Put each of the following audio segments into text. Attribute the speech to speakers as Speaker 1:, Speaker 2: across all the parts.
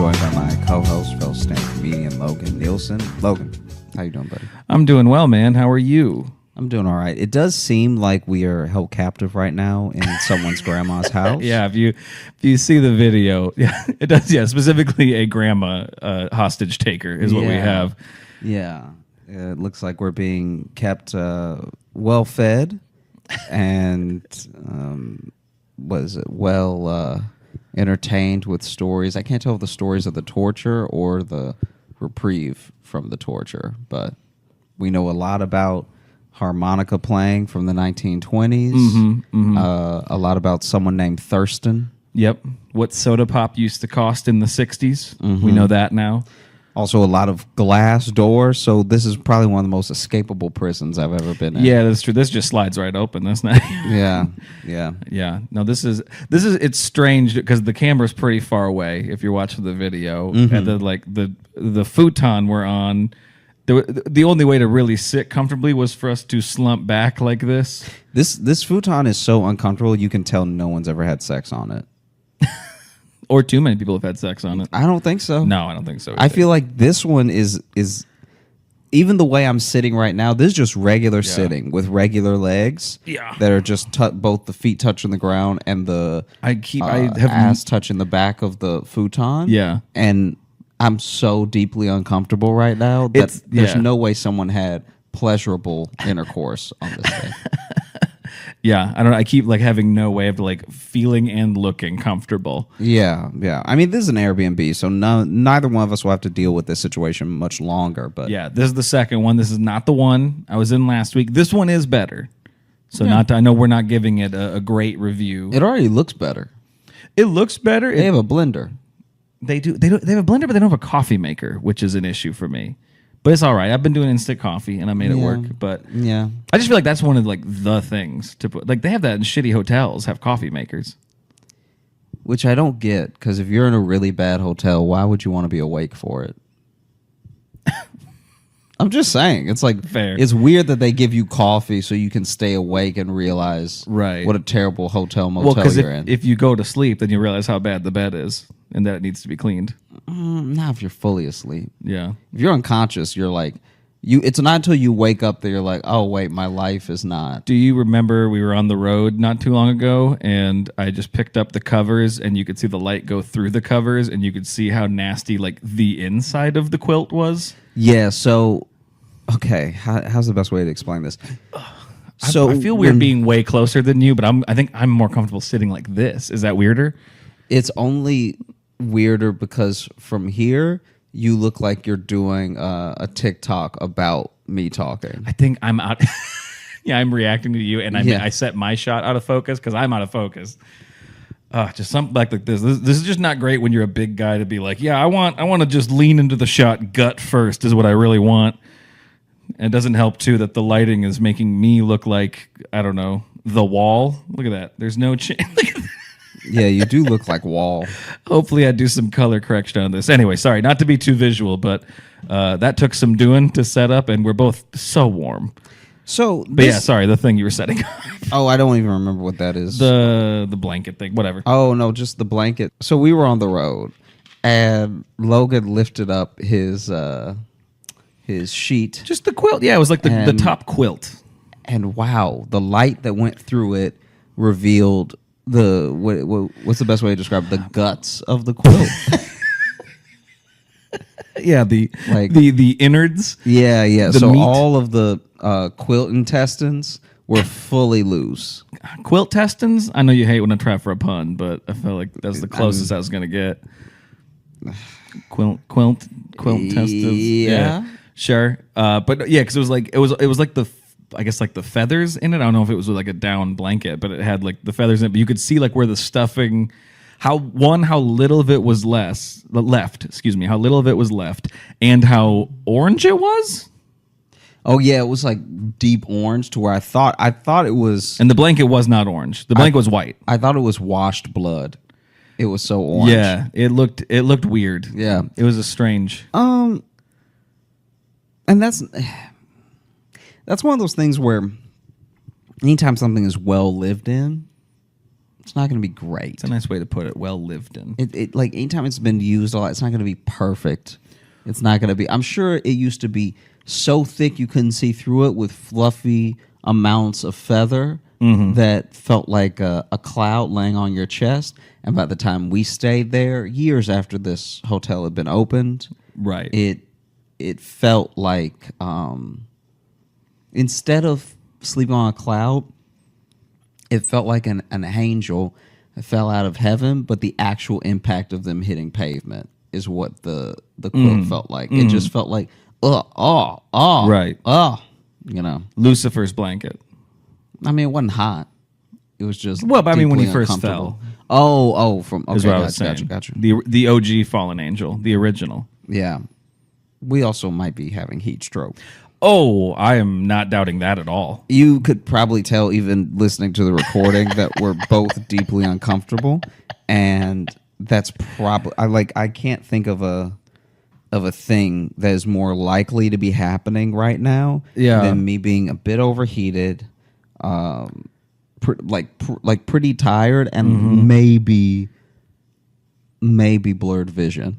Speaker 1: joined by my co-host, fellow stand-up comedian Logan Nielsen. Logan, how you doing, buddy?
Speaker 2: I'm doing well, man. How are you?
Speaker 1: I'm doing all right. It does seem like we are held captive right now in someone's grandma's house.
Speaker 2: Yeah, if you see the video, yeah, it does. Yeah, specifically a grandma hostage taker is what we have.
Speaker 1: Yeah, it looks like we're being kept well fed and entertained with stories. I can't tell if the stories of the torture or the reprieve from the torture, but we know a lot about harmonica playing from the 1920s. A lot about someone named Thurston.
Speaker 2: Yep. What soda pop used to cost in the 60s. We know that now.
Speaker 1: Also a lot of glass doors, so this is probably one of the most escapable prisons I've ever been in.
Speaker 2: Yeah, that's true. This just slides right open. That's not.
Speaker 1: Yeah.
Speaker 2: Yeah. No, this is it's strange because the camera's pretty far away if you're watching the video. And the futon we're on, the only way to really sit comfortably was for us to slump back like this.
Speaker 1: This futon is so uncomfortable, you can tell no one's ever had sex on it.
Speaker 2: Or too many people have had sex on it.
Speaker 1: I don't think so.
Speaker 2: No, I don't think so either.
Speaker 1: I feel like this one is even the way I'm sitting right now, this is just regular sitting with regular legs that are just both the feet touching the ground and the ass touching the back of the futon.
Speaker 2: Yeah.
Speaker 1: And I'm so deeply uncomfortable right now that there's no way someone had pleasurable intercourse on this day.
Speaker 2: Yeah, I don't know. I keep having no way of feeling and looking comfortable.
Speaker 1: Yeah. I mean, this is an Airbnb, so neither one of us will have to deal with this situation much longer. But
Speaker 2: yeah, this is the second one. This is not the one I was in last week. This one is better. So I know we're not giving it a great review.
Speaker 1: It already looks better.
Speaker 2: It looks better.
Speaker 1: They have a blender.
Speaker 2: They do. They have a blender, but they don't have a coffee maker, which is an issue for me. But it's all right. I've been doing instant coffee, and I made it work. But
Speaker 1: yeah,
Speaker 2: I just feel like that's one of the things to put. They have that in shitty hotels, have coffee makers.
Speaker 1: Which I don't get, because if you're in a really bad hotel, why would you want to be awake for it? I'm just saying. It's
Speaker 2: fair.
Speaker 1: It's weird that they give you coffee so you can stay awake and realize what a terrible hotel motel you're in.
Speaker 2: If you go to sleep, then you realize how bad the bed is and that it needs to be cleaned.
Speaker 1: Not if you're fully asleep.
Speaker 2: Yeah.
Speaker 1: If you're unconscious, you're it's not until you wake up that you're like, oh, wait, my life is not.
Speaker 2: Do you remember we were on the road not too long ago and I just picked up the covers and you could see the light go through the covers and you could see how nasty the inside of the quilt was?
Speaker 1: Yeah, so, okay, how's the best way to explain this?
Speaker 2: So I feel weird being way closer than you, but I think I'm more comfortable sitting like this. Is that weirder? It's
Speaker 1: only weirder because from here you look like you're doing a TikTok about me talking.
Speaker 2: I think I'm out. Yeah, I'm reacting to you, and I set my shot out of focus because I'm out of focus. Just something like this. This is just not great when you're a big guy to be like, yeah, I want to just lean into the shot gut first is what I really want. And it doesn't help too that the lighting is making me look like, I don't know, the Wall. Look at that. There's no change.
Speaker 1: Yeah, you do look like Wall.
Speaker 2: Hopefully I do some color correction on this. Anyway, sorry, not to be too visual, but that took some doing to set up, and we're both so warm. Sorry, the thing you were setting up.
Speaker 1: Oh, I don't even remember what that is.
Speaker 2: The blanket thing, whatever.
Speaker 1: Oh, no, just the blanket. So we were on the road, and Logan lifted up his sheet.
Speaker 2: Just the quilt. Yeah, it was like the top quilt.
Speaker 1: And wow, the light that went through it revealed what's the best way to describe the guts of the quilt?
Speaker 2: Yeah, the innards.
Speaker 1: Yeah. So
Speaker 2: meat.
Speaker 1: All of the quilt intestines were fully loose.
Speaker 2: Quilt testins? I know you hate when I try for a pun, but I felt like that's the closest I was going to get. Quilt testins.
Speaker 1: Yeah.
Speaker 2: Sure. But yeah, because it was like the feathers in it. I don't know if it was like a down blanket, but it had the feathers in it. But you could see where the stuffing, how little of it was left. Excuse me, how little of it was left, and how orange it was.
Speaker 1: Oh yeah, it was deep orange to where I thought it was.
Speaker 2: And the blanket was not orange. The blanket was white.
Speaker 1: I thought it was washed blood. It was so orange.
Speaker 2: Yeah, it looked weird.
Speaker 1: Yeah,
Speaker 2: it was a strange.
Speaker 1: And that's one of those things where anytime something is well lived in, It's not going to be great.
Speaker 2: It's a nice way to put it. Well lived in.
Speaker 1: It like anytime it's been used a lot, it's not going to be perfect. It's not going to be. I'm sure it used to be so thick you couldn't see through it with fluffy amounts of feather that felt like a cloud laying on your chest. And by the time we stayed there, years after this hotel had been opened,
Speaker 2: Right.
Speaker 1: It felt like instead of sleeping on a cloud, it felt like an angel fell out of heaven, but the actual impact of them hitting pavement is what the quilt felt like. It just felt like,
Speaker 2: Right.
Speaker 1: you know.
Speaker 2: Lucifer's blanket.
Speaker 1: I mean, it wasn't hot. It was just
Speaker 2: Well, but I mean, when he
Speaker 1: deeply
Speaker 2: first
Speaker 1: uncomfortable.
Speaker 2: fell.
Speaker 1: From
Speaker 2: Is
Speaker 1: okay,
Speaker 2: what I was saying.
Speaker 1: gotcha.
Speaker 2: The OG fallen angel, the original.
Speaker 1: Yeah, we also might be having heat stroke.
Speaker 2: Oh, I am not doubting that at all.
Speaker 1: You could probably tell, even listening to the recording, that we're both deeply uncomfortable, and that's probably I can't think of a thing that is more likely to be happening right now than me being a bit overheated, pretty tired, and maybe blurred vision.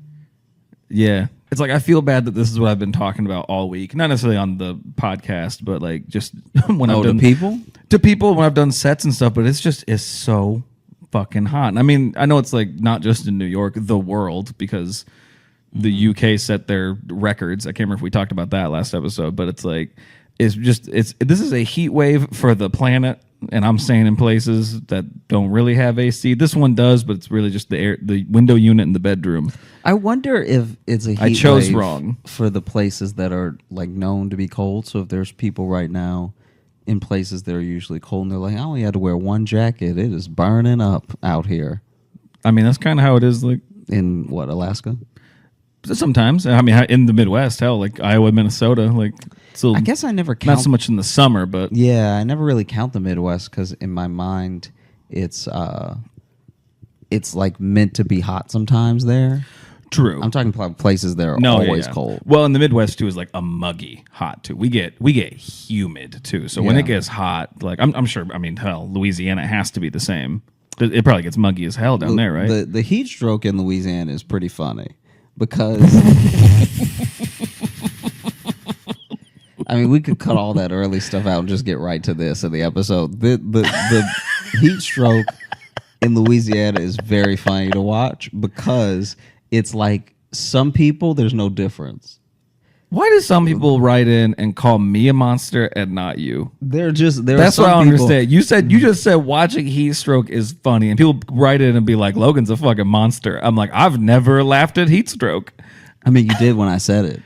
Speaker 2: Yeah. It's like I feel bad that this is what I've been talking about all week. Not necessarily on the podcast, but like just when I've done to people when I've done sets and stuff, but it's so fucking hot. And I mean, I know it's like not just in New York, the world, because the UK set their records. I can't remember if we talked about that last episode, but it's like this is a heat wave for the planet. And I'm staying in places that don't really have AC. This one does, but it's really just the window unit in the bedroom.
Speaker 1: I wonder if it's a heat
Speaker 2: I chose
Speaker 1: wave
Speaker 2: wrong
Speaker 1: for the places that are like known to be cold. So if there's people right now in places that are usually cold and they're like, I only had to wear one jacket. It is burning up out here.
Speaker 2: I mean, that's kind of how it is. Like
Speaker 1: in what, Alaska?
Speaker 2: Sometimes. I mean, in the Midwest, hell, like Iowa, Minnesota, like. So
Speaker 1: I guess I never count.
Speaker 2: Not so much in the summer, but
Speaker 1: yeah, I never really count the Midwest because in my mind, it's like meant to be hot sometimes there.
Speaker 2: True.
Speaker 1: I'm talking about places that are always cold.
Speaker 2: Well, in the Midwest too is like a muggy hot too. We get humid too. So when it gets hot, like I'm sure. I mean, hell, Louisiana has to be the same. It probably gets muggy as hell down there, right?
Speaker 1: The heat stroke in Louisiana is pretty funny because. I mean, we could cut all that early stuff out and just get right to this in the episode. The heat stroke in Louisiana is very funny to watch because it's like some people, there's no difference.
Speaker 2: Why do some people write in and call me a monster and not you?
Speaker 1: That's
Speaker 2: what I don't understand. You just said watching heat stroke is funny, and people write in and be like, Logan's a fucking monster. I'm like, I've never laughed at heat stroke.
Speaker 1: I mean, you did when I said it.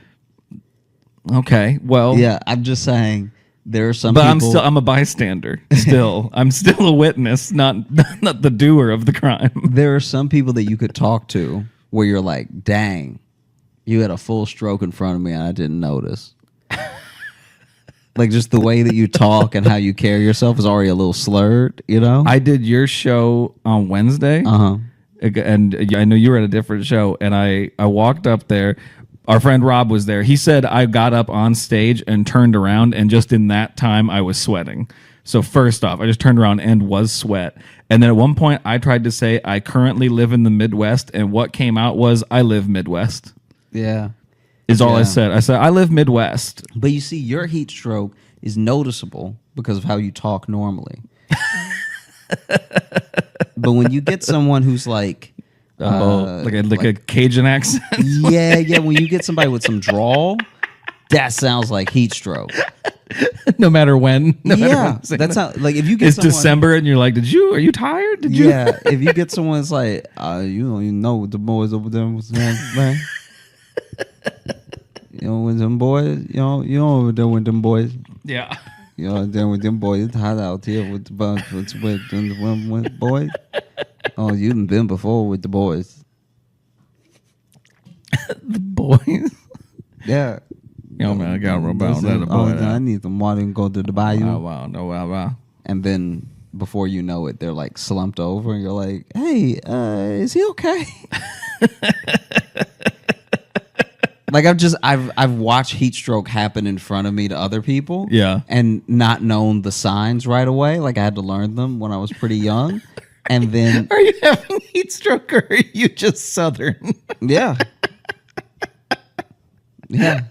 Speaker 2: Okay, well,
Speaker 1: yeah, I'm just saying there are some.
Speaker 2: But
Speaker 1: people,
Speaker 2: I'm a bystander. Still, I'm still a witness, not the doer of the crime.
Speaker 1: There are some people that you could talk to where you're like, "Dang, you had a full stroke in front of me and I didn't notice." Like just the way that you talk and how you carry yourself is already a little slurred, you know.
Speaker 2: I did your show on Wednesday, and I know you were at a different show, and I walked up there. Our friend Rob was there. He said I got up on stage and turned around, and just in that time, I was sweating. So first off, I just turned around and was sweat. And then at one point, I tried to say I currently live in the Midwest, and what came out was I live Midwest.
Speaker 1: Yeah.
Speaker 2: Is all I said. I said I live Midwest.
Speaker 1: But you see, your heat stroke is noticeable because of how you talk normally. But when you get someone who's like...
Speaker 2: like a Cajun accent.
Speaker 1: yeah. When you get somebody with some drawl, that sounds like heat stroke.
Speaker 2: No matter when.
Speaker 1: That's how. Like if you get
Speaker 2: it's December and you're like, are you tired? Did you?
Speaker 1: Yeah. If you get someone that's like, you know what the boys over there was man. You know with them boys. You know over there with them boys.
Speaker 2: Yeah.
Speaker 1: You know there with them boys. It's hot out here with the bunch with boys. Oh, you done been before with the boys.
Speaker 2: The boys?
Speaker 1: Yeah.
Speaker 2: Yo, man, I got to rebound that boy.
Speaker 1: I need some water and go to the bayou.
Speaker 2: Wow.
Speaker 1: And then before you know it, they're like slumped over and you're like, hey, is he okay? Like I've watched heat stroke happen in front of me to other people.
Speaker 2: Yeah.
Speaker 1: And not known the signs right away. Like I had to learn them when I was pretty young. And then,
Speaker 2: are you having heat stroke or are you just Southern?
Speaker 1: Yeah. Yeah.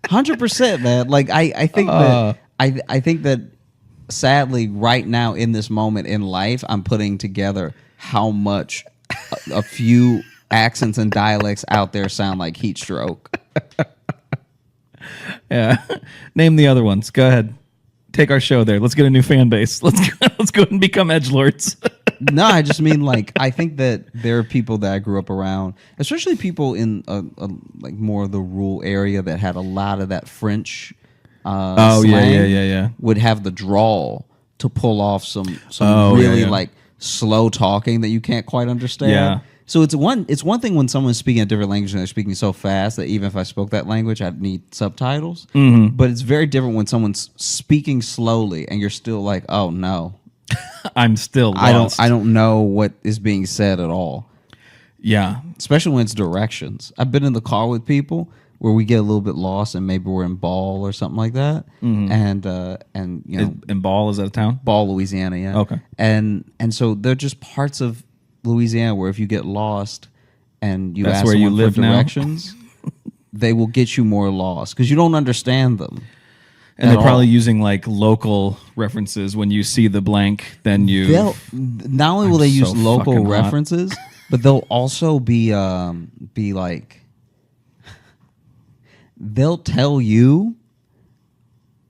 Speaker 1: 100%, man. Like I think that I think that sadly right now in this moment in life, I'm putting together how much a few accents and dialects out there sound like heat stroke.
Speaker 2: Yeah. Name the other ones. Go ahead. Take our show there. Let's get a new fan base. Let's go and become edgelords.
Speaker 1: No, I just mean like I think that there are people that I grew up around, especially people in like more of the rural area that had a lot of that French. Slang,
Speaker 2: yeah.
Speaker 1: Would have the drawl to pull off some really like slow talking that you can't quite understand.
Speaker 2: Yeah.
Speaker 1: So it's one thing when someone's speaking a different language and they're speaking so fast that even if I spoke that language, I'd need subtitles.
Speaker 2: Mm-hmm.
Speaker 1: But it's very different when someone's speaking slowly and you're still like, oh no,
Speaker 2: I'm still lost.
Speaker 1: I don't know what is being said at all.
Speaker 2: Yeah,
Speaker 1: especially when it's directions. I've been in the car with people where we get a little bit lost and maybe we're in Ball or something like that. Mm-hmm. And you know,
Speaker 2: in Ball, is that a town?
Speaker 1: Ball, Louisiana, yeah.
Speaker 2: Okay.
Speaker 1: And so they're just parts of Louisiana where if you get lost and you ask
Speaker 2: where you
Speaker 1: someone
Speaker 2: live
Speaker 1: for directions, they will get you more lost because you don't understand them.
Speaker 2: And they're probably using like local references. When you see the blank, then
Speaker 1: not only will they use local references, but they'll also be like, they'll tell you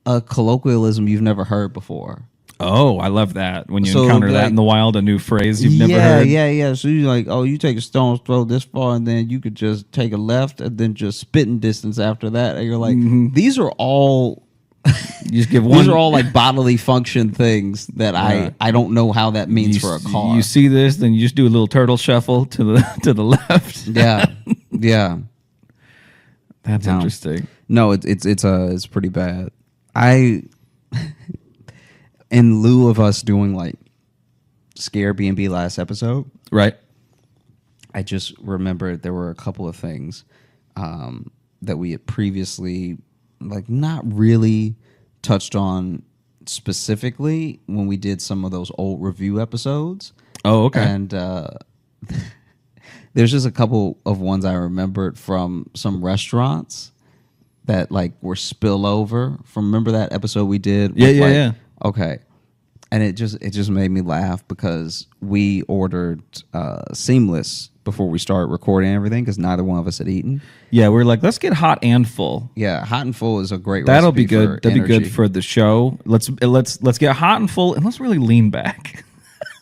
Speaker 1: a colloquialism you've never heard before.
Speaker 2: Oh, I love that. When you encounter that in the wild, a new phrase you've never heard.
Speaker 1: Yeah. So you're like, oh, you take a stone's throw this far, and then you could just take a left, and then just spitting distance after that. And you're like, these are all...
Speaker 2: You just give one.
Speaker 1: These are all like bodily function things that I don't know how that means for a car.
Speaker 2: You see this, then you just do a little turtle shuffle to the left.
Speaker 1: Yeah.
Speaker 2: That's interesting.
Speaker 1: No, it's pretty bad. In lieu of us doing like Scare B&B last episode,
Speaker 2: right?
Speaker 1: I just remembered there were a couple of things that we had previously like not really touched on specifically when we did some of those old review episodes.
Speaker 2: Oh, okay.
Speaker 1: And there's just a couple of ones I remembered from some restaurants that like were spillover from. Remember that episode we did?
Speaker 2: Yeah.
Speaker 1: Okay. And it just made me laugh because we ordered Seamless before we started recording everything because neither one of us had eaten.
Speaker 2: Yeah, we're like, let's get hot and full.
Speaker 1: Yeah, hot and full is a great
Speaker 2: That'll
Speaker 1: recipe
Speaker 2: be good.
Speaker 1: for
Speaker 2: That'll
Speaker 1: energy.
Speaker 2: be good for the show. Let's get hot and full and let's really lean back.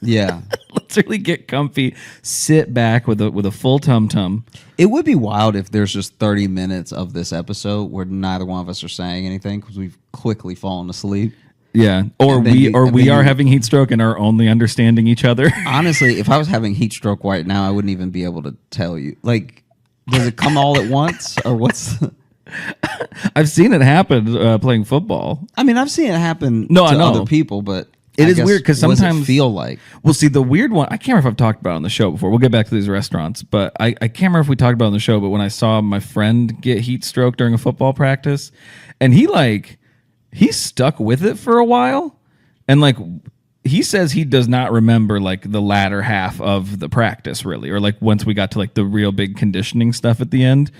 Speaker 1: Yeah.
Speaker 2: Let's really get comfy, sit back with a full tum-tum.
Speaker 1: It would be wild if there's just 30 minutes of this episode where neither one of us are saying anything because we've quickly fallen asleep.
Speaker 2: Yeah, or we are having heat stroke and are only understanding each other.
Speaker 1: Honestly, if I was having heat stroke right now, I wouldn't even be able to tell you. Like, does it come all at once, or what's?
Speaker 2: I've seen it happen playing football.
Speaker 1: I mean, I've seen it happen to other people, but
Speaker 2: it is weird because sometimes
Speaker 1: what does it feel like.
Speaker 2: Well, see, the weird one. I can't remember if I've talked about it on the show before. We'll get back to these restaurants, but I can't remember if we talked about it on the show. But when I saw my friend get heat stroke during a football practice, and he stuck with it for a while, and like he says he does not remember like the latter half of the practice really, or like once we got to like the real big conditioning stuff at the end.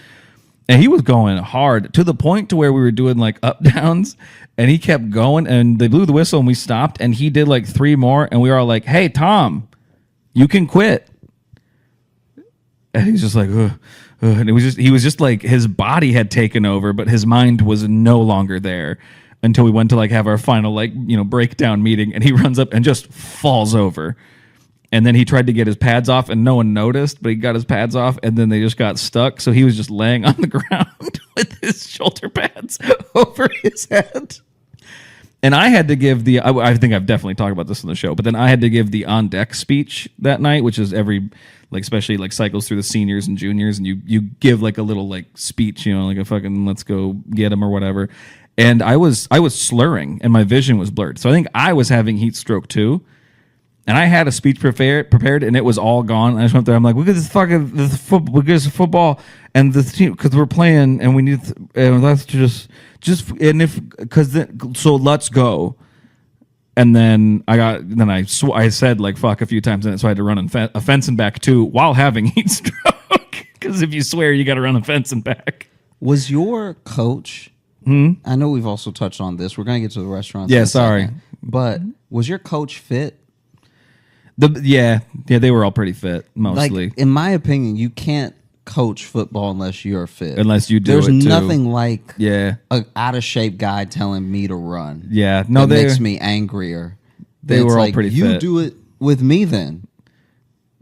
Speaker 2: And he was going hard to the point to where we were doing like up downs, and he kept going, and they blew the whistle and we stopped, and he did like 3 more, and we were all like, "Hey Tom, you can quit." And he's just like, ugh. And he was just like his body had taken over, but his mind was no longer there. Until we went to like have our final like, breakdown meeting, and he runs up and just falls over. And then he tried to get his pads off and no one noticed, but he got his pads off and then they just got stuck. So he was just laying on the ground with his shoulder pads over his head. And I had to give I think I've definitely talked about this on the show, but then I had to give the on deck speech that night, which is especially like cycles through the seniors and juniors, and you give like a little like speech, like a fucking let's go get him or whatever. And I was slurring and my vision was blurred. So I think I was having heat stroke too. And I had a speech prepared and it was all gone. And I just went there. I'm like, look at this football and the team because we're playing and we need and let's so let's go. And then I said like fuck a few times in it, so I had to run a fence and back too while having heat stroke. Because if you swear, you got to run a fence and back.
Speaker 1: Was your coach? I know we've also touched on this. We're gonna get to the restaurants.
Speaker 2: Yeah, sorry,
Speaker 1: but was your coach fit?
Speaker 2: Yeah, they were all pretty fit mostly.
Speaker 1: Like, in my opinion, you can't coach football unless you're fit.
Speaker 2: Unless you do.
Speaker 1: There's
Speaker 2: it too.
Speaker 1: nothing like
Speaker 2: a
Speaker 1: out of shape guy telling me to run.
Speaker 2: Yeah, no,
Speaker 1: that makes me angrier.
Speaker 2: They were all
Speaker 1: like,
Speaker 2: pretty
Speaker 1: you
Speaker 2: fit.
Speaker 1: do it with me then.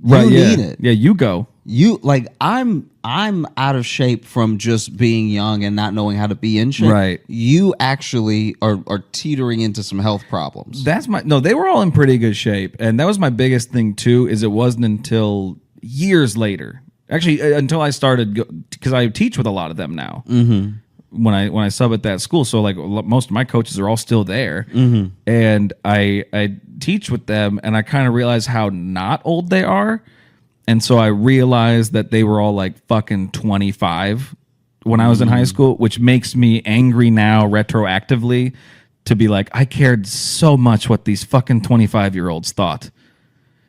Speaker 2: Right,
Speaker 1: You
Speaker 2: yeah.
Speaker 1: need it.
Speaker 2: Yeah, you go.
Speaker 1: You like I'm out of shape from just being young and not knowing how to be in shape.
Speaker 2: Right.
Speaker 1: You actually are teetering into some health problems.
Speaker 2: They were all in pretty good shape, and that was my biggest thing too. Is it wasn't until years later, actually, until I started because I teach with a lot of them now. Mm-hmm. When I sub at that school, so like most of my coaches are all still there, and I teach with them, and I kind of realize how not old they are. And so I realized that they were all like fucking 25 when I was in high school, which makes me angry now retroactively to be like, I cared so much what these fucking 25-year-olds thought.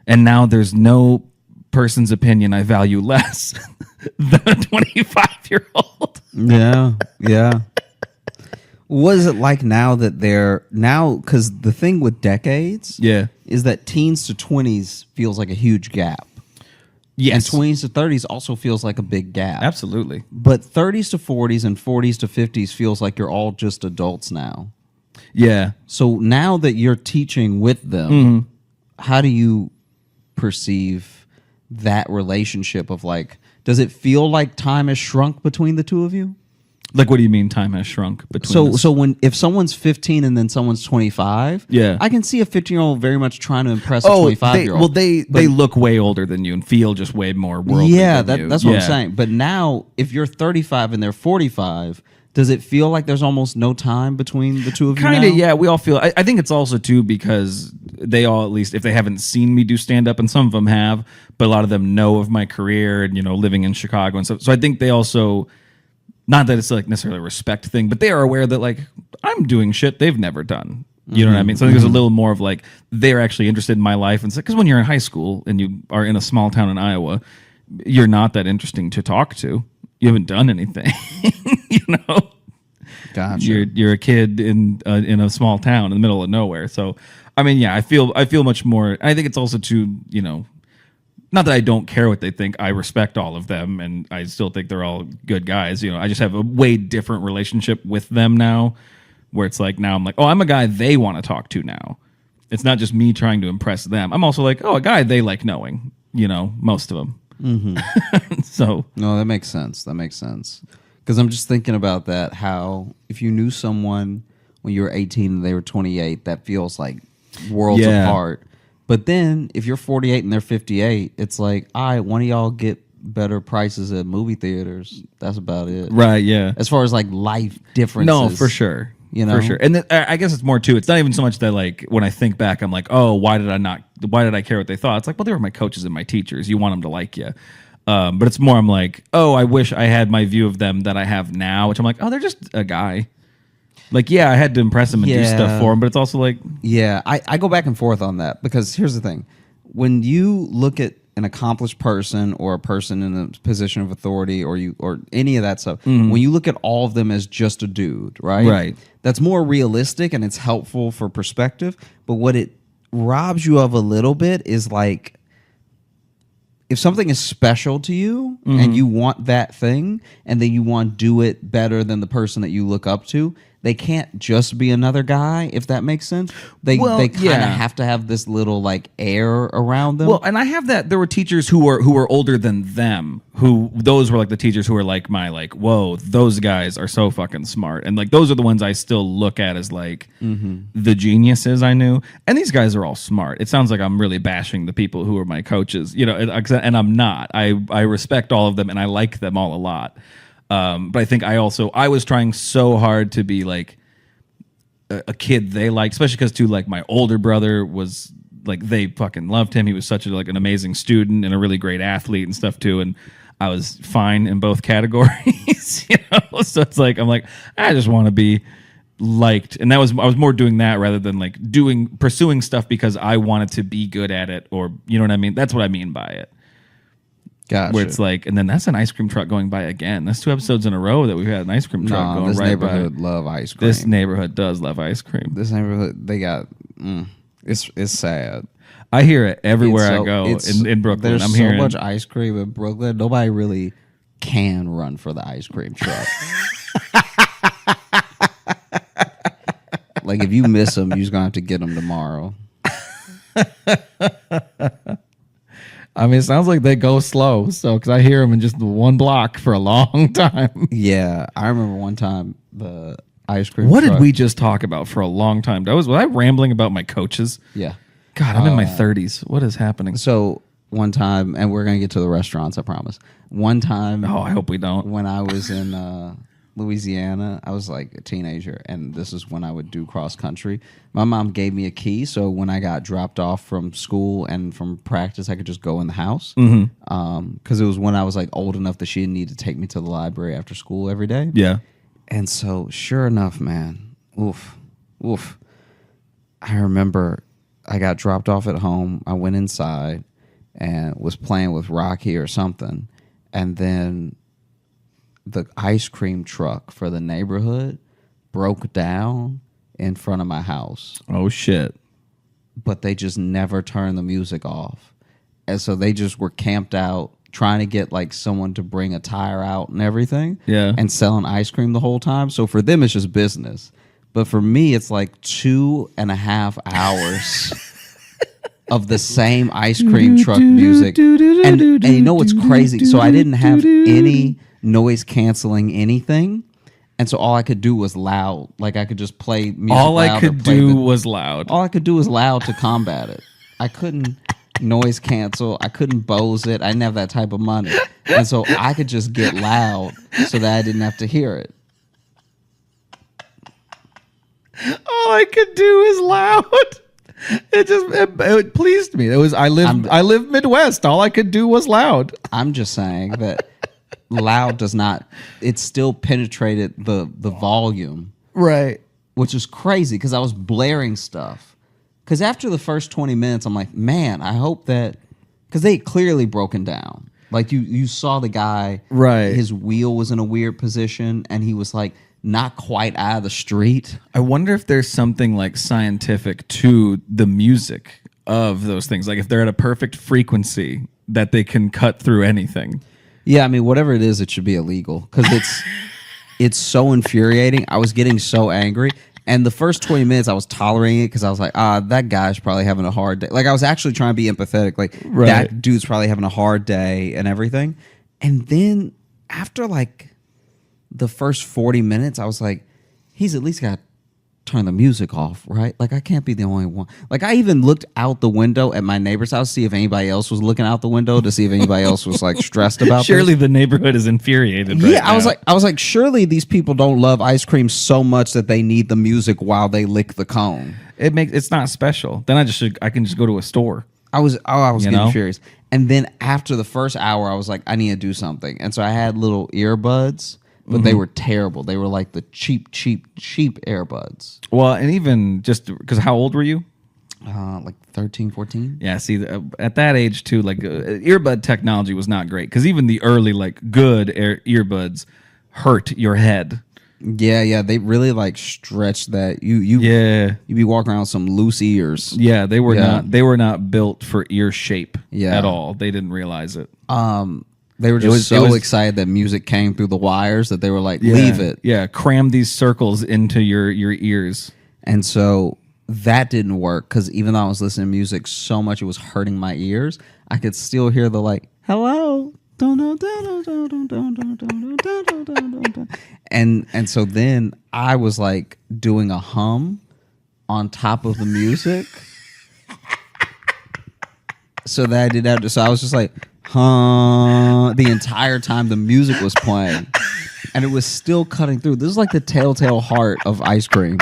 Speaker 2: And now there's no person's opinion I value less than a 25-year-old.
Speaker 1: Yeah. What is it like now that because the thing with decades is that teens to 20s feels like a huge gap.
Speaker 2: Yes.
Speaker 1: And 20s to 30s also feels like a big gap.
Speaker 2: Absolutely.
Speaker 1: But 30s to 40s and 40s to 50s feels like you're all just adults now.
Speaker 2: Yeah.
Speaker 1: So now that you're teaching with them, how do you perceive that relationship of like, does it feel like time has shrunk between the two of you?
Speaker 2: Like, what do you mean time has shrunk between us?
Speaker 1: So if someone's 15 and then someone's 25, I can see a 15-year-old very much trying to impress a 25-year-old.
Speaker 2: They look way older than you and feel just way more worldly than you.
Speaker 1: That's what I'm saying. But now, if you're 35 and they're 45, does it feel like there's almost no time between the two of you now?
Speaker 2: Kind of, yeah. We all feel... I think it's also, too, because they all, at least, if they haven't seen me do stand-up, and some of them have, but a lot of them know of my career and, living in Chicago and stuff. So I think they also... Not that it's like necessarily a respect thing, but they are aware that like I'm doing shit they've never done. You know what I mean? So I think there's a little more of like they're actually interested in my life, and because when you're in high school and you are in a small town in Iowa, you're not that interesting to talk to. You haven't done anything,
Speaker 1: Gotcha.
Speaker 2: You're a kid in a small town in the middle of nowhere. So I mean, yeah, I feel much more. I think it's also too, not that I don't care what they think. I respect all of them, and I still think they're all good guys. I just have a way different relationship with them now, where it's like now I'm like, oh, I'm a guy they want to talk to now. It's not just me trying to impress them. I'm also like, oh, a guy they like knowing. Most of them. Mm-hmm. So
Speaker 1: no, that makes sense. Because I'm just thinking about that. How if you knew someone when you were 18 and they were 28, that feels like worlds apart. But then, if you're 48 and they're 58, it's like, all right, one of y'all get better prices at movie theaters. That's about it.
Speaker 2: Right, yeah.
Speaker 1: As far as, like, life differences.
Speaker 2: No, for sure. For sure. And I guess it's more, too. It's not even so much that, like, when I think back, I'm like, oh, why did I care what they thought? It's like, well, they were my coaches and my teachers. You want them to like you. But it's more, I'm like, oh, I wish I had my view of them that I have now, which I'm like, oh, they're just a guy. Like, yeah, I had to impress him and do stuff for him, but it's also like...
Speaker 1: Yeah, I go back and forth on that because here's the thing. When you look at an accomplished person or a person in a position of authority or any of that stuff, when you look at all of them as just a dude, right?
Speaker 2: Right.
Speaker 1: That's more realistic and it's helpful for perspective, but what it robs you of a little bit is like... If something is special to you and you want that thing and then you want to do it better than the person that you look up to, they can't just be another guy, if that makes sense. They kind of have to have this little like air around them.
Speaker 2: Well, and I have that. There were teachers who were older than them. Those were like the teachers who were like whoa, those guys are so fucking smart. And like those are the ones I still look at as like the geniuses I knew. And these guys are all smart. It sounds like I'm really bashing the people who are my coaches, and I'm not. I respect all of them and I like them all a lot. But I think I was trying so hard to be like a kid they like, especially because too, like my older brother was like, they fucking loved him. He was such an amazing student and a really great athlete and stuff too. And I was fine in both categories, So it's like, I'm like, I just want to be liked, and I was more doing that rather than like pursuing stuff because I wanted to be good at it, or you know what I mean. That's what I mean by it.
Speaker 1: Gotcha.
Speaker 2: Where it's like, and then that's an ice cream truck going by again. That's 2 episodes in a row that we've had an ice cream truck going
Speaker 1: this
Speaker 2: right
Speaker 1: neighborhood
Speaker 2: by.
Speaker 1: love ice cream.
Speaker 2: This neighborhood does love ice cream.
Speaker 1: This neighborhood, they got. It's sad.
Speaker 2: I hear it everywhere I go in Brooklyn.
Speaker 1: There's
Speaker 2: I'm
Speaker 1: so
Speaker 2: hearing
Speaker 1: much ice cream in Brooklyn. Nobody really can run for the ice cream truck. Like if you miss them, you're just gonna have to get them tomorrow.
Speaker 2: I mean, it sounds like they go slow. So, because I hear them in just one block for a long time.
Speaker 1: Yeah, I remember one time the ice cream.
Speaker 2: What
Speaker 1: truck,
Speaker 2: did we just talk about for a long time? Was I rambling about my coaches?
Speaker 1: Yeah.
Speaker 2: God, I'm in my 30s. What is happening?
Speaker 1: So one time, and we're gonna get to the restaurants, I promise. One time,
Speaker 2: Oh, I hope we don't.
Speaker 1: when I was in Louisiana, I was like a teenager, and this is when I would do cross country. My mom gave me a key, so when I got dropped off from school and from practice, I could just go in the house. Because it was when I was like old enough that she didn't need to take me to the library after school every day.
Speaker 2: Yeah.
Speaker 1: And so, sure enough, man, oof. I remember I got dropped off at home. I went inside and was playing with Rocky or something, and then the ice cream truck for the neighborhood broke down in front of my house.
Speaker 2: Oh, shit.
Speaker 1: But they just never turned the music off. And so they just were camped out trying to get like someone to bring a tire out and everything.
Speaker 2: Yeah.
Speaker 1: And selling ice cream the whole time. So for them, it's just business. But for me, it's like 2.5 hours of the same ice cream truck music. And you know what's crazy? So I didn't have any noise canceling anything. And so all I could do was loud. Like I could just play music.
Speaker 2: All
Speaker 1: loud
Speaker 2: I could do was loud.
Speaker 1: All I could do was loud to combat it. I couldn't noise cancel. I couldn't Bose it. I didn't have that type of money. And so I could just get loud so that I didn't have to hear it.
Speaker 2: All I could do is loud. It pleased me. I live Midwest. All I could do was loud.
Speaker 1: I'm just saying that loud does not, it still penetrated the volume.
Speaker 2: Right.
Speaker 1: Which is crazy because I was blaring stuff. Because after the first 20 minutes, I'm like, man, I hope that, because they had clearly broken down. Like you saw the guy,
Speaker 2: right?
Speaker 1: His wheel was in a weird position and he was like not quite out of the street.
Speaker 2: I wonder if there's something like scientific to the music of those things. Like if they're at a perfect frequency that they can cut through anything.
Speaker 1: Yeah, I mean, whatever it is, it should be illegal because it's so infuriating. I was getting so angry. And the first 20 minutes, I was tolerating it because I was like, that guy's probably having a hard day. Like, I was actually trying to be empathetic. Like,
Speaker 2: right.
Speaker 1: That dude's probably having a hard day and everything. And then after, like, the first 40 minutes, I was like, he's at least got to turn the music off, right? Like, I can't be the only one. Like, I even looked out the window at my neighbor's house to see if anybody else was looking out the window to see if anybody else was, like, stressed about
Speaker 2: Surely
Speaker 1: this.
Speaker 2: the neighborhood is infuriated right now.
Speaker 1: I was like, surely these people don't love ice cream so much that they need the music while they lick the cone.
Speaker 2: It's not special. Then I can just go to a store.
Speaker 1: I was getting furious. And then after the first hour, I was like, I need to do something. And so I had little earbuds, but they were terrible. They were like the cheap earbuds.
Speaker 2: Well, and even just because how old were you?
Speaker 1: Like 13, 14.
Speaker 2: Yeah, see, at that age too, like earbud technology was not great because even the early like good earbuds hurt your head.
Speaker 1: Yeah, they really like stretched that. You be walking around with some loose ears.
Speaker 2: Yeah, they were not built for ear shape at all. They didn't realize it.
Speaker 1: They were just so excited that music came through the wires that they were like, leave it.
Speaker 2: Yeah, cram these circles into your ears.
Speaker 1: And so that didn't work because even though I was listening to music so much it was hurting my ears, I could still hear the like, hello. And so then I was like doing a hum on top of the music. So that I did that. So I was just like, the entire time the music was playing. And it was still cutting through. This is like the telltale heart of ice cream.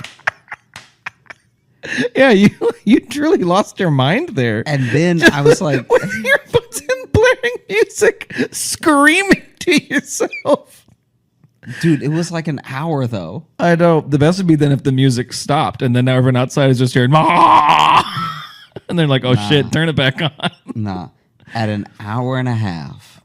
Speaker 2: Yeah, you truly lost your mind there.
Speaker 1: And then I was like,
Speaker 2: with earbuds and blaring music, screaming to yourself.
Speaker 1: Dude, it was like an hour though.
Speaker 2: I know. The best would be then if the music stopped and then everyone outside is just hearing, "Ah!" And they're like, oh shit, turn it back on.
Speaker 1: Nah. At an hour and a half,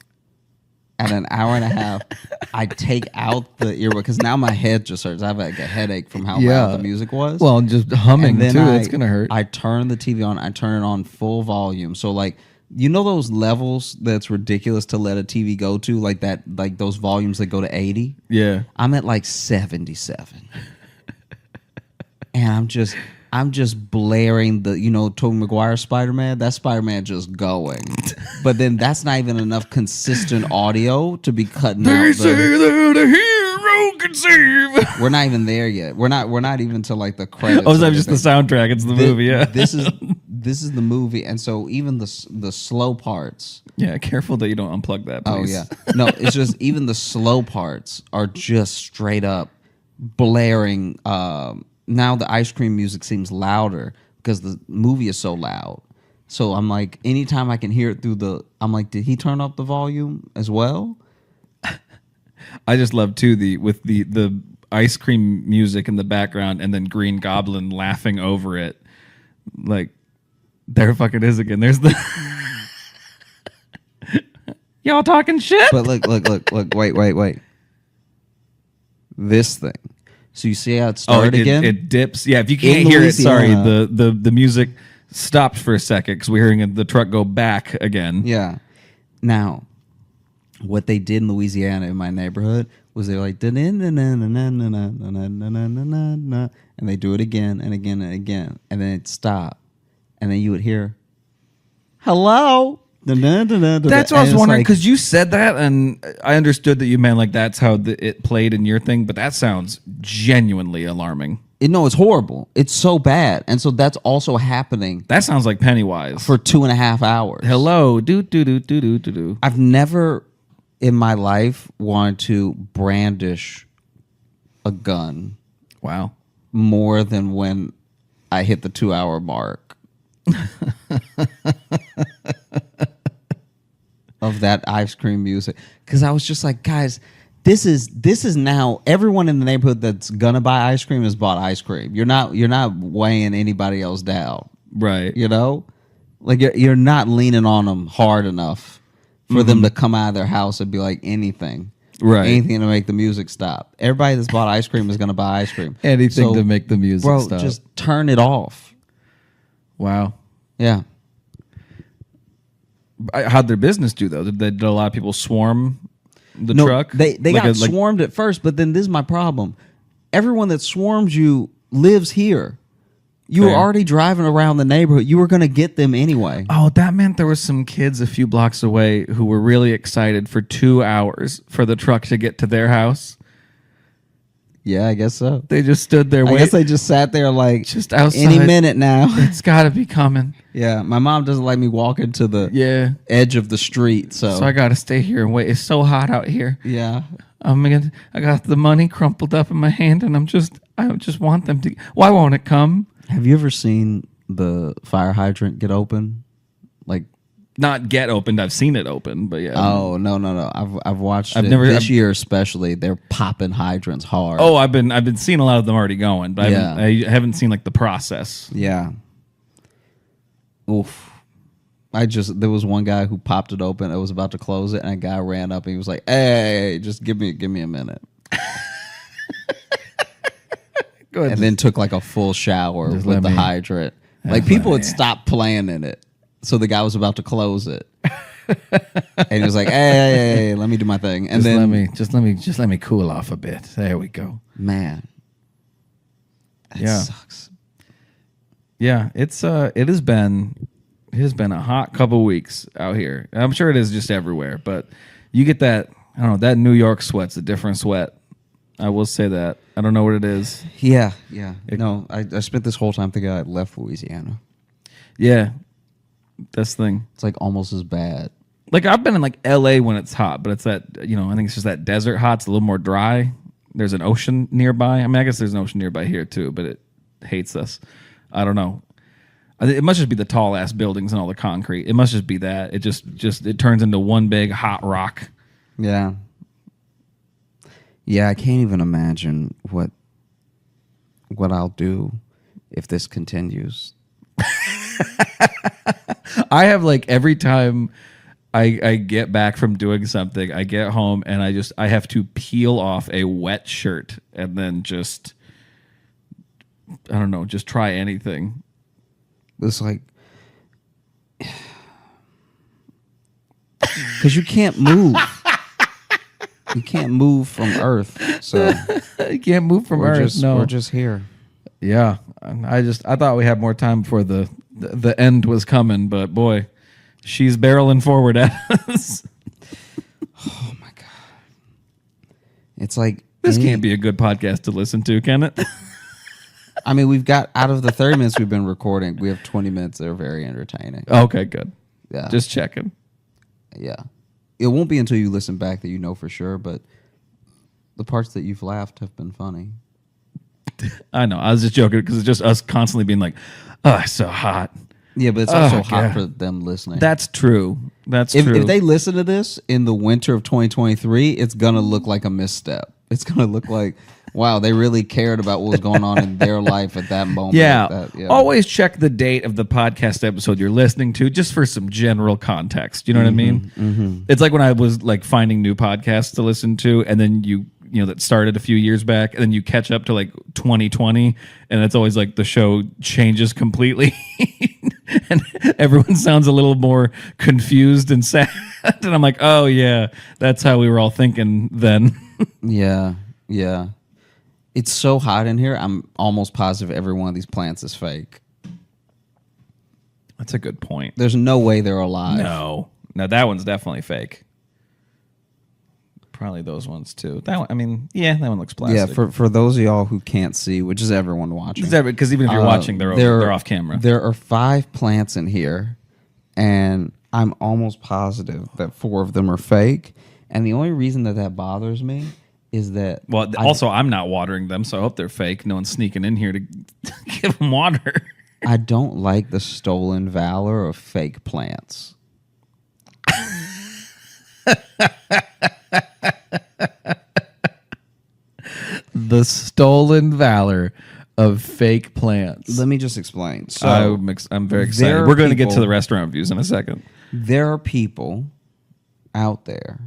Speaker 1: I take out the earbud because now my head just hurts. I have like a headache from how loud the music was.
Speaker 2: Well, just humming too. It's gonna hurt.
Speaker 1: I turn the TV on. I turn it on full volume. So like, you know those levels that's ridiculous to let a TV go to, like that, like those volumes that go to 80.
Speaker 2: Yeah.
Speaker 1: I'm at like 77, and I'm just blaring the, Tobey Maguire Spider-Man. That Spider-Man just going. But then that's not even enough consistent audio to be cutting out.
Speaker 2: They say that a hero can save.
Speaker 1: We're not even there yet. We're not even to like the credits.
Speaker 2: Oh, is that just the soundtrack? It's the movie, yeah.
Speaker 1: This is the movie, and so even the slow parts.
Speaker 2: Yeah, careful that you don't unplug that, please.
Speaker 1: Oh yeah. No, it's just even the slow parts are just straight up blaring. Now the ice cream music seems louder because the movie is so loud. So I'm like, anytime I can hear it I'm like, did he turn up the volume as well?
Speaker 2: I just love too the ice cream music in the background and then Green Goblin laughing over it. Like, there fucking is again. There's the y'all talking shit.
Speaker 1: But look, wait. This thing. So you see how it started again?
Speaker 2: It dips. Yeah, if you can't hear it, sorry. The music stopped for a second because we're hearing the truck go back again.
Speaker 1: Yeah. Now, what they did in Louisiana in my neighborhood was they're like, and they do it again and again and again, and then it stopped, and then you would hear, hello.
Speaker 2: That's what I was wondering, because you said that, and I understood that you meant like that's how it played in your thing, but that sounds genuinely alarming.
Speaker 1: No, it's horrible. It's so bad, and so that's also happening.
Speaker 2: That sounds like Pennywise
Speaker 1: for 2.5 hours.
Speaker 2: Hello, do.
Speaker 1: I've never in my life wanted to brandish a gun.
Speaker 2: Wow,
Speaker 1: more than when I hit the 2-hour mark. Of that ice cream music, because I was just like, guys, this is now everyone in the neighborhood that's gonna buy ice cream has bought ice cream. You're not weighing anybody else down,
Speaker 2: right?
Speaker 1: Like you're not leaning on them hard enough for them to come out of their house and be like anything to make the music stop. Everybody that's bought ice cream is gonna buy ice cream.
Speaker 2: Anything to make the music stop.
Speaker 1: Just turn it off.
Speaker 2: Wow.
Speaker 1: Yeah.
Speaker 2: How'd their business do though? Did a lot of people swarm the truck?
Speaker 1: They got swarmed at first, but then this is my problem. Everyone that swarms you lives here. You were already driving around the neighborhood. You were going to get them anyway.
Speaker 2: Oh, that meant there was some kids a few blocks away who were really excited for 2 hours for the truck to get to their house.
Speaker 1: Yeah, I guess so.
Speaker 2: They just stood there waiting.
Speaker 1: I guess they just sat there like,
Speaker 2: just outside.
Speaker 1: Any minute now.
Speaker 2: It's got to be coming.
Speaker 1: Yeah, my mom doesn't like me walking to the edge of the street, so
Speaker 2: I got to stay here and wait. It's so hot out here.
Speaker 1: Yeah.
Speaker 2: I got the money crumpled up in my hand, and I just want them to. Why won't it come?
Speaker 1: Have you ever seen the fire hydrant get open? Like,
Speaker 2: not get opened. I've seen it open, but yeah.
Speaker 1: Oh no! I've watched it this year especially. They're popping hydrants hard.
Speaker 2: Oh, I've been seeing a lot of them already going, but I haven't seen like the process.
Speaker 1: Yeah. Oof. There was one guy who popped it open. I was about to close it, and a guy ran up and he was like, "Hey, just give me a minute." Go ahead, and then took like a full shower with the hydrant. Like people had stopped playing in it. So the guy was about to close it, and he was like, "Hey, let me do my thing." And
Speaker 2: just let me cool off a bit. There we go.
Speaker 1: Man, that sucks.
Speaker 2: Yeah, it has been a hot couple weeks out here. I'm sure it is just everywhere, but you get that. I don't know, that New York sweat's a different sweat. I will say that. I don't know what it is.
Speaker 1: Yeah. No, I spent this whole time thinking I left Louisiana.
Speaker 2: Yeah. That's the thing.
Speaker 1: It's like almost as bad.
Speaker 2: Like I've been in like LA when it's hot, but it's that, I think it's just that desert hot. It's a little more dry. There's an ocean nearby. I mean, I guess there's an ocean nearby here too, but it hates us. I don't know. It must just be the tall ass buildings and all the concrete. It must just be that. It just it turns into one big hot rock.
Speaker 1: Yeah. Yeah, I can't even imagine what I'll do if this continues.
Speaker 2: I have like every time I get back from doing something, I get home and I have to peel off a wet shirt and then just, I don't know, just try anything.
Speaker 1: It's like, because you can't move. You can't move from Earth, so
Speaker 2: You can't move from Earth.
Speaker 1: We're just here.
Speaker 2: Yeah, I thought we had more time before the end was coming, but boy, she's barreling forward at us.
Speaker 1: Oh my god! It's like
Speaker 2: This can't be a good podcast to listen to, can it?
Speaker 1: I mean, we've got out of the 30 minutes we've been recording, we have 20 minutes that are very entertaining.
Speaker 2: Okay, good.
Speaker 1: Yeah,
Speaker 2: just checking.
Speaker 1: Yeah, it won't be until you listen back that you know for sure, but the parts that you've laughed have been funny.
Speaker 2: I know. I was just joking because it's just us constantly being like, "Oh, it's so hot."
Speaker 1: Yeah, but it's also hot for them listening.
Speaker 2: That's true. That's
Speaker 1: true.
Speaker 2: If
Speaker 1: they listen to this in the winter of 2023, it's gonna look like a misstep. It's gonna look like, wow, they really cared about what was going on in their life at that moment.
Speaker 2: Yeah. Always check the date of the podcast episode you're listening to, just for some general context. You know what I mean?
Speaker 1: Mm-hmm.
Speaker 2: It's like when I was like finding new podcasts to listen to, and then you know that started a few years back, and then you catch up to like 2020, and it's always like the show changes completely, and everyone sounds a little more confused and sad. And I'm like, oh yeah, that's how we were all thinking then.
Speaker 1: Yeah. It's so hot in here. I'm almost positive every one of these plants is fake.
Speaker 2: That's a good point.
Speaker 1: There's no way they're alive.
Speaker 2: No, that one's definitely fake. Probably those ones too. That one, I mean, yeah, that one looks plastic.
Speaker 1: Yeah, for those of y'all who can't see, which is everyone watching.
Speaker 2: Because even if you're watching, they're off camera.
Speaker 1: There are 5 plants in here, and I'm almost positive that 4 of them are fake. And the only reason that bothers me is that...
Speaker 2: Well, also, I'm not watering them, so I hope they're fake. No one's sneaking in here to give them water.
Speaker 1: I don't like the stolen valor of fake plants.
Speaker 2: The stolen valor of fake plants.
Speaker 1: Let me just explain. So
Speaker 2: I'm very excited. We're going to get to the restaurant reviews in a second.
Speaker 1: There are people out there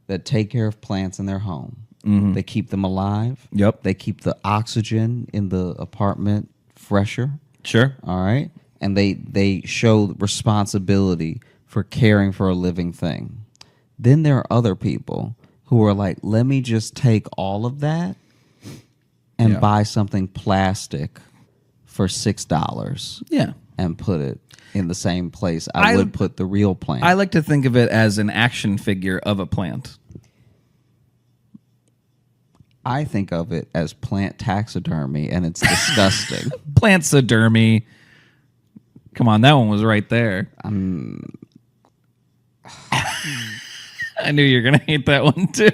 Speaker 1: that take care of plants in their home. Mm-hmm. They keep them alive.
Speaker 2: Yep.
Speaker 1: They keep the oxygen in the apartment fresher.
Speaker 2: Sure.
Speaker 1: All right. And they show responsibility for caring for a living thing. Then there are other people who are like, let me just take all of that and buy something plastic for $6.
Speaker 2: Yeah.
Speaker 1: And put it in the same place I would put the real plant.
Speaker 2: I like to think of it as an action figure of a plant.
Speaker 1: I think of it as plant taxidermy, and it's disgusting.
Speaker 2: Plantsodermy. Come on, that one was right there. I knew you were going to hate that one, too.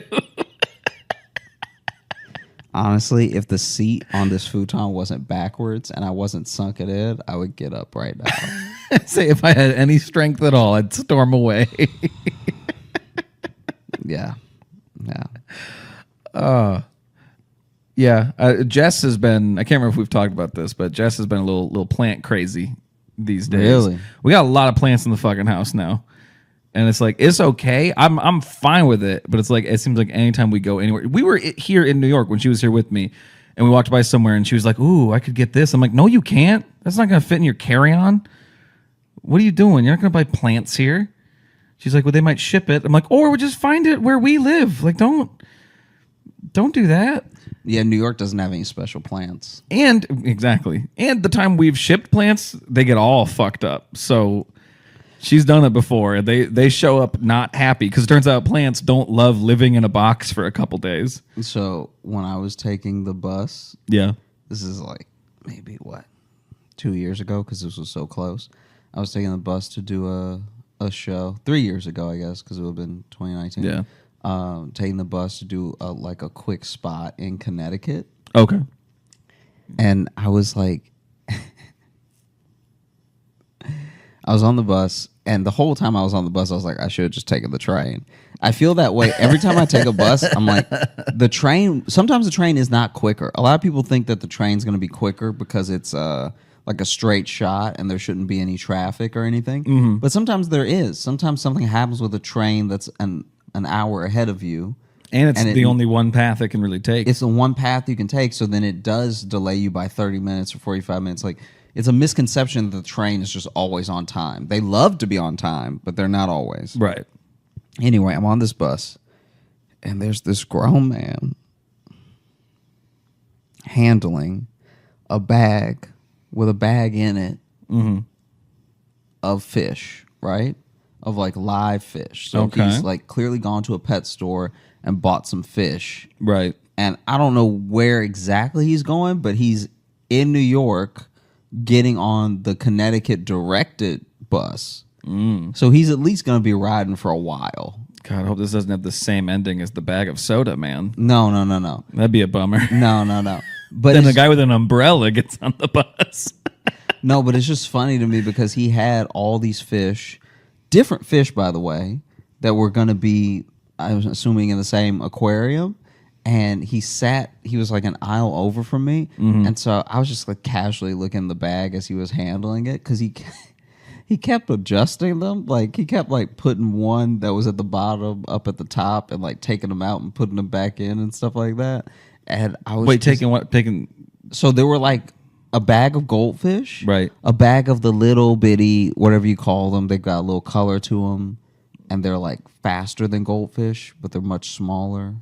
Speaker 1: Honestly, if the seat on this futon wasn't backwards and I wasn't sunken in, I would get up right now.
Speaker 2: Say if I had any strength at all, I'd storm away.
Speaker 1: Yeah.
Speaker 2: Jess has been, I can't remember if we've talked about this, but Jess has been a little plant crazy these days.
Speaker 1: Really?
Speaker 2: We got a lot of plants in the fucking house now. And it's like, it's okay. I'm fine with it. But it's like, it seems like anytime we go anywhere. We were here in New York when she was here with me. And we walked by somewhere and she was like, ooh, I could get this. I'm like, no, you can't. That's not going to fit in your carry-on. What are you doing? You're not going to buy plants here. She's like, well, they might ship it. I'm like, or we just find it where we live. Like, don't do that.
Speaker 1: Yeah, New York doesn't have any special plants.
Speaker 2: And exactly. And the time we've shipped plants, they get all fucked up. So she's done it before. They show up not happy because it turns out plants don't love living in a box for a couple days.
Speaker 1: So when I was taking the bus, this is like maybe 2 years ago because this was so close. I was taking the bus to do a show 3 years ago, I guess, because it would have been 2019.
Speaker 2: Yeah.
Speaker 1: Taking the bus to do a quick spot in Connecticut.
Speaker 2: Okay.
Speaker 1: And I was like, I was on the bus, and the whole time I was on the bus, I was like, I should have just taken the train. I feel that way every time I take a bus. I'm like, the train. Sometimes the train is not quicker. A lot of people think that the train's going to be quicker because it's like a straight shot and there shouldn't be any traffic or anything. But sometimes there is. Sometimes something happens with a train that's an hour ahead of you.
Speaker 2: And it's the only one path it can really take.
Speaker 1: It's the one path you can take, so then it does delay you by 30 minutes or 45 minutes. Like, it's a misconception that the train is just always on time. They love to be on time, but they're not always.
Speaker 2: Right.
Speaker 1: Anyway, I'm on this bus, and there's this grown man handling a bag with a bag in it of fish, right? Of like live fish. So he's like clearly gone to a pet store and bought some fish.
Speaker 2: Right.
Speaker 1: And I don't know where exactly he's going, but he's in New York getting on the Connecticut directed bus. So he's at least going to be riding for a while.
Speaker 2: God, I hope this doesn't have the same ending as the bag of soda, man.
Speaker 1: No.
Speaker 2: That'd be a bummer.
Speaker 1: No. But
Speaker 2: then the guy with an umbrella gets on the bus.
Speaker 1: No, but it's just funny to me because he had all these fish, different fish, by the way, that were going to be, I was assuming, in the same aquarium. And he was like an aisle over from me. And so I was just like casually looking in the bag as he was handling it because he kept adjusting them. Like, he kept like putting one that was at the bottom up at the top and like taking them out and putting them back in and stuff like that. And I was
Speaker 2: taking.
Speaker 1: So there were like a bag of goldfish,
Speaker 2: right?
Speaker 1: A bag of the little bitty, whatever you call them. They've got a little color to them, and they're like faster than goldfish, but they're much smaller.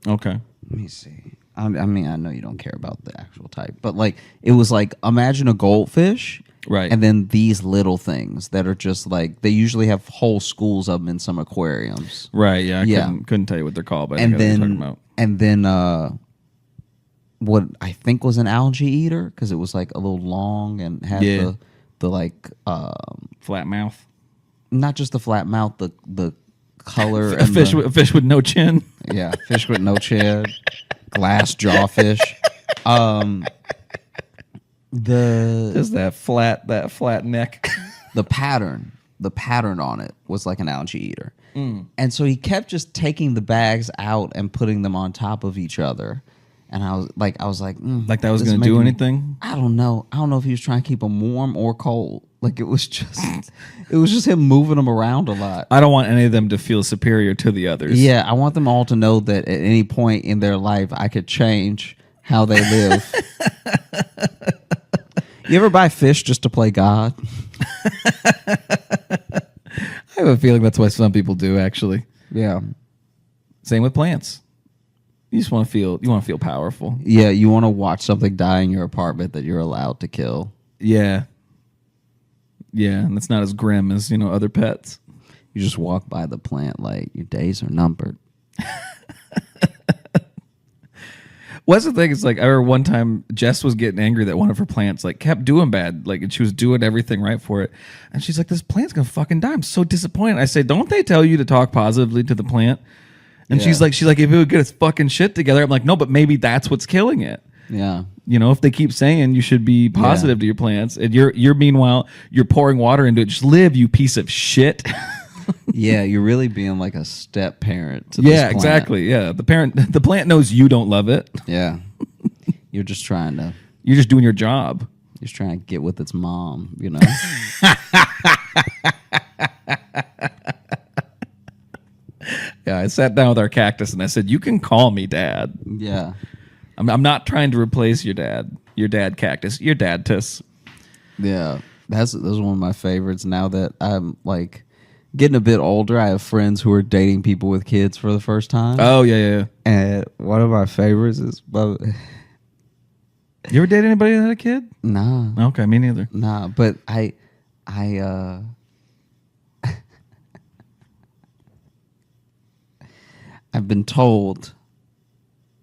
Speaker 2: Okay.
Speaker 1: Let me see. I mean, I know you don't care about the actual type, but like it was like, imagine a goldfish,
Speaker 2: right?
Speaker 1: And then these little things that are just like, they usually have whole schools of them in some aquariums,
Speaker 2: right? Yeah, couldn't tell you what they're called, but I know what you're talking about.
Speaker 1: And then what I think was an algae eater because it was like a little long and had the like
Speaker 2: flat mouth,
Speaker 1: not just the flat mouth, the color.
Speaker 2: A fish with no chin.
Speaker 1: Yeah, fish with no chin. Glass jawfish.
Speaker 2: Just that flat neck.
Speaker 1: The pattern on it was like an algae eater. And so he kept just taking the bags out and putting them on top of each other. And I was like,
Speaker 2: like that was going to do anything?
Speaker 1: I don't know. I don't know if he was trying to keep them warm or cold. Like it was just him moving them around a lot.
Speaker 2: I don't want any of them to feel superior to the others.
Speaker 1: Yeah, I want them all to know that at any point in their life, I could change how they live. You ever buy fish just to play God?
Speaker 2: I have a feeling that's what some people do, actually.
Speaker 1: Yeah.
Speaker 2: Same with plants. You just want to feel powerful.
Speaker 1: Yeah, you want to watch something die in your apartment that you're allowed to kill.
Speaker 2: Yeah. Yeah, and it's not as grim as, other pets.
Speaker 1: You just walk by the plant like your days are numbered.
Speaker 2: What's the thing? It's like, I remember one time Jess was getting angry that one of her plants like kept doing bad. Like, and she was doing everything right for it. And she's like, this plant's going to fucking die. I'm so disappointed. I say, don't they tell you to talk positively to the plant? And she's like, if it would get its fucking shit together. I'm like, no, but maybe that's what's killing it.
Speaker 1: Yeah.
Speaker 2: If they keep saying you should be positive to your plants, and you're meanwhile, you're pouring water into it. Just live, you piece of shit.
Speaker 1: Yeah, you're really being like a step parent to this plant.
Speaker 2: Exactly. Yeah. The plant knows you don't love it.
Speaker 1: Yeah. You're just trying
Speaker 2: doing your job.
Speaker 1: You're just trying to get with its mom,
Speaker 2: Yeah, I sat down with our cactus and I said, you can call me dad.
Speaker 1: Yeah.
Speaker 2: I'm not trying to replace your dad cactus, your dadtus.
Speaker 1: Yeah. That's one of my favorites. Now that I'm like getting a bit older, I have friends who are dating people with kids for the first time.
Speaker 2: Oh, yeah.
Speaker 1: And one of my favorites is...
Speaker 2: You ever date anybody that had a kid?
Speaker 1: Nah.
Speaker 2: Okay, me neither.
Speaker 1: Nah, but I I've been told,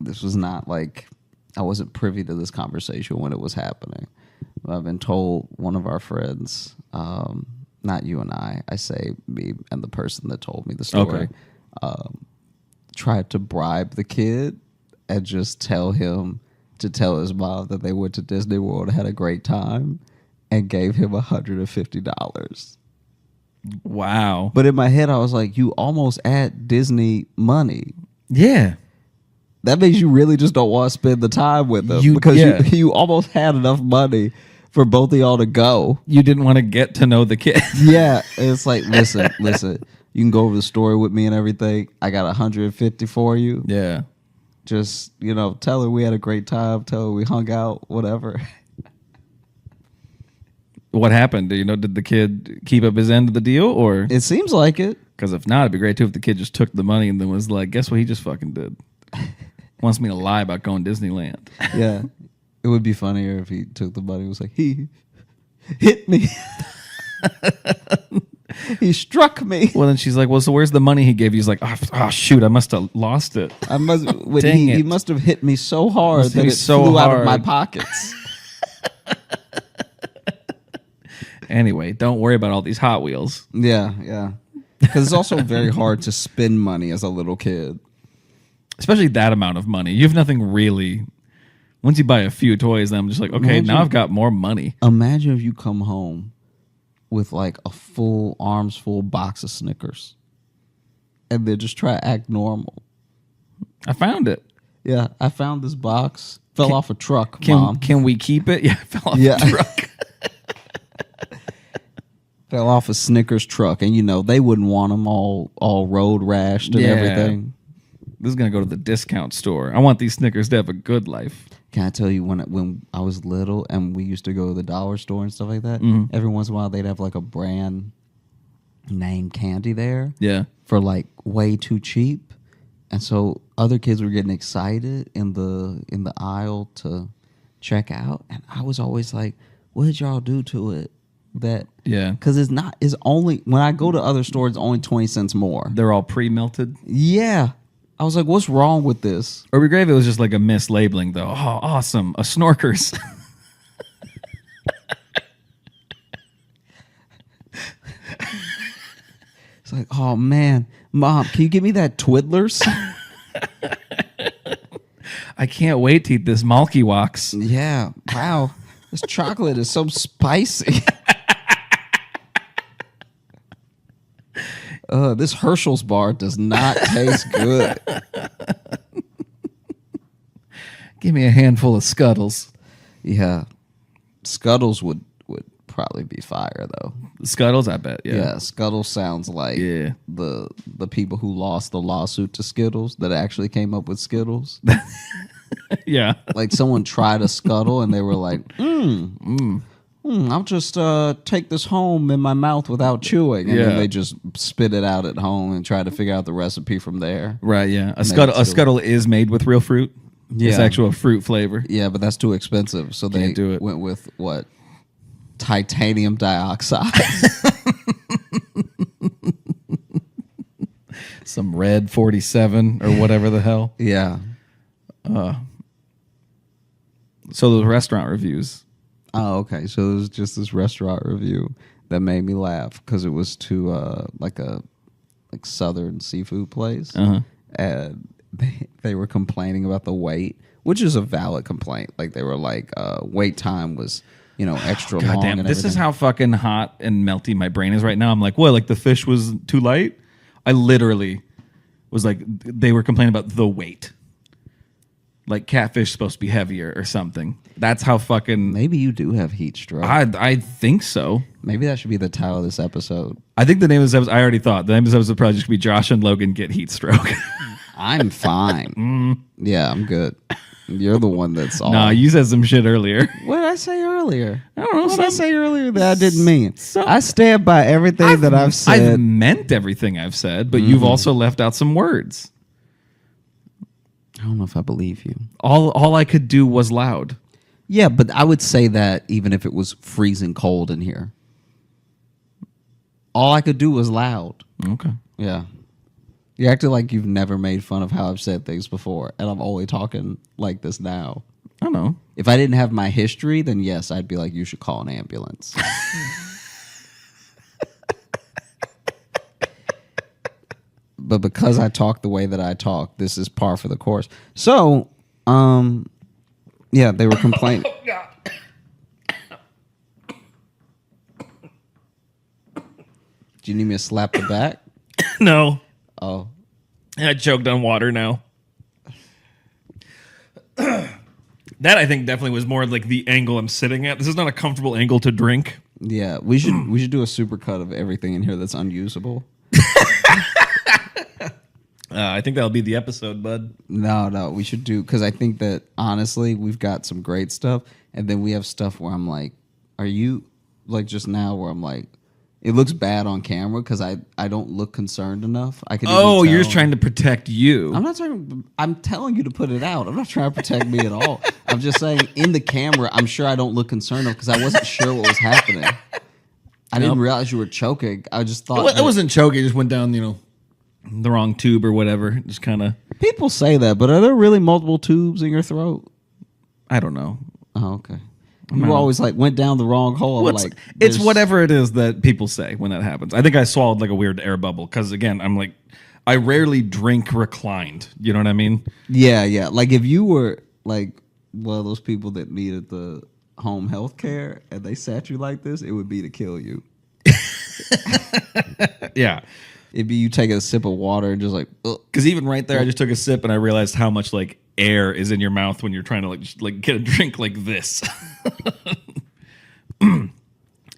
Speaker 1: this was not like, I wasn't privy to this conversation when it was happening, but I've been told one of our friends, not you and I say me and the person that told me the story, tried to bribe the kid and just tell him to tell his mom that they went to Disney World and had a great time and gave him $150.
Speaker 2: Wow.
Speaker 1: But in my head, I was like, you almost at Disney money.
Speaker 2: Yeah.
Speaker 1: That means you really just don't want to spend the time with them because you almost had enough money for both of y'all to go.
Speaker 2: You didn't want to get to know the kid.
Speaker 1: Yeah. It's like, listen, you can go over the story with me and everything. I got 150 for you.
Speaker 2: Yeah.
Speaker 1: Just, tell her we had a great time. Tell her we hung out, whatever.
Speaker 2: What happened? Did the kid keep up his end of the deal, or?
Speaker 1: It seems like it.
Speaker 2: Because if not, it'd be great too if the kid just took the money and then was like, guess what he just fucking did? Wants me to lie about going to Disneyland.
Speaker 1: Yeah. It would be funnier if he took the money and was like, he hit me. He struck me.
Speaker 2: Well, then she's like, well, so where's the money he gave you? He's like, oh shoot, I must have lost it.
Speaker 1: He must have hit me so hard that it flew out of my pockets.
Speaker 2: Anyway, don't worry about all these Hot Wheels.
Speaker 1: Yeah. Because it's also very hard to spend money as a little kid.
Speaker 2: Especially that amount of money. You have nothing really. Once you buy a few toys, then I'm just like, okay, now I've got more money.
Speaker 1: Imagine if you come home with like a full arms full box of Snickers and then just try to act normal.
Speaker 2: I found it.
Speaker 1: Yeah, I found this box. Fell off a truck, Mom.
Speaker 2: Can we keep it? Yeah, fell off a truck.
Speaker 1: Fell off a Snickers truck, and they wouldn't want them all road rashed and everything.
Speaker 2: This is gonna go to the discount store. I want these Snickers to have a good life.
Speaker 1: Can I tell you when I was little and we used to go to the dollar store and stuff like that?
Speaker 2: Mm-hmm.
Speaker 1: Every once in a while they'd have like a brand name candy there.
Speaker 2: Yeah,
Speaker 1: for like way too cheap, and so other kids were getting excited in the aisle to check out, and I was always like, "What did y'all do to it?" Because it's only when I go to other stores, it's only 20 cents more.
Speaker 2: They're all pre-melted.
Speaker 1: Yeah. I was like, what's wrong with this?
Speaker 2: Or we grave it was just like a mislabeling though. Oh, awesome. A Snorkers.
Speaker 1: It's like, oh man, Mom, can you give me that Twiddlers?
Speaker 2: I can't wait to eat this Malky Walks.
Speaker 1: Yeah. Wow. This chocolate is so spicy. This Herschel's bar does not taste good.
Speaker 2: Give me a handful of Scuttles.
Speaker 1: Yeah. Scuttles would probably be fire, though.
Speaker 2: Scuttles, I bet, yeah.
Speaker 1: Yeah, Scuttles sounds like the people who lost the lawsuit to Skittles that actually came up with Skittles.
Speaker 2: Yeah.
Speaker 1: Like someone tried a Scuttle and they were like, I'll just take this home in my mouth without chewing. And then they just spit it out at home and try to figure out the recipe from there.
Speaker 2: Right, yeah. A Scuttle is made with real fruit. Yeah. It's actual fruit flavor.
Speaker 1: Yeah, but that's too expensive. So they went with what? Titanium dioxide.
Speaker 2: Some red 47 or whatever the hell.
Speaker 1: Yeah.
Speaker 2: So those restaurant reviews.
Speaker 1: Oh, okay. So it was just this restaurant review that made me laugh because it was to like southern seafood place, and they were complaining about the wait, which is a valid complaint. Like they were like, wait time was extra long.
Speaker 2: Damn,
Speaker 1: and
Speaker 2: this
Speaker 1: everything.
Speaker 2: is how fucking hot and melty my brain is right now. I'm like, what? Like the fish was too light? I literally was like, they were complaining about the weight. Like catfish supposed to be heavier or something. That's how fucking.
Speaker 1: Maybe you do have heat stroke.
Speaker 2: I think so.
Speaker 1: Maybe that should be the title of this episode.
Speaker 2: I think the name of this episode, I already thought. The name of this episode probably just be Josh and Logan get heat stroke.
Speaker 1: I'm fine. Yeah, I'm good. You're the one that's all.
Speaker 2: Nah, you said some shit earlier.
Speaker 1: What did I say earlier?
Speaker 2: I don't know.
Speaker 1: What did I say earlier that I didn't mean? I stand by everything that I've said.
Speaker 2: I've meant everything I've said, but you've also left out some words.
Speaker 1: I don't know if I believe you.
Speaker 2: All I could do was loud.
Speaker 1: Yeah, but I would say that even if it was freezing cold in here. All I could do was loud.
Speaker 2: Okay.
Speaker 1: Yeah. You acted like you've never made fun of how I've said things before, and I'm only talking like this now.
Speaker 2: I don't know.
Speaker 1: If I didn't have my history, then yes, I'd be like, you should call an ambulance. But because I talk the way that I talk, this is par for the course. So, yeah, they were complaining. Oh, God. Do you need me to slap the back?
Speaker 2: No.
Speaker 1: Oh.
Speaker 2: I choked on water now. That I think definitely was more like the angle I'm sitting at. This is not a comfortable angle to drink.
Speaker 1: Yeah, we should do a super cut of everything in here that's unusable.
Speaker 2: I think that'll be the episode, bud.
Speaker 1: No, we should do, because I think that honestly we've got some great stuff, and then we have stuff where I'm like, are you like just now where I'm like, it looks bad on camera because I don't look concerned enough. I can.
Speaker 2: Oh, you're just trying to protect you.
Speaker 1: I'm not trying. I'm telling you to put it out. I'm not trying to protect me at all. I'm just saying in the camera, I'm sure I don't look concerned enough because I wasn't sure what was happening. I didn't realize you were choking. I just thought
Speaker 2: it wasn't choking. It just went down, the wrong tube or whatever. Just kind of.
Speaker 1: People say that, but are there really multiple tubes in your throat?
Speaker 2: I don't know.
Speaker 1: Oh, okay. You always like went down the wrong hole.
Speaker 2: It's whatever it is that people say when that happens. I think I swallowed like a weird air bubble because again, I'm like, I rarely drink reclined. You know what I mean?
Speaker 1: Yeah. Like if you were like one of those people that needed the home health care and they sat you like this, it would be to kill you.
Speaker 2: Yeah.
Speaker 1: It'd be you taking a sip of water and just like,
Speaker 2: because even right there, I just took a sip and I realized how much like air is in your mouth when you're trying to like get a drink like this.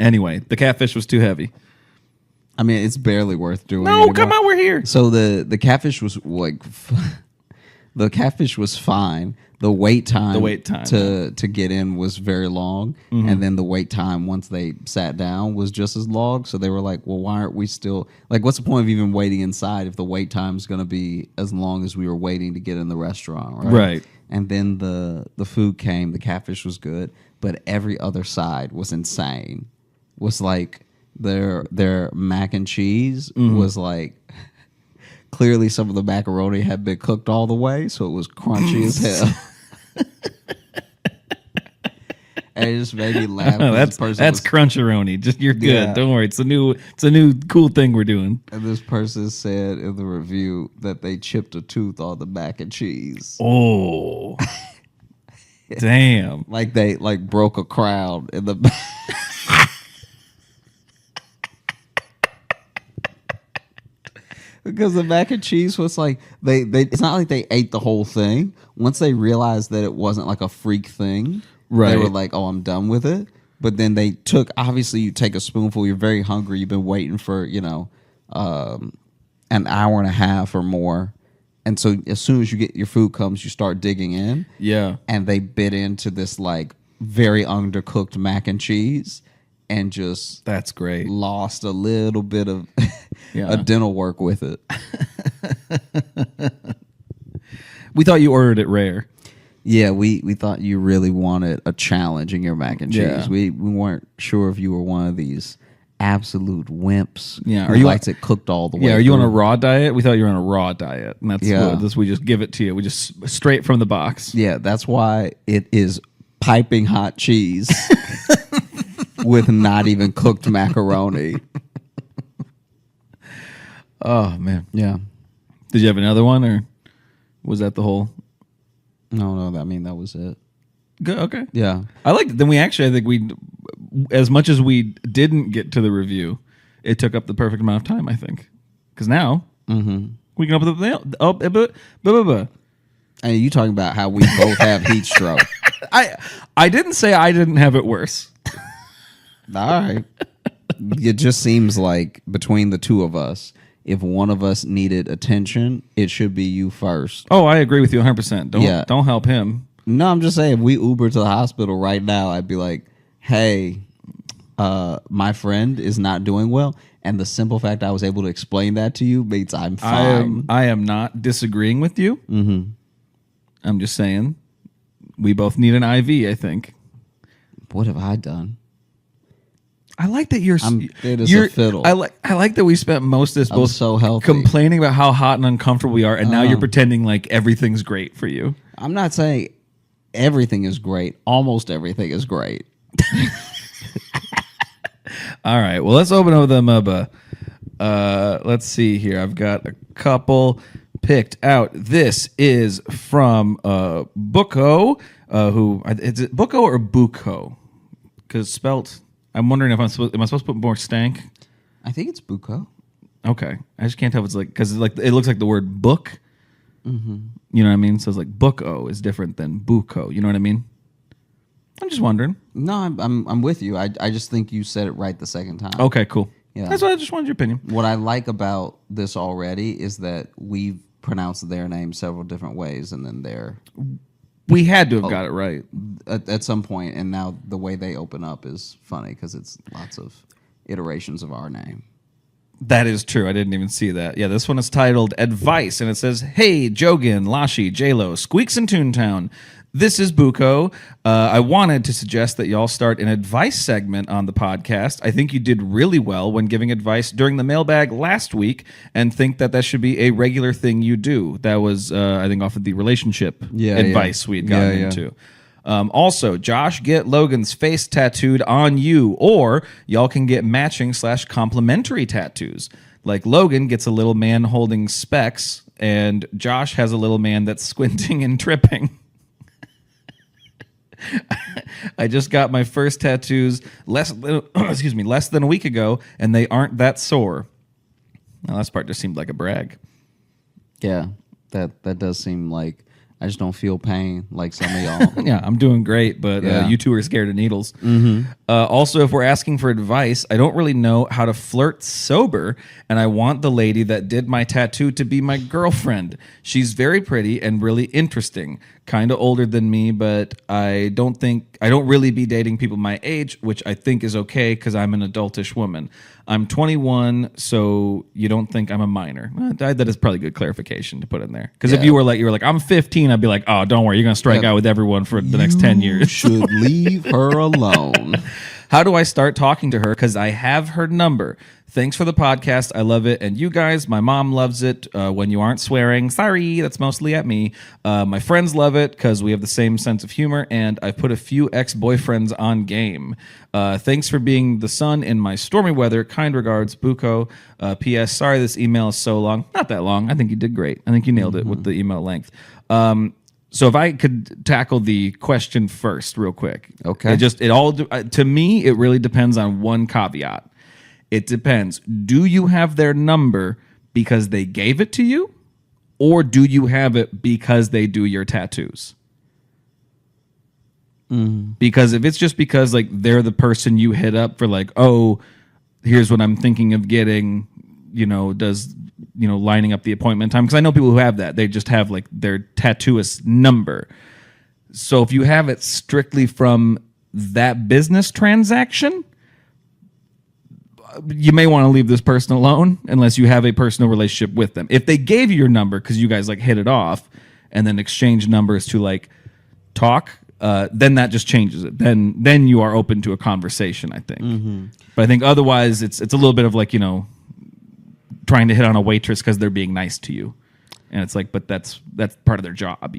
Speaker 2: Anyway, the catfish was too heavy.
Speaker 1: I mean, it's barely worth doing.
Speaker 2: No, come on, we're here.
Speaker 1: So the catfish was like, the catfish was fine. The wait time to get in was very long, and then the wait time once they sat down was just as long. So they were like, well, why aren't we still like? What's the point of even waiting inside if the wait time is going to be as long as we were waiting to get in the restaurant, right?
Speaker 2: Right.
Speaker 1: And then the food came. The catfish was good, but every other side was insane. Was like their mac and cheese was like. Clearly, some of the macaroni had been cooked all the way, so it was crunchy as hell. And it just made me laugh.
Speaker 2: That's Cruncheroni. Just you're good.
Speaker 1: Yeah.
Speaker 2: Don't worry. It's a new cool thing we're doing.
Speaker 1: And this person said in the review that they chipped a tooth on the mac and cheese.
Speaker 2: Oh, damn!
Speaker 1: Like they broke a crown in the back. Because the mac and cheese was like they it's not like they ate the whole thing. Once they realized that it wasn't like a freak thing,
Speaker 2: right.
Speaker 1: They were like, "Oh, I'm done with it." But then they took. Obviously, you take a spoonful. You're very hungry. You've been waiting for an hour and a half or more, and so as soon as you get your food comes, you start digging in.
Speaker 2: Yeah,
Speaker 1: and they bit into this like very undercooked mac and cheese. And just
Speaker 2: that's great.
Speaker 1: Lost a little bit of a dental work with it.
Speaker 2: We thought you ordered it rare.
Speaker 1: Yeah, we thought you really wanted a challenge in your mac and cheese.
Speaker 2: Yeah.
Speaker 1: We weren't sure if you were one of these absolute wimps.
Speaker 2: Yeah,
Speaker 1: who likes it cooked all the way.
Speaker 2: Yeah, are you on
Speaker 1: through.
Speaker 2: a raw diet? We thought you were on a raw diet, and that's
Speaker 1: Yeah.
Speaker 2: what this. We just give it to you. We just straight from the box.
Speaker 1: Yeah, that's why it is piping hot cheese. With not even cooked macaroni.
Speaker 2: Oh, man.
Speaker 1: Yeah.
Speaker 2: Did you have another one, or was that the whole?
Speaker 1: No, I mean, that was it.
Speaker 2: Good. Okay.
Speaker 1: Yeah.
Speaker 2: I liked it. Then I think we, as much as we didn't get to the review, it took up the perfect amount of time, I think. Because now, we can open the...
Speaker 1: And you talking about how we both have heat stroke.
Speaker 2: I didn't say I didn't have it worse.
Speaker 1: All right. It just seems like between the two of us, if one of us needed attention, it should be you first.
Speaker 2: Oh, I agree with you 100%. Don't help him.
Speaker 1: No, I'm just saying, if we Uber to the hospital right now, I'd be like, hey, my friend is not doing well. And the simple fact I was able to explain that to you means I'm fine.
Speaker 2: I am not disagreeing with you. Mm-hmm. I'm just saying we both need an IV, I think.
Speaker 1: What have I done?
Speaker 2: I like that you're
Speaker 1: a fiddle.
Speaker 2: I like that we spent most of this both
Speaker 1: so healthy.
Speaker 2: complaining about how hot and uncomfortable we are, and now you're pretending like everything's great for you.
Speaker 1: I'm not saying everything is great. Almost everything is great.
Speaker 2: All right. Well, let's open up the MUBA. Let's see here. I've got a couple picked out. This is from Buko. Who is it? Buko or Buko? Because spelt. I'm wondering if am I supposed to put more stank?
Speaker 1: I think it's Buko.
Speaker 2: Okay, I just can't tell if it's like because like it looks like the word book. Mm-hmm. You know what I mean? So it's like Buko is different than Buko. You know what I mean? I'm just wondering.
Speaker 1: No, I'm with you. I just think you said it right the second time.
Speaker 2: Okay, cool.
Speaker 1: Yeah.
Speaker 2: That's what I just wanted your opinion.
Speaker 1: What I like about this already is that we've pronounced their name several different ways, and then
Speaker 2: we had to have got it right
Speaker 1: at some point, and now the way they open up is funny because it's lots of iterations of our name.
Speaker 2: That is true. I didn't even see that. Yeah, this one is titled Advice, and it says, Hey, Jogan, Lashi, J-Lo, Squeaks in Toontown. This is Buko. I wanted to suggest that y'all start an advice segment on the podcast. I think you did really well when giving advice during the mailbag last week and think that should be a regular thing you do. That was, I think, off of the relationship advice we had gotten into. Also, Josh, get Logan's face tattooed on you, or y'all can get matching / complimentary tattoos. Like Logan gets a little man holding specs, and Josh has a little man that's squinting and tripping. I just got my first tattoos less than a week ago, and they aren't that sore. Now, that part just seemed like a brag.
Speaker 1: Yeah, that does seem like I just don't feel pain like some of y'all.
Speaker 2: Yeah, I'm doing great, but you two are scared of needles. Mm-hmm. Also, if we're asking for advice, I don't really know how to flirt sober, and I want the lady that did my tattoo to be my girlfriend. She's very pretty and really interesting. Kind of older than me, but I don't really be dating people my age, which I think is okay because I'm an adultish woman. I'm 21, so you don't think I'm a minor. That is probably good clarification to put in there. Because if you were like, I'm 15, I'd be like, oh, don't worry, you're going to strike out with everyone for the next 10 years.
Speaker 1: You should leave her alone.
Speaker 2: How do I start talking to her? Because I have her number. Thanks for the podcast. I love it. And you guys, my mom loves it when you aren't swearing. Sorry, that's mostly at me. My friends love it because we have the same sense of humor. And I've put a few ex-boyfriends on game. Thanks for being the sun in my stormy weather. Kind regards, Buko. P.S. Sorry this email is so long. Not that long. I think you did great. I think you nailed it with the email length. So if I could tackle the question first real quick.
Speaker 1: Okay.
Speaker 2: To me, it really depends on one caveat. It depends. Do you have their number because they gave it to you? Or do you have it because they do your tattoos? Because if it's just because like they're the person you hit up for like, oh, here's what I'm thinking of getting, lining up the appointment time. Because I know people who have that. They just have like their tattooist number. So if you have it strictly from that business transaction, you may want to leave this person alone unless you have a personal relationship with them. If they gave you your number because you guys like hit it off and then exchange numbers to like talk, then that just changes it. Then you are open to a conversation, I think. Mm-hmm. But I think otherwise it's a little bit of like, trying to hit on a waitress because they're being nice to you. And it's like, but that's part of their job,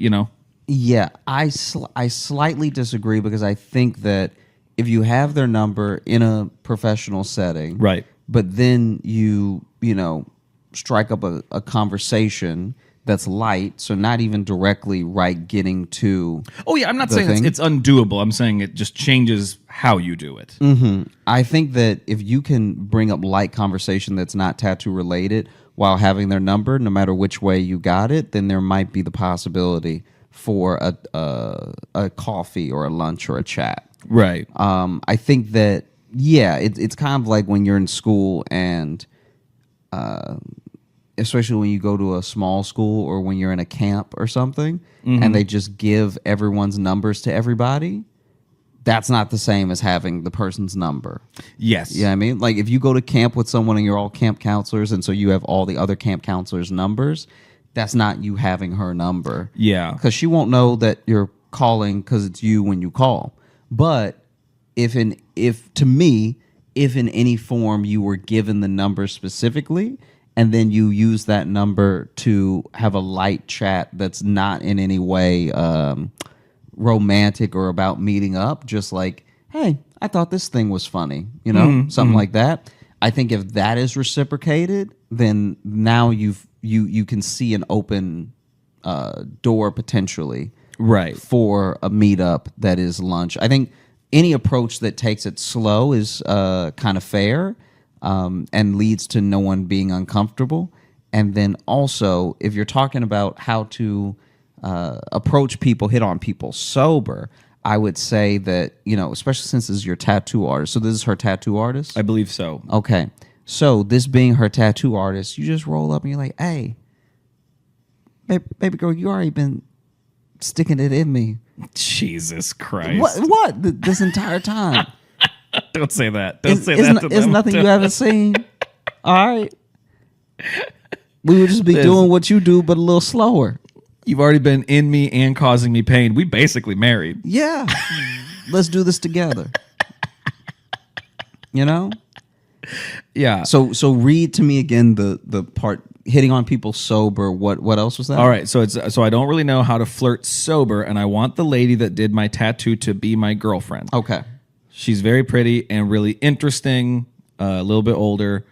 Speaker 1: Yeah, I slightly disagree because I think that if you have their number in a professional setting,
Speaker 2: right,
Speaker 1: but then you strike up a conversation that's light, so not even directly getting to. Oh yeah,
Speaker 2: I'm not saying it's undoable. I'm saying it just changes how you do it.
Speaker 1: Mm-hmm. I think that if you can bring up light conversation that's not tattoo related while having their number, no matter which way you got it, then there might be the possibility for a coffee or a lunch or a chat.
Speaker 2: Right.
Speaker 1: I think that, it's kind of like when you're in school and especially when you go to a small school or when you're in a camp or something, and they just give everyone's numbers to everybody. That's not the same as having the person's number.
Speaker 2: Yes.
Speaker 1: You know what I mean? Like if you go to camp with someone and you're all camp counselors and so you have all the other camp counselors' numbers, that's not you having her number.
Speaker 2: Yeah.
Speaker 1: Because she won't know that you're calling because it's you when you call. But if in any form you were given the number specifically and then you use that number to have a light chat that's not in any way romantic or about meeting up, just like, hey, I thought this thing was funny, something like that. I think if that is reciprocated, then now you can see an open door potentially,
Speaker 2: right,
Speaker 1: for a meetup that is lunch. I think any approach that takes it slow is kind of fair. and leads to no one being uncomfortable. And then also, if you're talking about how to approach people, hit on people sober, I would say that, especially since this is your tattoo artist. So this is her tattoo artist?
Speaker 2: I believe so.
Speaker 1: Okay. So this being her tattoo artist, you just roll up and you're like, hey, baby girl, you already been sticking it in me.
Speaker 2: Jesus Christ.
Speaker 1: What? This entire time?
Speaker 2: Don't say that. Don't say that to them.
Speaker 1: It's nothing you haven't seen. All right. We would just be doing what you do, but a little slower.
Speaker 2: You've already been in me and causing me pain. We basically married.
Speaker 1: Yeah. Let's do this together.
Speaker 2: Yeah.
Speaker 1: So read to me again the part hitting on people sober. What else was that?
Speaker 2: All right. So I don't really know how to flirt sober, and I want the lady that did my tattoo to be my girlfriend.
Speaker 1: Okay.
Speaker 2: She's very pretty and really interesting, a little bit older.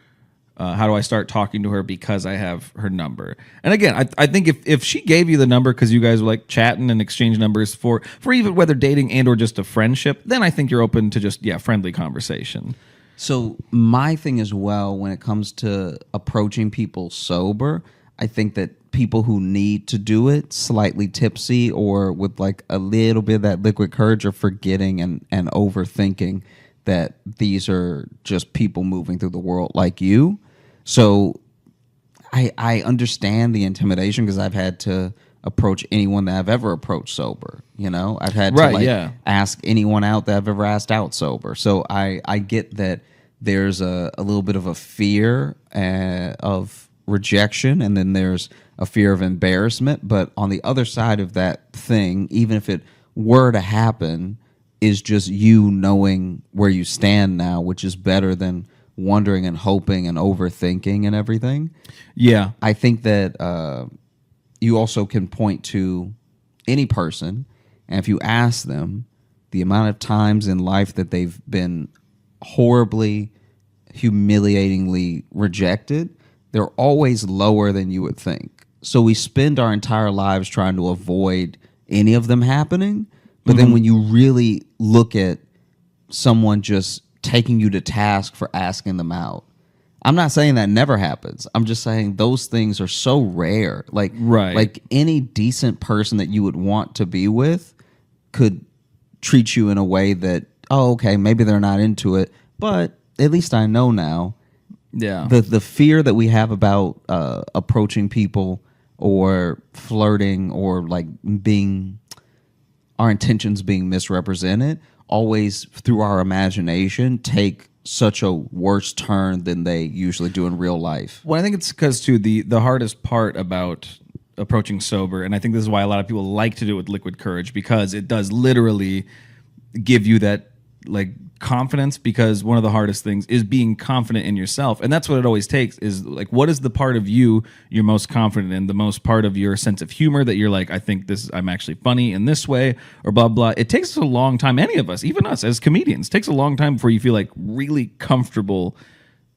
Speaker 2: How do I start talking to her because I have her number? And again, I think if she gave you the number because you guys were like chatting and exchange numbers for even whether dating and or just a friendship, then I think you're open to just, friendly conversation.
Speaker 1: So my thing as well, when it comes to approaching people sober, I think that people who need to do it slightly tipsy or with like a little bit of that liquid courage are forgetting and overthinking that these are just people moving through the world like you. So I understand the intimidation because I've had to approach anyone that I've ever approached sober. I've had to ask anyone out that I've ever asked out sober. So I get that there's a little bit of a fear of rejection, and then there's a fear of embarrassment. But on the other side of that thing, even if it were to happen, is just you knowing where you stand now, which is better than wondering and hoping and overthinking and everything.
Speaker 2: Yeah.
Speaker 1: I think that you also can point to any person, and if you ask them the amount of times in life that they've been horribly, humiliatingly rejected, they're always lower than you would think. So we spend our entire lives trying to avoid any of them happening. But then when you really look at someone just taking you to task for asking them out, I'm not saying that never happens. I'm just saying those things are so rare. Like any decent person that you would want to be with could treat you in a way that, oh, okay, maybe they're not into it, but at least I know now.
Speaker 2: Yeah.
Speaker 1: The fear that we have about approaching people or flirting or like our intentions being misrepresented always through our imagination take such a worse turn than they usually do in real life.
Speaker 2: Well, I think it's because too the hardest part about approaching sober, and I think this is why a lot of people like to do it with liquid courage, because it does literally give you that like confidence, because one of the hardest things is being confident in yourself, and that's what it always takes, is like, what is the part of you you're most confident in, the most part of your sense of humor that you're like, I think I'm actually funny in this way, or blah blah. It takes a long time, any of us, even us as comedians, takes a long time before you feel like really comfortable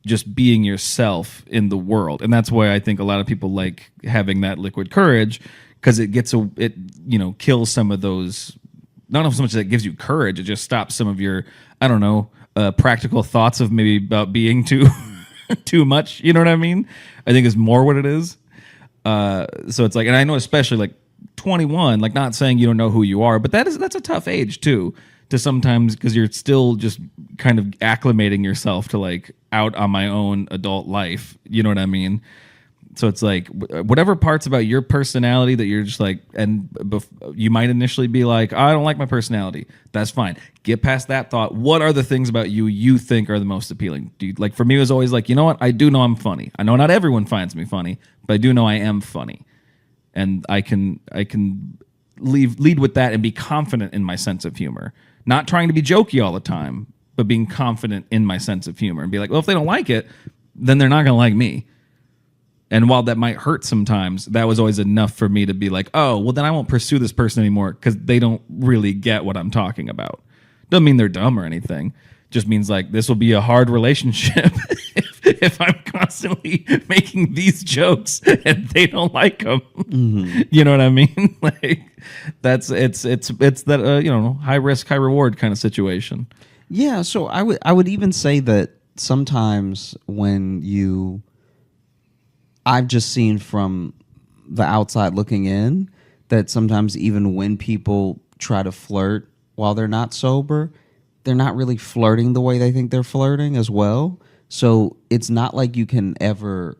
Speaker 2: just being yourself in the world. And that's why I think a lot of people like having that liquid courage, because it kills some of those. Not so much that it gives you courage, it just stops some of your, I don't know, practical thoughts of maybe about being too much. You know what I mean? I think is more what it is. So it's like, and I know especially like 21, like not saying you don't know who you are, but that's a tough age too, to sometimes, because you're still just kind of acclimating yourself to like out on my own adult life. You know what I mean? So it's like whatever parts about your personality that you're just like, and you might initially be like, I don't like my personality. That's fine. Get past that thought. What are the things about you think are the most appealing? Like for me, it was always like, you know what? I do know I'm funny. I know not everyone finds me funny, but I do know I am funny, and I can lead with that and be confident in my sense of humor. Not trying to be jokey all the time, but being confident in my sense of humor and be like, well, if they don't like it, then they're not going to like me. And while that might hurt sometimes, that was always enough for me to be like, oh, well, then I won't pursue this person anymore because they don't really get what I'm talking about. Doesn't mean they're dumb or anything. Just means like this will be a hard relationship if I'm constantly making these jokes and they don't like them. Mm-hmm. You know what I mean? Like it's that high risk, high reward kind of situation.
Speaker 1: Yeah. So I would even say that sometimes when I've just seen from the outside looking in that sometimes even when people try to flirt while they're not sober, they're not really flirting the way they think they're flirting as well. So it's not like you can ever.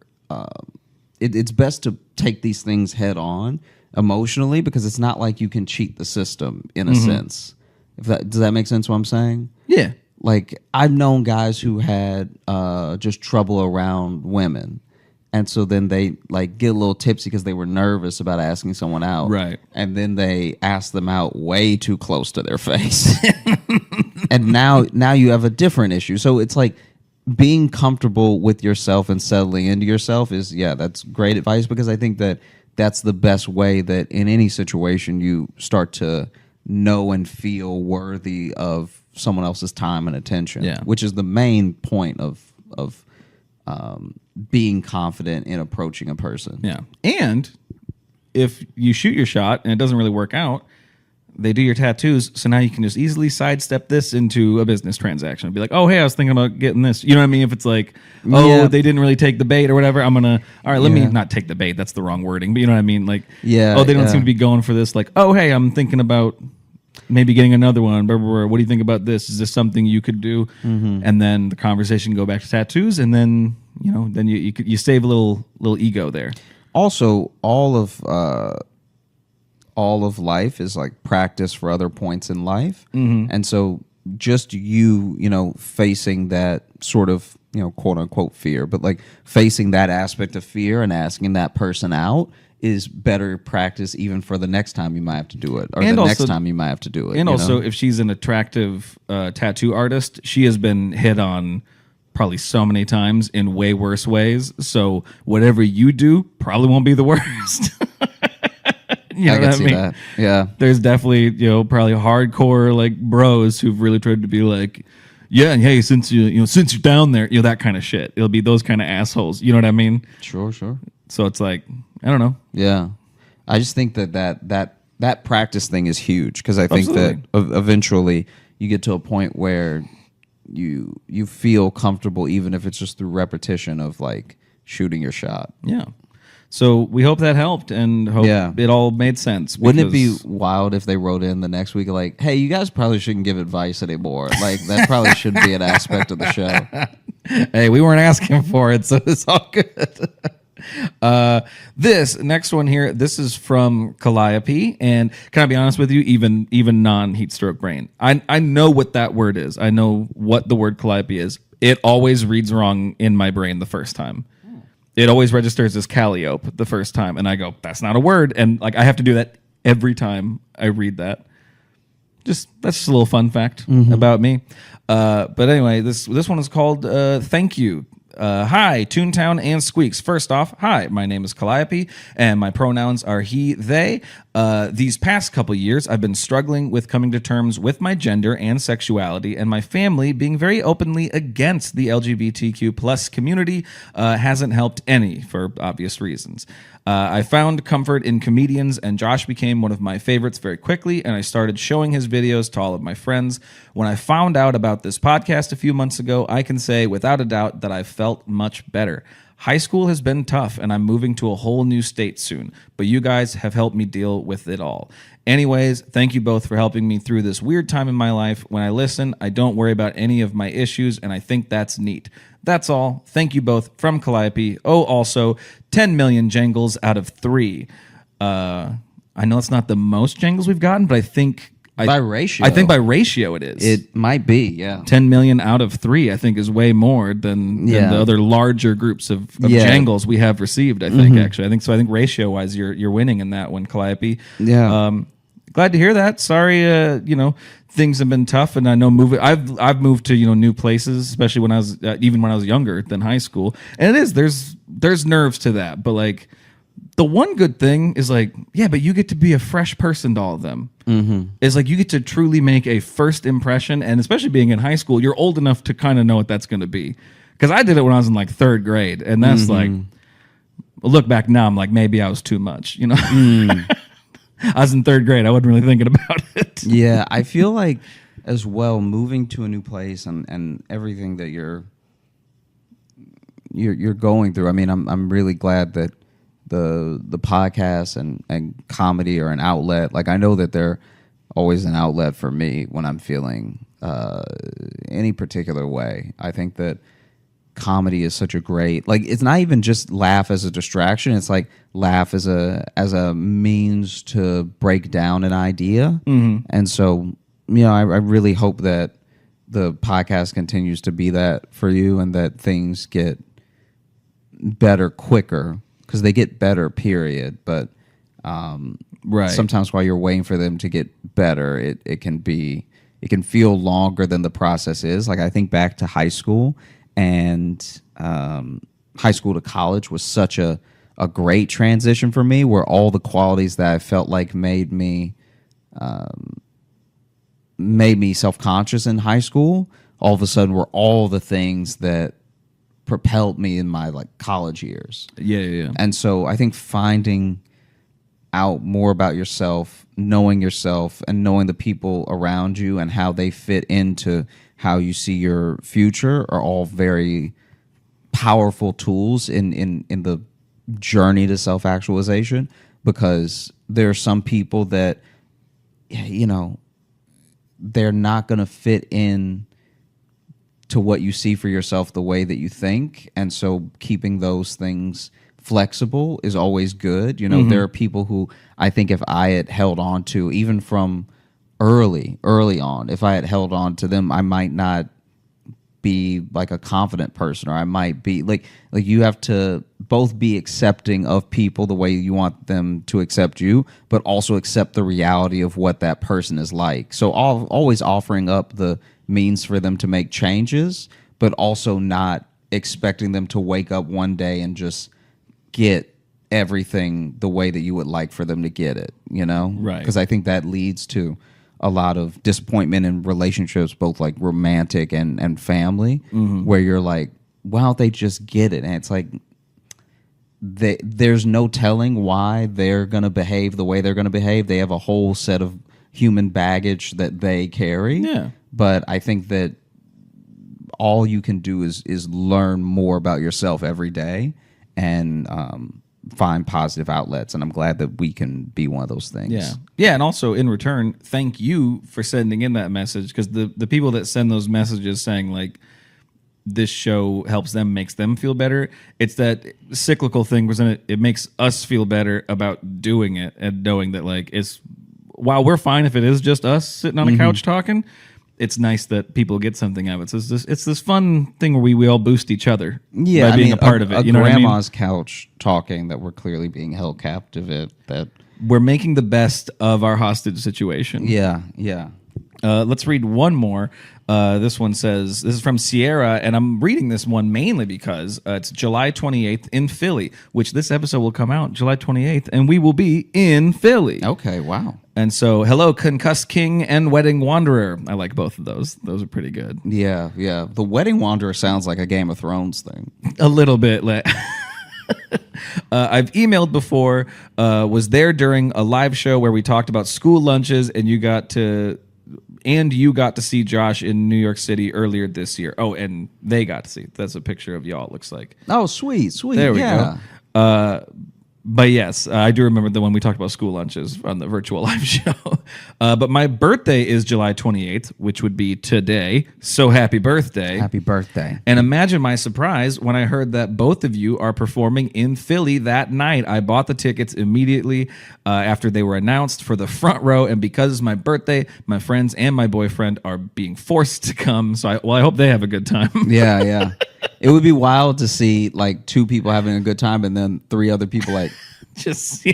Speaker 1: It's best to take these things head on emotionally, because it's not like you can cheat the system in a sense. Does that make sense what I'm saying?
Speaker 2: Yeah.
Speaker 1: Like, I've known guys who had just trouble around women. And so then they like get a little tipsy because they were nervous about asking someone out.
Speaker 2: Right.
Speaker 1: And then they ask them out way too close to their face. And now you have a different issue. So it's like being comfortable with yourself and settling into yourself is, that's great advice, because I think that that's the best way that in any situation you start to know and feel worthy of someone else's time and attention, which is the main point of being confident in approaching a person.
Speaker 2: Yeah. And if you shoot your shot and it doesn't really work out, they do your tattoos, so now you can just easily sidestep this into a business transaction. Be like, oh, hey, I was thinking about getting this. You know what I mean? If it's like, they didn't really take the bait or whatever, I'm going to, all right, let me not take the bait. That's the wrong wording. But you know what I mean? Like, they don't seem to be going for this. Like, oh, hey, I'm thinking about maybe getting another one. Blah, blah, blah. What do you think about this? Is this something you could do? And then the conversation go back to tattoos, and then, then you save a little ego there.
Speaker 1: Also, all of life is like practice for other points in life. And so just facing that sort of, quote unquote fear, but like facing that aspect of fear and asking that person out is better practice even for the next time you might have to do it, or and the next time you might have to do it.
Speaker 2: And also, if she's an attractive tattoo artist, she has been hit on probably so many times in way worse ways. So whatever you do probably won't be the worst.
Speaker 1: I can see that. Yeah.
Speaker 2: There's definitely, probably hardcore like bros who've really tried to be like, yeah, and hey, since you're down there, that kind of shit. It'll be those kind of assholes. You know what I mean?
Speaker 1: Sure.
Speaker 2: So it's like, I don't know.
Speaker 1: Yeah. I just think that practice thing is huge, because I think that eventually you get to a point where you feel comfortable, even if it's just through repetition of like shooting your shot.
Speaker 2: Yeah. So we hope that helped, and hope it all made sense.
Speaker 1: Wouldn't it be wild if they wrote in the next week like, hey, you guys probably shouldn't give advice anymore. Like, that probably should be an aspect of the show.
Speaker 2: Hey, we weren't asking for it, so it's all good. This next one here, this is from Calliope, and can I be honest with you, even non-heat stroke brain, I know what that word is. I know what the word Calliope is. It always reads wrong in my brain the first time. It always registers as calliope the first time, and I go, that's not a word, and like I have to do that every time I read that. That's just a little fun fact about me. But anyway, this one is called Thank You. Hi, Toontown and Squeaks. First off, hi, my name is Calliope, and my pronouns are he, they. These past couple years, I've been struggling with coming to terms with my gender and sexuality, and my family being very openly against the LGBTQ plus community hasn't helped any, for obvious reasons. I found comfort in comedians, and Josh became one of my favorites very quickly, and I started showing his videos to all of my friends. When I found out about this podcast a few months ago, I can say without a doubt that I felt much better. High school has been tough, and I'm moving to a whole new state soon, but you guys have helped me deal with it all. Anyways, thank you both for helping me through this weird time in my life. When I listen, I don't worry about any of my issues, and I think that's neat. That's all. Thank you both, from Calliope. Oh, also, 10 million jangles out of 3. I know it's not the most jangles we've gotten, but I think
Speaker 1: by ratio.
Speaker 2: I think by ratio it is.
Speaker 1: It might be, yeah.
Speaker 2: 10 million out of 3, I think, is way more than the other larger groups of jangles we have received, I think, actually. I think so. I think ratio-wise, you're winning in that one, Calliope.
Speaker 1: Yeah.
Speaker 2: Glad to hear that. Sorry, things have been tough, and I know I've moved to new places, especially when I was even when I was younger than high school. And it is there's nerves to that, but like the one good thing is like, but you get to be a fresh person to all of them. It's like you get to truly make a first impression, and especially being in high school, you're old enough to kind of know what that's going to be. Because I did it when I was in like 3rd grade, and that's like, look back now, I'm like, maybe I was too much, I was in 3rd grade. I wasn't really thinking about it.
Speaker 1: Yeah, I feel like as well, moving to a new place and everything that you're you're going through. I mean, I'm really glad that the podcast and comedy are an outlet. Like, I know that they're always an outlet for me when I'm feeling any particular way. I think that comedy is such a great, like, it's not even just laugh as a distraction. It's like laugh as a means to break down an idea. And so, I really hope that the podcast continues to be that for you, and that things get better quicker, because they get better, period. But
Speaker 2: right,
Speaker 1: sometimes while you're waiting for them to get better, it can feel longer than the process is. Like, I think back to high school, and high school to college was such a great transition for me, where all the qualities that I felt like made me self-conscious in high school, all of a sudden were all the things that propelled me in my like college years.
Speaker 2: Yeah.
Speaker 1: And so I think finding out more about yourself, knowing yourself, and knowing the people around you and how they fit into how you see your future are all very powerful tools in the journey to self-actualization. Because there are some people that, they're not going to fit in to what you see for yourself the way that you think. And so keeping those things flexible is always good. There are people who I think if I had held on to, even from early on, if I had held on to them, I might not be like a confident person, or I might be like you have to both be accepting of people the way you want them to accept you, but also accept the reality of what that person is like. So always offering up the means for them to make changes, but also not expecting them to wake up one day and just get everything the way that you would like for them to get it,
Speaker 2: Right.
Speaker 1: Because I think that leads to a lot of disappointment in relationships, both like romantic and family, where you're like, why don't they just get it? And it's like, there's no telling why they're going to behave the way they're going to behave. They have a whole set of human baggage that they carry.
Speaker 2: Yeah.
Speaker 1: But I think that all you can do is learn more about yourself every day, and find positive outlets. And I'm glad that we can be one of those things.
Speaker 2: Yeah. And also, in return, thank you for sending in that message, because the people that send those messages saying like this show helps them, makes them feel better, it's that cyclical thing where it makes us feel better about doing it, and knowing that like while we're fine if it is just us sitting on a couch talking, it's nice that people get something out of it. So it's this fun thing where we all boost each other by being a part of it.
Speaker 1: You know grandma's couch talking that we're clearly being held captive at. That
Speaker 2: we're making the best of our hostage situation.
Speaker 1: Yeah.
Speaker 2: Let's read one more. This one says, this is from Sierra, and I'm reading this one mainly because it's July 28th in Philly, which this episode will come out July 28th, and we will be in Philly.
Speaker 1: Okay, wow.
Speaker 2: And so, hello, Concussed King and Wedding Wanderer. I like both of those. Those are pretty good.
Speaker 1: Yeah. The Wedding Wanderer sounds like a Game of Thrones thing.
Speaker 2: A little bit. I've emailed before, was there during a live show where we talked about school lunches, and you got to see Josh in New York City earlier this year. Oh, and they got to see. That's a picture of y'all, it looks like.
Speaker 1: Oh, sweet.
Speaker 2: There we go. But yes, I do remember the one we talked about school lunches on the virtual live show. But my birthday is July 28th, which would be today. So happy birthday.
Speaker 1: Happy birthday.
Speaker 2: And imagine my surprise when I heard that both of you are performing in Philly that night. I bought the tickets immediately after they were announced for the front row. And because it's my birthday, my friends and my boyfriend are being forced to come. So I hope they have a good time.
Speaker 1: Yeah. It would be wild to see like two people having a good time and then three other people like
Speaker 2: just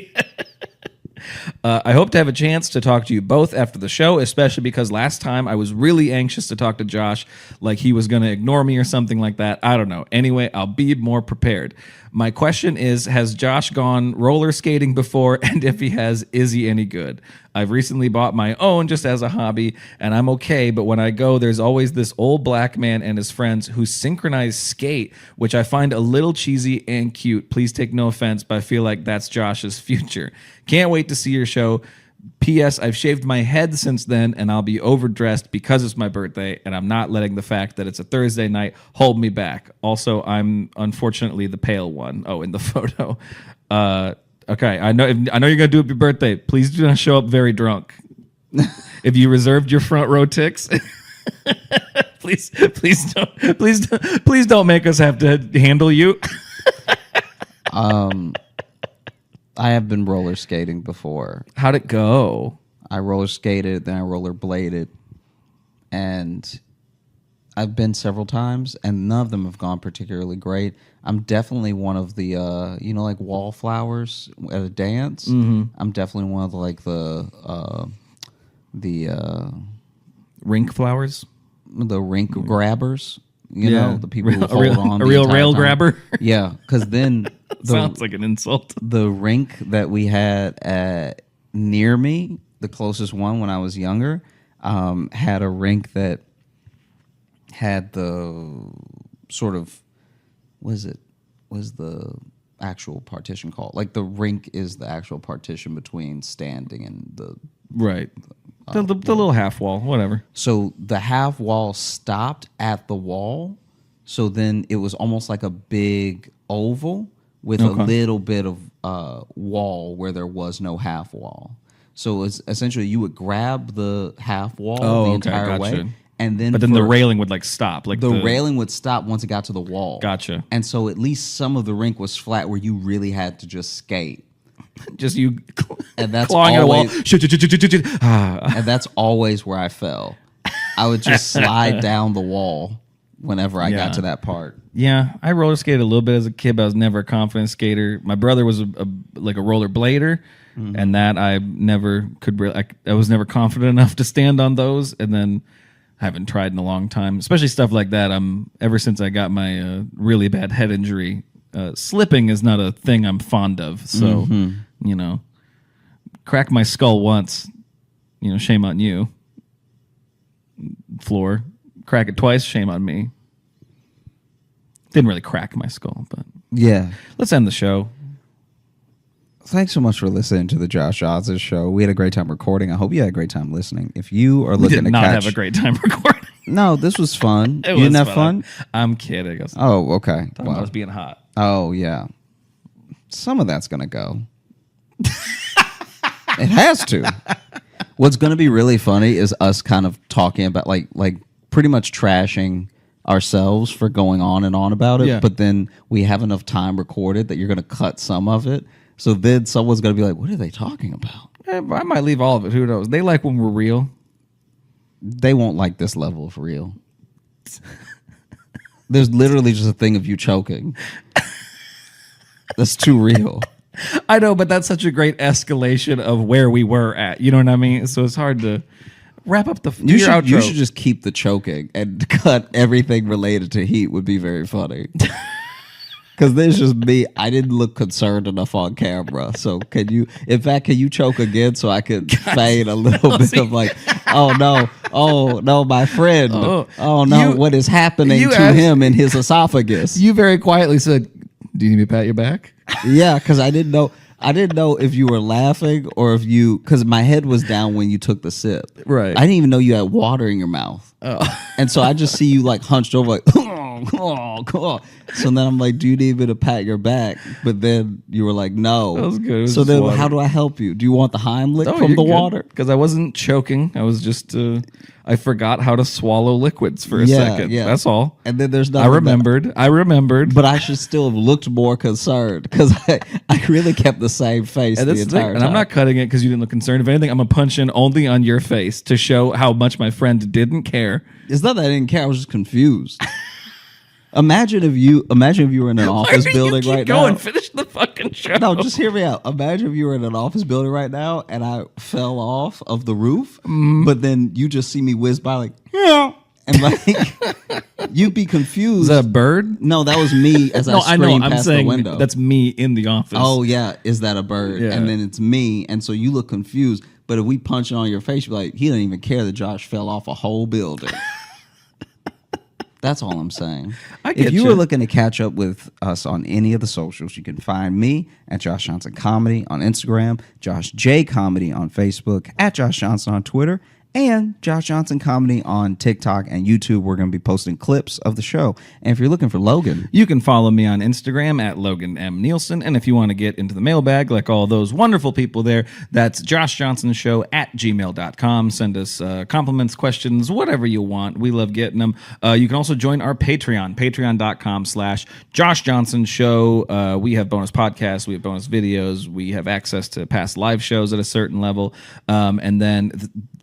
Speaker 2: I hope to have a chance to talk to you both after the show, especially because last time I was really anxious to talk to Josh, like he was going to ignore me or something like that. I don't know. Anyway, I'll be more prepared. My question is, has Josh gone roller skating before? And if he has, is he any good? I've recently bought my own just as a hobby, and I'm okay, but when I go, there's always this old black man and his friends who synchronize skate, which I find a little cheesy and cute. Please take no offense, but I feel like that's Josh's future. Can't wait to see your show. P.S. I've shaved my head since then, and I'll be overdressed because it's my birthday, and I'm not letting the fact that it's a Thursday night hold me back. Also, I'm unfortunately the pale one. Oh, in the photo. Okay, I know you're gonna do it for your birthday. Please do not show up very drunk. If you reserved your front row ticks, please don't make us have to handle you.
Speaker 1: I have been roller skating before.
Speaker 2: How'd it go?
Speaker 1: I roller skated, then I roller bladed, and I've been several times, and none of them have gone particularly great. I'm definitely one of the, like wallflowers at a dance. Mm-hmm. I'm definitely one of the
Speaker 2: rink flowers,
Speaker 1: the rink grabbers. You know, the people who hold on.
Speaker 2: A real rail grabber.
Speaker 1: Yeah, because then
Speaker 2: sounds like an insult.
Speaker 1: The rink that we had near me, the closest one when I was younger, had a rink that had the sort of was the actual partition called? Like the rink is the actual partition between standing and the
Speaker 2: right. The little half wall, whatever.
Speaker 1: So the half wall stopped at the wall. So then it was almost like a big oval with a little bit of wall where there was no half wall. So it's essentially you would grab the half wall the entire way. And then
Speaker 2: the railing would like stop. Like
Speaker 1: the railing would stop once it got to the wall.
Speaker 2: Gotcha.
Speaker 1: And so at least some of the rink was flat where you really had to just skate.
Speaker 2: Just you
Speaker 1: and that's
Speaker 2: clawing
Speaker 1: always,
Speaker 2: at a wall.
Speaker 1: And that's always where I fell. I would just slide down the wall whenever I got to that part.
Speaker 2: Yeah, I roller skated a little bit as a kid, but I was never a confident skater. My brother was a roller blader, and that I never could. I was never confident enough to stand on those, and then I haven't tried in a long time, especially stuff like that. Ever since I got my really bad head injury. Slipping is not a thing I'm fond of. So, crack my skull once, shame on you. Floor. Crack it twice, shame on me. Didn't really crack my skull, but...
Speaker 1: Yeah.
Speaker 2: Let's end the show.
Speaker 1: Thanks so much for listening to the Josh Oz show. We had a great time recording. I hope you had a great time listening. If you are looking to
Speaker 2: not have a great time recording.
Speaker 1: No, this was fun. You didn't have fun?
Speaker 2: I'm kidding.
Speaker 1: Oh, okay.
Speaker 2: I was being hot.
Speaker 1: Oh, yeah. Some of that's going to go. It has to. What's going to be really funny is us kind of talking about, like pretty much trashing ourselves for going on and on about it. Yeah. But then we have enough time recorded that you're going to cut some of it. So then someone's going to be like, what are they talking about?
Speaker 2: I might leave all of it. Who knows? They like when we're real.
Speaker 1: They won't like this level of real. There's literally just a thing of you choking. That's too real.
Speaker 2: I know, but that's such a great escalation of where we were at. You know what I mean? So it's hard to wrap up the outro.
Speaker 1: You should just keep the choking and cut everything related to heat would be very funny. Because there's just me. I didn't look concerned enough on camera. So can you choke again so I could fade a little bit of like, oh no, my friend. Oh no, what is happening to him in his esophagus?
Speaker 2: You very quietly said, do you need me to pat your back?
Speaker 1: Yeah, because I didn't know if you were laughing or if because my head was down when you took the sip.
Speaker 2: Right.
Speaker 1: I didn't even know you had water in your mouth. Oh. And so I just see you like hunched over like, oh. So then I'm like, do you need me to pat your back? But then you were like, no.
Speaker 2: That was good.
Speaker 1: So then how do I help you? Do you want the Heimlich from the water?
Speaker 2: Because I wasn't choking. I was just, I forgot how to swallow liquids for a second. Yeah. That's all.
Speaker 1: And then there's
Speaker 2: I remembered.
Speaker 1: But I should still have looked more concerned because I really kept the same face the entire time.
Speaker 2: And I'm not cutting it because you didn't look concerned. If anything, I'm going to punch in only on your face to show how much my friend didn't care.
Speaker 1: It's not that I didn't care. I was just confused. Imagine if you were in an office building right now.
Speaker 2: Finish the fucking show.
Speaker 1: No, just hear me out. Imagine if you were in an office building right now and I fell off of the roof, but then you just see me whiz by like, yeah. And like, you'd be confused.
Speaker 2: Is that a bird?
Speaker 1: No, that was me as I screamed past the window.
Speaker 2: That's me in the office.
Speaker 1: Oh, yeah. Is that a bird?
Speaker 2: Yeah.
Speaker 1: And then it's me. And so you look confused. But if we punch it on your face, you're like, he doesn't even care that Josh fell off a whole building. That's all I'm saying.
Speaker 2: If
Speaker 1: you were looking to catch up with us on any of the socials, you can find me at Josh Johnson Comedy on Instagram, Josh J Comedy on Facebook, at Josh Johnson on Twitter, and Josh Johnson Comedy on TikTok and YouTube. We're going to be posting clips of the show. And if you're looking for Logan,
Speaker 2: you can follow me on Instagram at Logan M. Nielsen. And if you want to get into the mailbag like all those wonderful people there, that's joshjohnsonshow at gmail.com. Send us compliments, questions, whatever you want. We love getting them. You can also join our Patreon, patreon.com/Josh Johnson Show. We have bonus podcasts. We have bonus videos. We have access to past live shows at a certain level. And then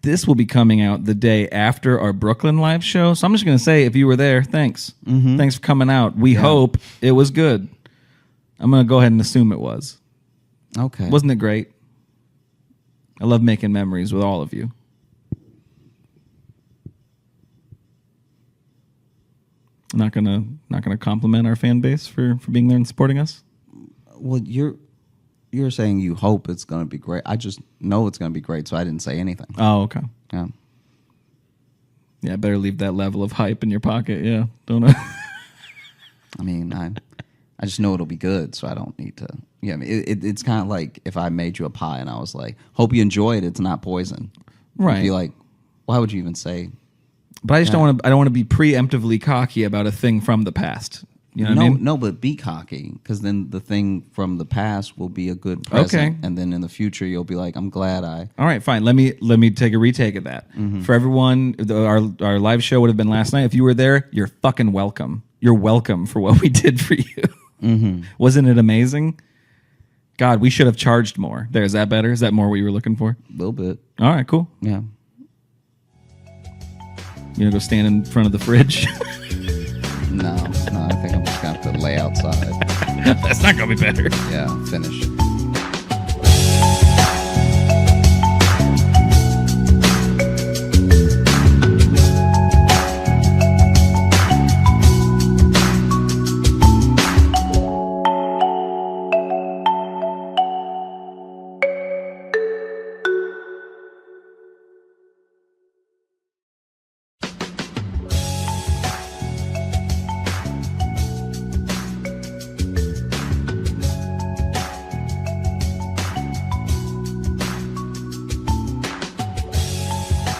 Speaker 2: this will be coming out the day after our Brooklyn live show. So I'm just going to say, if you were there, thanks. Mm-hmm. Thanks for coming out. We hope it was good. I'm going to go ahead and assume it was.
Speaker 1: Okay.
Speaker 2: Wasn't it great? I love making memories with all of you. Not gonna compliment our fan base for being there and supporting us.
Speaker 1: Well, you're saying you hope it's going to be great. I just know it's going to be great, so I didn't say anything.
Speaker 2: Oh, okay.
Speaker 1: Yeah.
Speaker 2: Yeah, better leave that level of hype in your pocket. Yeah, don't I?
Speaker 1: I mean, I just know it'll be good, so I don't need to. Yeah, I mean, it's kind of like if I made you a pie and I was like, "Hope you enjoy it. It's not poison."
Speaker 2: Right.
Speaker 1: You'd be like, why would you even say?
Speaker 2: But I just don't want to. I don't want to be preemptively cocky about a thing from the past. You know what I mean?
Speaker 1: No, but be cocky, because then the thing from the past will be a good present, and then in the future you'll be like, "I'm glad I."
Speaker 2: All right, fine. Let me take a retake of that. Mm-hmm. For everyone, our live show would have been last night. If you were there, you're fucking welcome. You're welcome for what we did for you. Mm-hmm. Wasn't it amazing? God, we should have charged more. There, is that better? Is that more what you were looking for?
Speaker 1: A little bit.
Speaker 2: All right, cool.
Speaker 1: Yeah.
Speaker 2: You gonna go stand in front of the fridge?
Speaker 1: No, I think I'm just gonna have to lay outside.
Speaker 2: That's not gonna be better.
Speaker 1: Yeah, finish.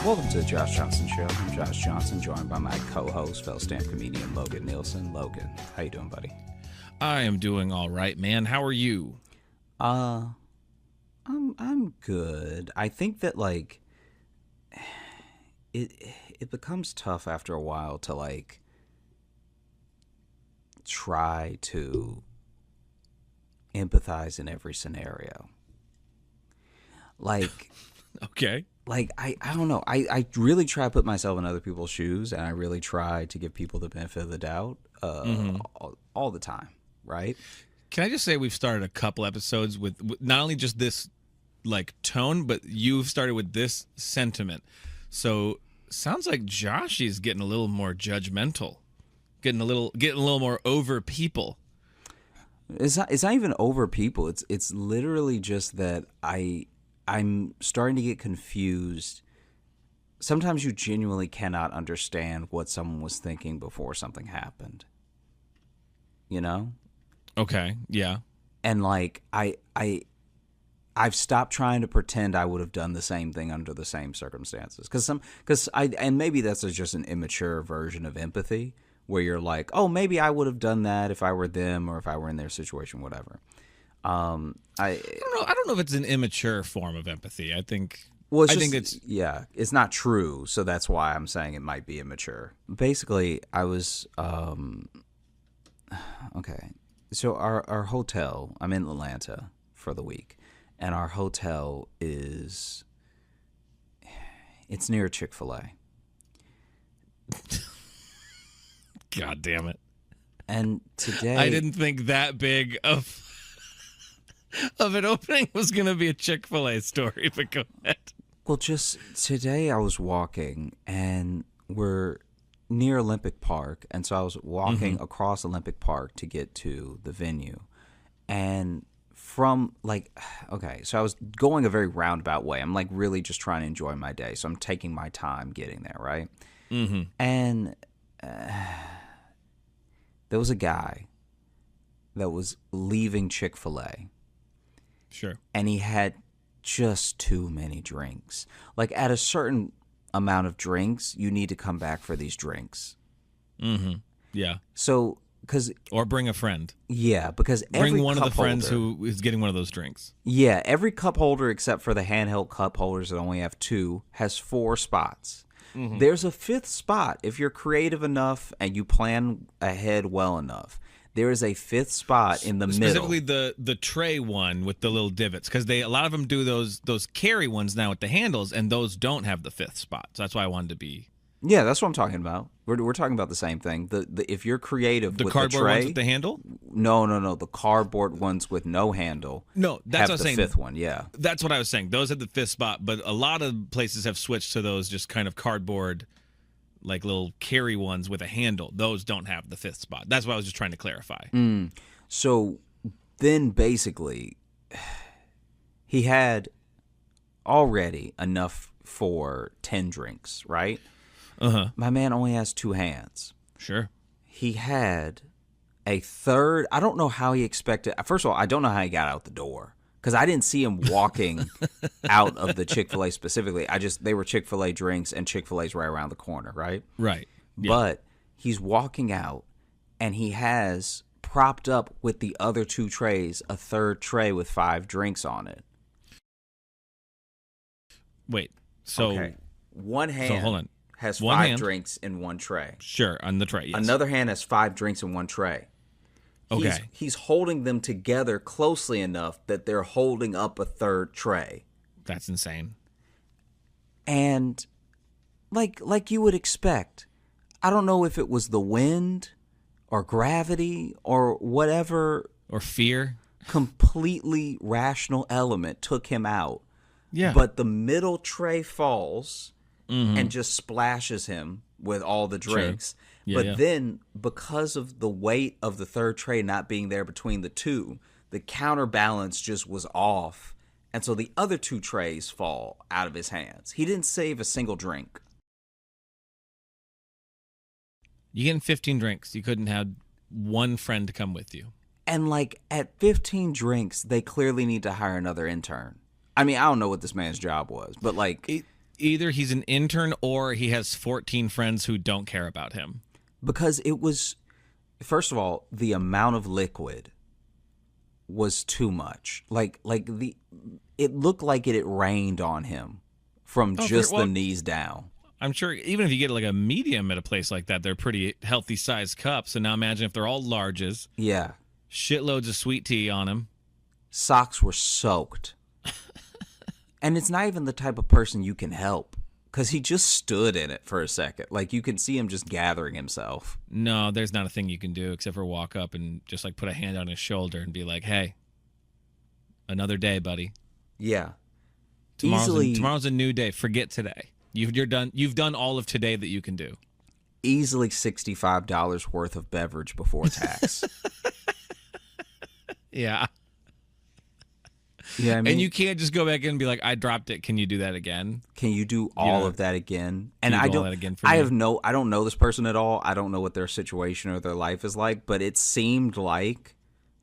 Speaker 1: Welcome to the Josh Johnson Show. I'm Josh Johnson, joined by my co-host, fellow stand comedian Logan Nielsen. Logan, how you doing, buddy?
Speaker 3: I am doing all right, man. How are you?
Speaker 1: I'm good. I think that like it becomes tough after a while to like try to empathize in every scenario. Like
Speaker 3: okay.
Speaker 1: Like, I don't know. I really try to put myself in other people's shoes, and I really try to give people the benefit of the doubt all the time, right?
Speaker 3: Can I just say we've started a couple episodes with not only just this, like, tone, but you've started with this sentiment. So, sounds like Josh is getting a little more judgmental, getting a little more over people.
Speaker 1: It's not even over people. It's literally just that I'm starting to get confused. Sometimes you genuinely cannot understand what someone was thinking before something happened. You know?
Speaker 3: Okay, yeah.
Speaker 1: And like I've stopped trying to pretend I would have done the same thing under the same circumstances. And maybe that's just an immature version of empathy where you're like, "Oh, maybe I would have done that if I were them or if I were in their situation, whatever." I
Speaker 3: don't know if it's an immature form of empathy. I think
Speaker 1: it's not true, so that's why I'm saying it might be immature. Basically, I was okay. So our hotel, I'm in Atlanta for the week, and our hotel it's near Chick-fil-A.
Speaker 3: God damn it.
Speaker 1: And today
Speaker 3: I didn't think that big of an opening was going to be a Chick-fil-A story, but go ahead.
Speaker 1: Well, just today I was walking, and we're near Olympic Park, and so I was walking across Olympic Park to get to the venue. And from, so I was going a very roundabout way. I'm, really just trying to enjoy my day, so I'm taking my time getting there, right? Mm-hmm. And
Speaker 4: there was a guy that was leaving Chick-fil-A,
Speaker 3: Sure.
Speaker 4: and he had just too many drinks. Like, at a certain amount of drinks, you need to come back for these drinks.
Speaker 3: Mm-hmm. Yeah.
Speaker 4: So, because
Speaker 3: Or bring a friend.
Speaker 4: because every
Speaker 3: Bring one of the
Speaker 4: cup
Speaker 3: friends
Speaker 4: holder-
Speaker 3: who is getting one of those drinks.
Speaker 4: Yeah, every cup holder except for the handheld cup holders that only have 2 has 4 spots.
Speaker 3: Mm-hmm.
Speaker 4: There's a 5th spot if you're creative enough and you plan ahead well enough. There is a 5th spot in the middle.
Speaker 3: Specifically the tray one with the little divots, because a lot of them do those carry ones now with the handles, and those don't have the 5th spot. So that's why I wanted to be
Speaker 4: Yeah, that's what I'm talking about. We're talking about the same thing. The if you're creative
Speaker 3: the
Speaker 4: with
Speaker 3: cardboard
Speaker 4: the tray,
Speaker 3: ones with the handle.
Speaker 4: no, the cardboard ones with no handle.
Speaker 3: No, that's
Speaker 4: have
Speaker 3: what I'm
Speaker 4: the
Speaker 3: saying.
Speaker 4: 5th one. Yeah,
Speaker 3: That's what I was saying. Those have the 5th spot, but a lot of places have switched to those just kind of cardboard, like little carry ones with a handle. Those don't have the 5th spot. That's what I was just trying to clarify.
Speaker 4: So then basically, he had already enough for 10 drinks, right? My man only has 2 hands.
Speaker 3: Sure.
Speaker 4: He had a third. I don't know how he expected. First of all, I don't know how he got out the door because I didn't see him walking out of the Chick-fil-A specifically. They were Chick-fil-A drinks, and Chick-fil-A's right around the corner, right?
Speaker 3: Right. Yeah.
Speaker 4: But he's walking out, and he has propped up with the other 2 trays a third tray with 5 drinks on it.
Speaker 3: Wait. So
Speaker 4: Okay. One hand
Speaker 3: hold on.
Speaker 4: has
Speaker 3: One
Speaker 4: 5
Speaker 3: hand.
Speaker 4: drinks in one tray.
Speaker 3: Sure, on the tray. Yes.
Speaker 4: Another hand has 5 drinks in one tray.
Speaker 3: Okay.
Speaker 4: He's holding them together closely enough that they're holding up a third tray.
Speaker 3: That's insane.
Speaker 4: And like you would expect, I don't know if it was the wind or gravity or whatever
Speaker 3: Or fear.
Speaker 4: completely rational element took him out.
Speaker 3: Yeah.
Speaker 4: But the middle tray falls and just splashes him with all the drinks.
Speaker 3: Yeah,
Speaker 4: but
Speaker 3: yeah.
Speaker 4: then, because of the weight of the third tray not being there between the 2, the counterbalance just was off. And so the other 2 trays fall out of his hands. He didn't save a single drink.
Speaker 3: You getting 15 drinks. You couldn't have one friend to come with you.
Speaker 4: And like at 15 drinks, they clearly need to hire another intern. I mean, I don't know what this man's job was, but like...
Speaker 3: Either he's an intern or he has 14 friends who don't care about him.
Speaker 4: Because it was, first of all, the amount of liquid was too much. It looked like it rained on him from just the knees down.
Speaker 3: I'm sure even if you get like a medium at a place like that, they're pretty healthy sized cups. And now imagine if they're all larges,
Speaker 4: Yeah.
Speaker 3: shitloads of sweet tea on them.
Speaker 4: Socks were soaked. And it's not even the type of person you can help because he just stood in it for a second. Like, you can see him just gathering himself.
Speaker 3: No, there's not a thing you can do except for walk up and just like put a hand on his shoulder and be like, hey, another day, buddy.
Speaker 4: Yeah.
Speaker 3: Tomorrow's a new day. Forget today. You're done. You've done all of today that you can do.
Speaker 4: Easily $65 worth of beverage before tax.
Speaker 3: Yeah.
Speaker 4: Yeah, I mean,
Speaker 3: And you can't just go back in and be like, I dropped it. Can you do that again?
Speaker 4: can you do all of that again? And
Speaker 3: you
Speaker 4: I
Speaker 3: do all
Speaker 4: don't.
Speaker 3: that again for
Speaker 4: I
Speaker 3: me?
Speaker 4: I don't know this person at all. I don't know what their situation or their life is like. But it seemed like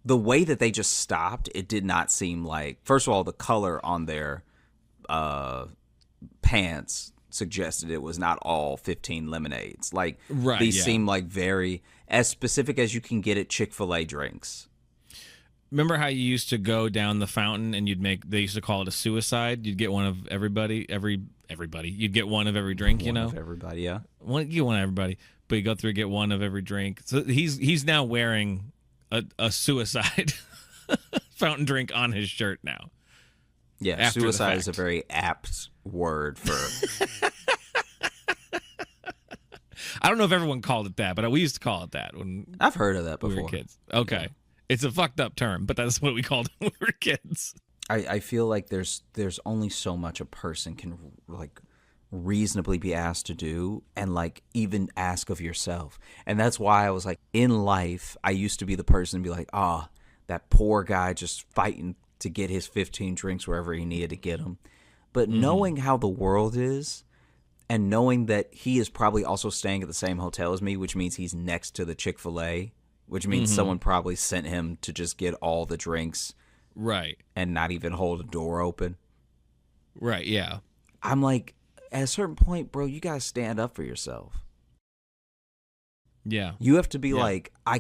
Speaker 4: the way that they just stopped. It did not seem like. First of all, the color on their pants suggested it was not all 15 lemonades. Like,
Speaker 3: Right,
Speaker 4: these
Speaker 3: yeah.
Speaker 4: seem like very as specific as you can get at Chick-fil-A drinks.
Speaker 3: Remember how you used to go down the fountain and they used to call it a suicide? You'd get one of everybody. You'd get one of every drink, you
Speaker 4: One
Speaker 3: know?
Speaker 4: of everybody, yeah.
Speaker 3: You get one of everybody, but you go through and get one of every drink. So he's now wearing a suicide fountain drink on his shirt now.
Speaker 4: Yeah,
Speaker 3: After the
Speaker 4: suicide is a
Speaker 3: fact.
Speaker 4: very apt word for.
Speaker 3: I don't know if everyone called it that, but we used to call it that when
Speaker 4: I've heard of that
Speaker 3: we
Speaker 4: before.
Speaker 3: were kids. Okay. It's a fucked up term, but that's what we called it when we were kids.
Speaker 4: I feel like there's only so much a person can like reasonably be asked to do and like even ask of yourself. And that's why I was like, in life, I used to be the person to be like, that poor guy just fighting to get his 15 drinks wherever he needed to get them. But knowing how the world is, and knowing that he is probably also staying at the same hotel as me, which means he's next to the Chick-fil-A, which means someone probably sent him to just get all the drinks
Speaker 3: Right.
Speaker 4: and not even hold a door open.
Speaker 3: Right. Yeah.
Speaker 4: I'm like, at a certain point, bro, you gotta stand up for yourself.
Speaker 3: Yeah.
Speaker 4: You have to be like, I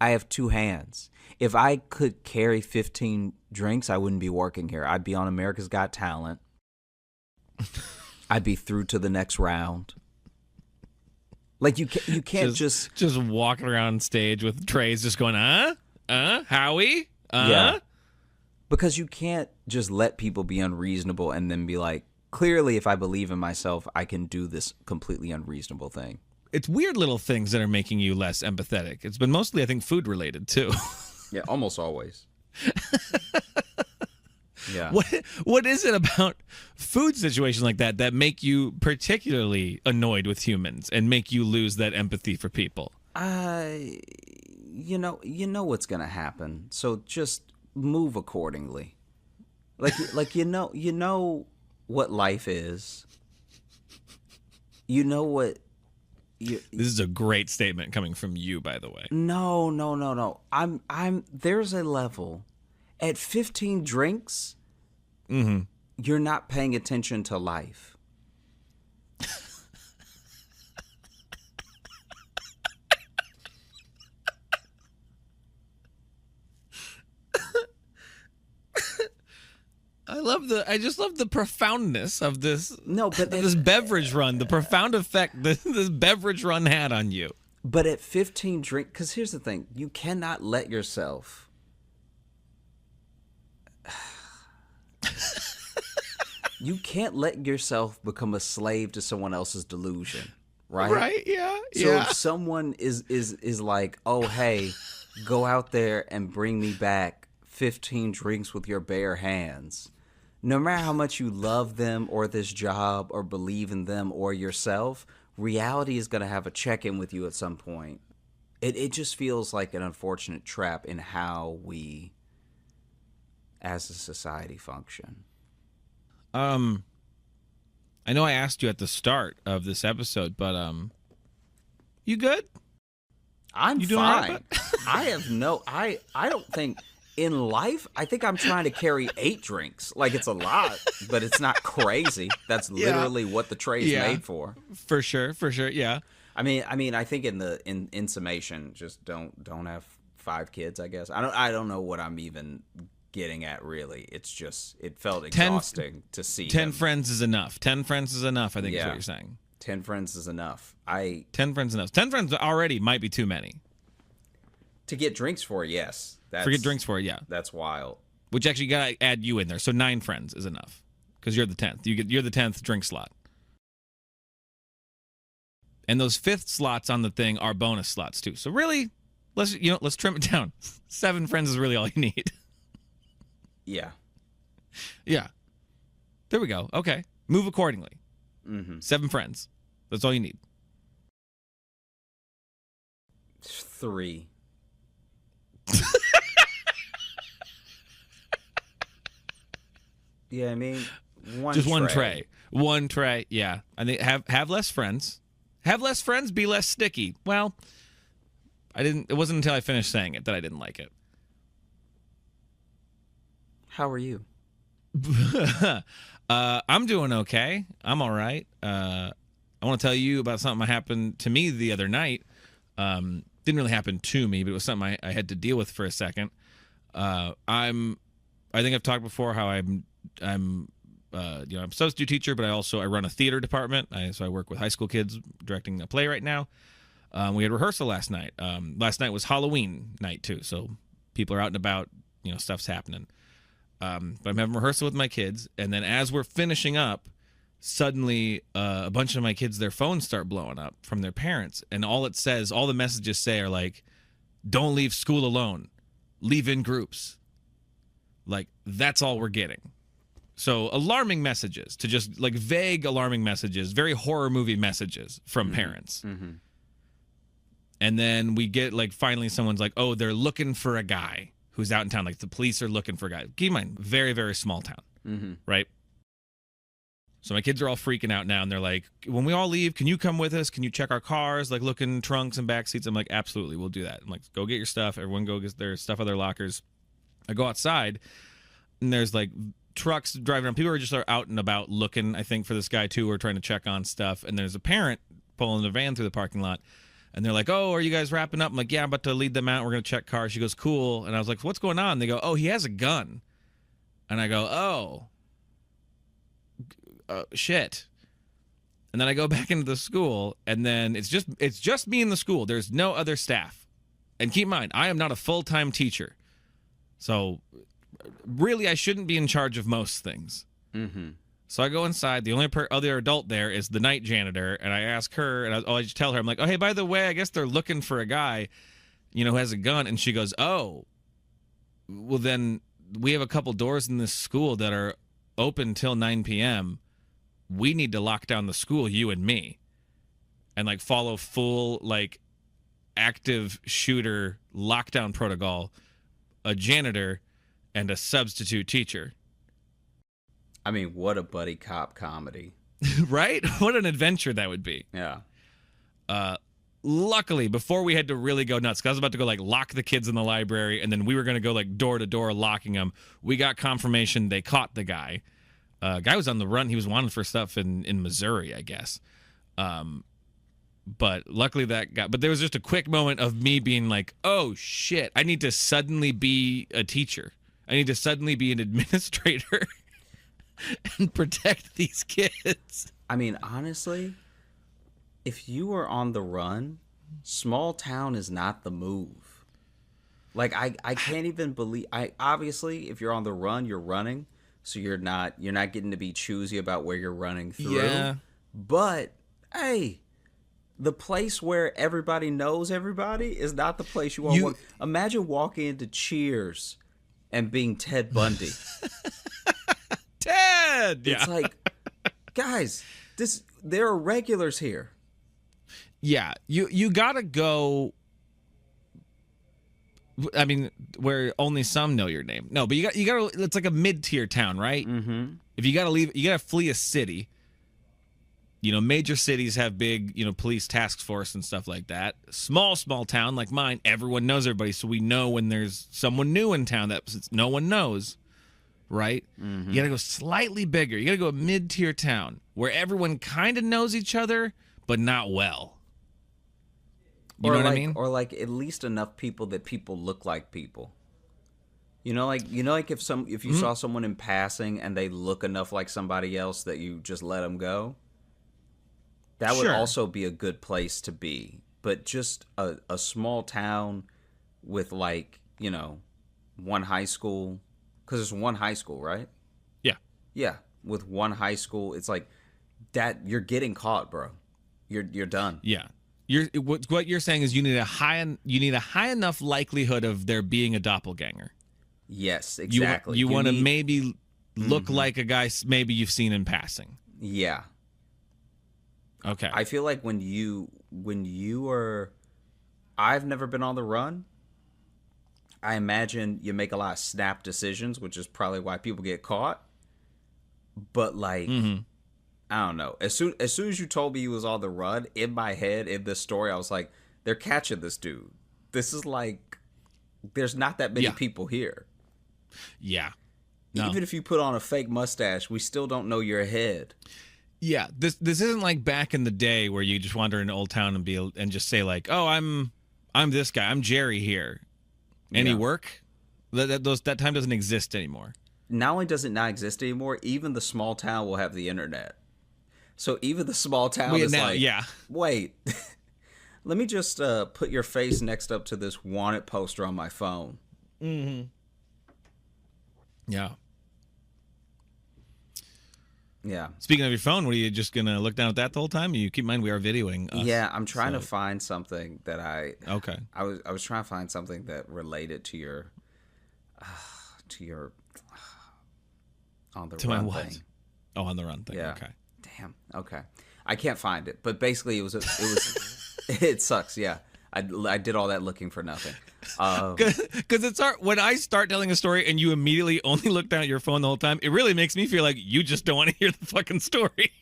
Speaker 4: have two hands. If I could carry 15 drinks, I wouldn't be working here. I'd be on America's Got Talent. I'd be through to the next round. Like, you can't just
Speaker 3: walking around stage with trays just going, Howie?
Speaker 4: Yeah. Because you can't just let people be unreasonable and then be like, clearly, if I believe in myself, I can do this completely unreasonable thing.
Speaker 3: It's weird little things that are making you less empathetic. It's been mostly, I think, food related too.
Speaker 4: Yeah, almost always. Yeah.
Speaker 3: What is it about food situations like that make you particularly annoyed with humans and make you lose that empathy for people?
Speaker 4: You know what's gonna happen. So just move accordingly. Like you know what life is. You know what.
Speaker 3: This is a great statement coming from you, by the way.
Speaker 4: No. I'm. There's a level. At 15 drinks, you're not paying attention to life.
Speaker 3: I just love the profoundness of this.
Speaker 4: No, but
Speaker 3: this beverage run, the profound effect this beverage run had on you.
Speaker 4: But at 15 drinks, because here's the thing, you cannot let yourself. You can't let yourself become a slave to someone else's delusion, right?
Speaker 3: Right? Yeah.
Speaker 4: So if someone is like, oh, hey, go out there and bring me back 15 drinks with your bare hands, no matter how much you love them or this job or believe in them or yourself, reality is going to have a check-in with you at some point. It just feels like an unfortunate trap in how we, as a society, function.
Speaker 3: I know I asked you at the start of this episode, but you good?
Speaker 4: I'm
Speaker 3: you doing all right,
Speaker 4: fine. I don't think in life, I think I'm trying to carry 8 drinks. Like, it's a lot, but it's not crazy. That's literally what the tray is made for.
Speaker 3: For sure, yeah.
Speaker 4: I mean, I think in summation, just don't have 5 kids, I guess. I don't know what I'm even getting at, really. It's just, it felt exhausting to see
Speaker 3: 10 friends is enough. 10 friends is enough, I think is what you're saying.
Speaker 4: 10 friends is enough.
Speaker 3: 10 friends is enough. 10 friends already might be too many.
Speaker 4: To get drinks for, yes.
Speaker 3: Forget drinks for it, yeah.
Speaker 4: That's wild.
Speaker 3: Which actually you gotta add you in there. So 9 friends is enough. Because you're the 10th. You're the 10th drink slot. And those 5th slots on the thing are bonus slots too. So really, let's trim it down. 7 friends is really all you need.
Speaker 4: Yeah.
Speaker 3: Yeah. There we go. Okay. Move accordingly. 7 friends. That's all you need.
Speaker 4: 3. Yeah, I mean,
Speaker 3: one tray. One tray. Yeah. I think have less friends. Have less friends, be less sticky. Well, it wasn't until I finished saying it that I didn't like it.
Speaker 4: How are you?
Speaker 3: I'm doing okay. I'm all right. I want to tell you about something that happened to me the other night. Didn't really happen to me, but it was something I had to deal with for a second. I think I've talked before how I'm a substitute teacher, but I run a theater department. So I work with high school kids directing a play right now. We had rehearsal last night. Last night was Halloween night too, so people are out and about. Stuff's happening. But I'm having rehearsal with my kids, and then as we're finishing up, suddenly a bunch of my kids, their phones start blowing up from their parents, and all the messages say are like, "Don't leave school alone, leave in groups." Like, that's all we're getting. So alarming messages, to just like vague alarming messages, very horror movie messages from parents. Mm-hmm. And then we get like finally someone's like, "Oh, they're looking for a guy who's out in town." Like the police are looking for a guy. Keep in mind, very, very small town, right? So my kids are all freaking out now, and they're like, when we all leave, can you come with us? Can you check our cars, like look in trunks and back seats? I'm like, absolutely, we'll do that. I'm like, go get your stuff. Everyone go get their stuff out of their lockers. I go outside, and there's like trucks driving around. People are just out and about looking, I think, for this guy too, or trying to check on stuff. And there's a parent pulling a van through the parking lot. And they're like, oh, are you guys wrapping up? I'm like, yeah, I'm about to lead them out. We're going to check cars. She goes, cool. And I was like, what's going on? They go, oh, he has a gun. And I go, oh, shit. And then I go back into the school, and then it's just me in the school. There's no other staff. And keep in mind, I am not a full-time teacher. So really, I shouldn't be in charge of most things. Mm-hmm. So I go inside. The only other adult there is the night janitor, and I ask her, and I just tell her, I'm like, oh, hey, by the way, I guess they're looking for a guy, who has a gun. And she goes, oh, well, then we have a couple doors in this school that are open till 9 p.m. We need to lock down the school, you and me, and like follow full like active shooter lockdown protocol, a janitor and a substitute teacher.
Speaker 4: I mean, what a buddy cop comedy.
Speaker 3: Right? What an adventure that would be.
Speaker 4: Yeah.
Speaker 3: Luckily, before we had to really go nuts, because I was about to go like lock the kids in the library, and then we were going to go like door to door locking them, we got confirmation they caught the guy. Guy was on the run. He was wanted for stuff in Missouri, I guess. But luckily but there was just a quick moment of me being like, oh shit, I need to suddenly be a teacher. I need to suddenly be an administrator and protect these kids.
Speaker 4: I mean, honestly, if you were on the run, small town is not the move. Like, I can't even believe, obviously, if you're on the run, you're running. So you're not getting to be choosy about where you're running through.
Speaker 3: Yeah.
Speaker 4: But hey, the place where everybody knows everybody is not the place you want. Imagine walking into Cheers and being Ted Bundy.
Speaker 3: Ted.
Speaker 4: It's like, guys, there are regulars here.
Speaker 3: Yeah, you gotta go. I mean, where only some know your name. No, but you gotta. It's like a mid-tier town, right? Mm-hmm. If you gotta leave, you gotta flee a city. Major cities have big, police task force and stuff like that. Small town like mine, everyone knows everybody, so we know when there's someone new in town that no one knows, right? Mm-hmm. You gotta go slightly bigger. You gotta go a mid-tier town where everyone kind of knows each other, but not well. You know what I mean?
Speaker 4: Or like at least enough people that people look like people. Like if you saw someone in passing and they look enough like somebody else that you just let them go. That would also be a good place to be. But just a small town with like, one high school, because there's one high school, right?
Speaker 3: Yeah.
Speaker 4: Yeah, with one high school, it's like that you're getting caught, bro. You're done.
Speaker 3: Yeah. What you're saying is you need a high enough likelihood of there being a doppelganger.
Speaker 4: Yes, exactly.
Speaker 3: You want to maybe look like a guy maybe you've seen in passing.
Speaker 4: Yeah.
Speaker 3: Okay.
Speaker 4: I feel like when you are, I've never been on the run. I imagine you make a lot of snap decisions, which is probably why people get caught. But like. Mm-hmm. I don't know. As soon as you told me he was on the run, in my head, in this story, I was like, they're catching this dude. This is like, there's not that many people here.
Speaker 3: Yeah. No.
Speaker 4: Even if you put on a fake mustache, we still don't know your head.
Speaker 3: Yeah. This isn't like back in the day where you just wander into Old Town and just say like, oh, I'm this guy. I'm Jerry here. Any work? That time doesn't exist anymore.
Speaker 4: Not only does it not exist anymore, even the small town will have the internet. So even the small town is like, wait, let me just put your face next up to this wanted poster on my phone.
Speaker 3: Mm-hmm. Yeah.
Speaker 4: Yeah.
Speaker 3: Speaking of your phone, what are you just going to look down at that the whole time? You keep in mind we are videoing us.
Speaker 4: Yeah, I'm trying to find something that
Speaker 3: Okay.
Speaker 4: I was trying to find something that related to your on the run thing.
Speaker 3: Oh, on the run thing.
Speaker 4: Yeah.
Speaker 3: Okay.
Speaker 4: Damn. Okay. I can't find it, but basically it was it sucks. Yeah. I did all that looking for nothing.
Speaker 3: Because it's when I start telling a story and you immediately only look down at your phone the whole time, it really makes me feel like you just don't want to hear the fucking story.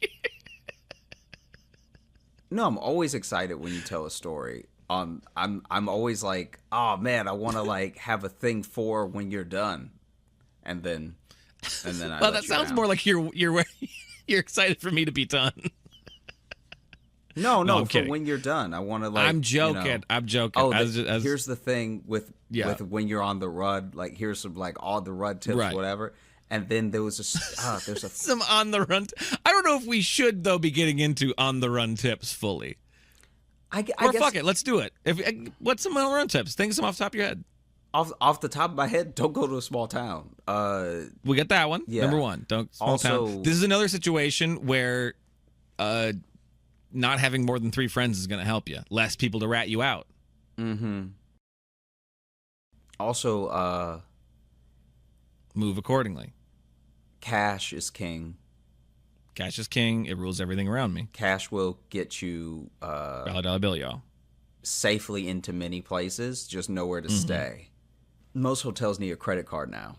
Speaker 4: No, I'm always excited when you tell a story. I'm always like, oh man, I want to like have a thing for when you're done, and then I
Speaker 3: well, that sounds more like you're excited for me to be done.
Speaker 4: No,
Speaker 3: I'm
Speaker 4: for
Speaker 3: kidding.
Speaker 4: when you're done, I want to like.
Speaker 3: I'm joking.
Speaker 4: You know,
Speaker 3: I'm joking.
Speaker 4: Oh, here's the thing with when you're on the run. Like here's some like all the run tips,
Speaker 3: Right.
Speaker 4: whatever. And then there was there's a
Speaker 3: some on the run. I don't know if we should though be getting into on the run tips fully.
Speaker 4: I
Speaker 3: Or
Speaker 4: guess
Speaker 3: fuck it, let's do it. What's some on the run tips? Think of some off the top of your head.
Speaker 4: off the top of my head, don't go to a small town.
Speaker 3: We got that one.
Speaker 4: Yeah.
Speaker 3: Number one. Don't small
Speaker 4: Also-
Speaker 3: town. This is another situation where not having more than 3 friends is going to help you. Less people to rat you out.
Speaker 4: Also,
Speaker 3: Move accordingly.
Speaker 4: cash is king.
Speaker 3: Cash is king. It rules everything around me.
Speaker 4: Cash will get you
Speaker 3: $1 bill, y'all.
Speaker 4: safely into many places, just nowhere to stay. Most hotels need a credit card now.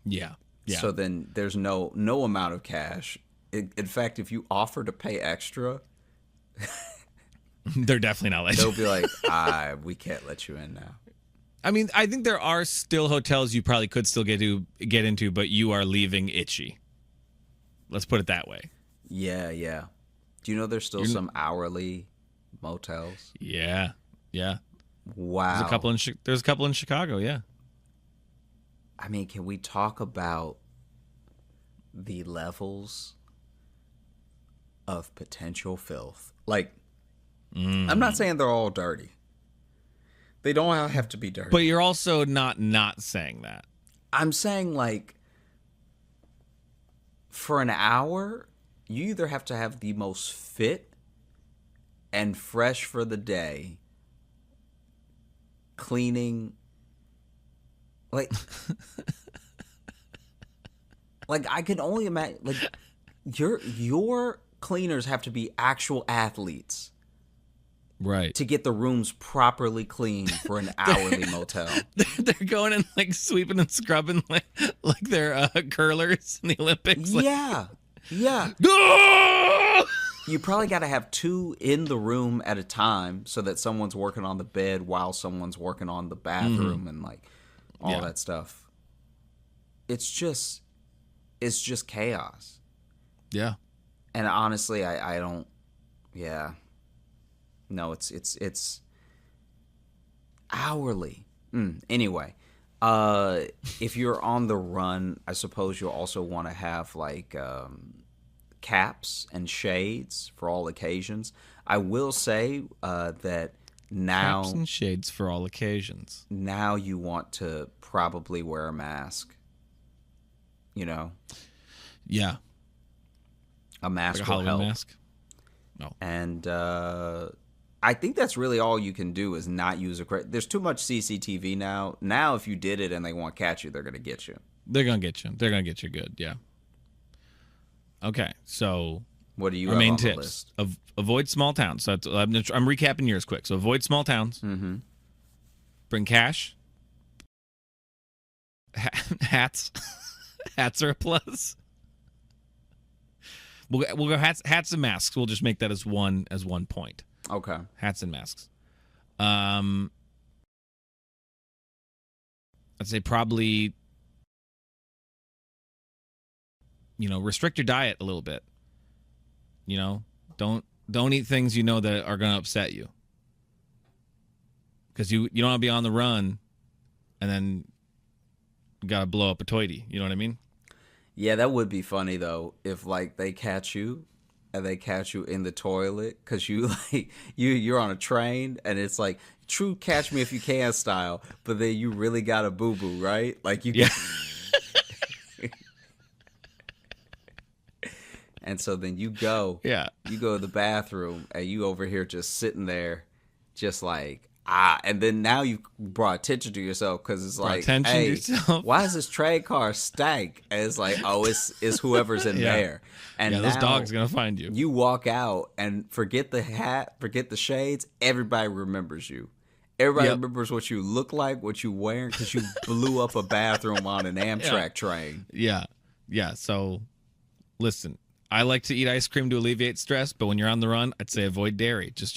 Speaker 3: Yeah. Yeah.
Speaker 4: So then there's no amount of cash. In fact, if you offer to pay extra,
Speaker 3: They're definitely not letting
Speaker 4: they'll
Speaker 3: you.
Speaker 4: be like, we can't let you in now.
Speaker 3: I mean, I think there are still hotels you probably could still get into, but you are leaving itchy. Let's put it that way.
Speaker 4: Yeah. Do you know there's still some hourly motels?
Speaker 3: Yeah. Yeah.
Speaker 4: Wow.
Speaker 3: There's a couple in Chicago, yeah.
Speaker 4: I mean, can we talk about the levels of potential filth? Like, I'm not saying they're all dirty. They don't have to be dirty.
Speaker 3: But you're also not saying that.
Speaker 4: I'm saying, like, for an hour, you either have to have the most fit and fresh for the day, cleaning, like, like I can only imagine, like, your cleaners have to be actual athletes
Speaker 3: Right.
Speaker 4: to get the rooms properly cleaned for an hourly motel.
Speaker 3: They're going and like sweeping and scrubbing like they're curlers in the Olympics. Like,
Speaker 4: Yeah.
Speaker 3: "Ah!"
Speaker 4: You probably got to have 2 in the room at a time so that someone's working on the bed while someone's working on the bathroom and like all
Speaker 3: Yeah.
Speaker 4: that stuff. It's just chaos.
Speaker 3: Yeah.
Speaker 4: And honestly, I don't. Yeah. No, it's hourly. Anyway, if you're on the run, I suppose you'll also want to have like caps and shades for all occasions. I will say that now
Speaker 3: Caps and shades for all occasions.
Speaker 4: now you want to probably wear a mask. You know,
Speaker 3: Yeah.
Speaker 4: a mask
Speaker 3: Like a
Speaker 4: will
Speaker 3: Halloween
Speaker 4: help.
Speaker 3: mask.
Speaker 4: And I think that's really all you can do is not use a credit. There's too much CCTV now. Now, if you did it and they want to catch you, they're going to get you.
Speaker 3: They're gonna get you. They're gonna get you good. Yeah. Okay. So
Speaker 4: What do you
Speaker 3: our
Speaker 4: have
Speaker 3: main
Speaker 4: on the
Speaker 3: tips:
Speaker 4: list?
Speaker 3: avoid small towns. So I'm recapping yours quick. So avoid small towns.
Speaker 4: Mm-hmm.
Speaker 3: Bring cash. Hats. Hats are a plus. We'll go hats and masks. We'll just make that as one point.
Speaker 4: Okay.
Speaker 3: Hats and masks. I'd say probably, restrict your diet a little bit. Don't eat things that are going to upset you. Because you don't want to be on the run and then you got to blow up a toity. You know what I mean?
Speaker 4: Yeah, that would be funny though if like they catch you and they catch you in the toilet because you're on a train and it's like true catch me if you can style, but then you really got a boo boo, right? Like you.
Speaker 3: Yeah.
Speaker 4: And so then you go
Speaker 3: Yeah.
Speaker 4: to the bathroom and you over here just sitting there, just like and then now you brought attention to yourself because it's like,
Speaker 3: attention to
Speaker 4: hey,
Speaker 3: yourself.
Speaker 4: why is this trade car stank? And it's like, oh, it's whoever's in
Speaker 3: Yeah.
Speaker 4: there. And
Speaker 3: Yeah,
Speaker 4: now
Speaker 3: this dog's going to find you.
Speaker 4: you walk out and forget the hat, forget the shades. Everybody remembers you. Everybody
Speaker 3: Yep.
Speaker 4: remembers what you look like, what you wearing, because you blew up a bathroom on an Amtrak train.
Speaker 3: Yeah. Yeah. So listen, I like to eat ice cream to alleviate stress, but when you're on the run, I'd say avoid dairy. Just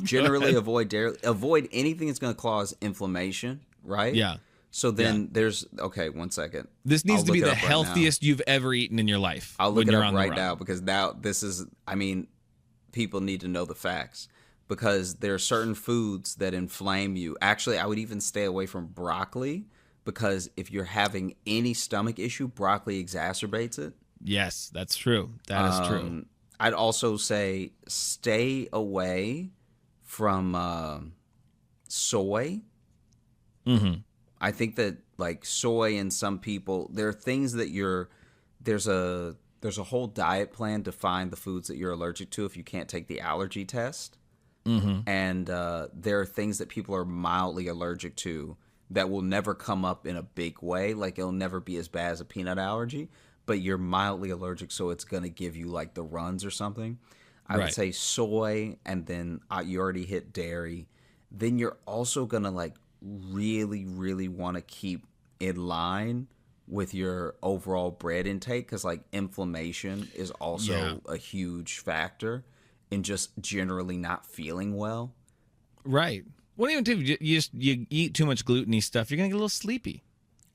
Speaker 4: Generally
Speaker 3: go ahead.
Speaker 4: avoid dairy. Avoid anything that's going to cause inflammation, right?
Speaker 3: Yeah.
Speaker 4: So then there's, okay, one second.
Speaker 3: This needs
Speaker 4: I'll
Speaker 3: to be
Speaker 4: look it
Speaker 3: the
Speaker 4: up right now.
Speaker 3: healthiest you've ever eaten in your life.
Speaker 4: I'll look
Speaker 3: when
Speaker 4: it
Speaker 3: you're
Speaker 4: up
Speaker 3: on the
Speaker 4: right
Speaker 3: run.
Speaker 4: now because now this is, I mean, people need to know the facts because there are certain foods that inflame you. Actually, I would even stay away from broccoli because if you're having any stomach issue, broccoli exacerbates it.
Speaker 3: Yes, that's true. That is true.
Speaker 4: I'd also say stay away from soy.
Speaker 3: Mm-hmm.
Speaker 4: I think that like soy and some people, there are things that there's a whole diet plan to find the foods that you're allergic to if you can't take the allergy test.
Speaker 3: Mm-hmm.
Speaker 4: And there are things that people are mildly allergic to that will never come up in a big way. Like it'll never be as bad as a peanut allergy, but you're mildly allergic, so it's going to give you like the runs or something. I would
Speaker 3: Right.
Speaker 4: say soy, and then you already hit dairy. Then you're also going to like really, really want to keep in line with your overall bread intake because like inflammation is also a huge factor in just generally not feeling well.
Speaker 3: Right. What even do you eat too much gluten-y stuff, you're gonna get a little sleepy.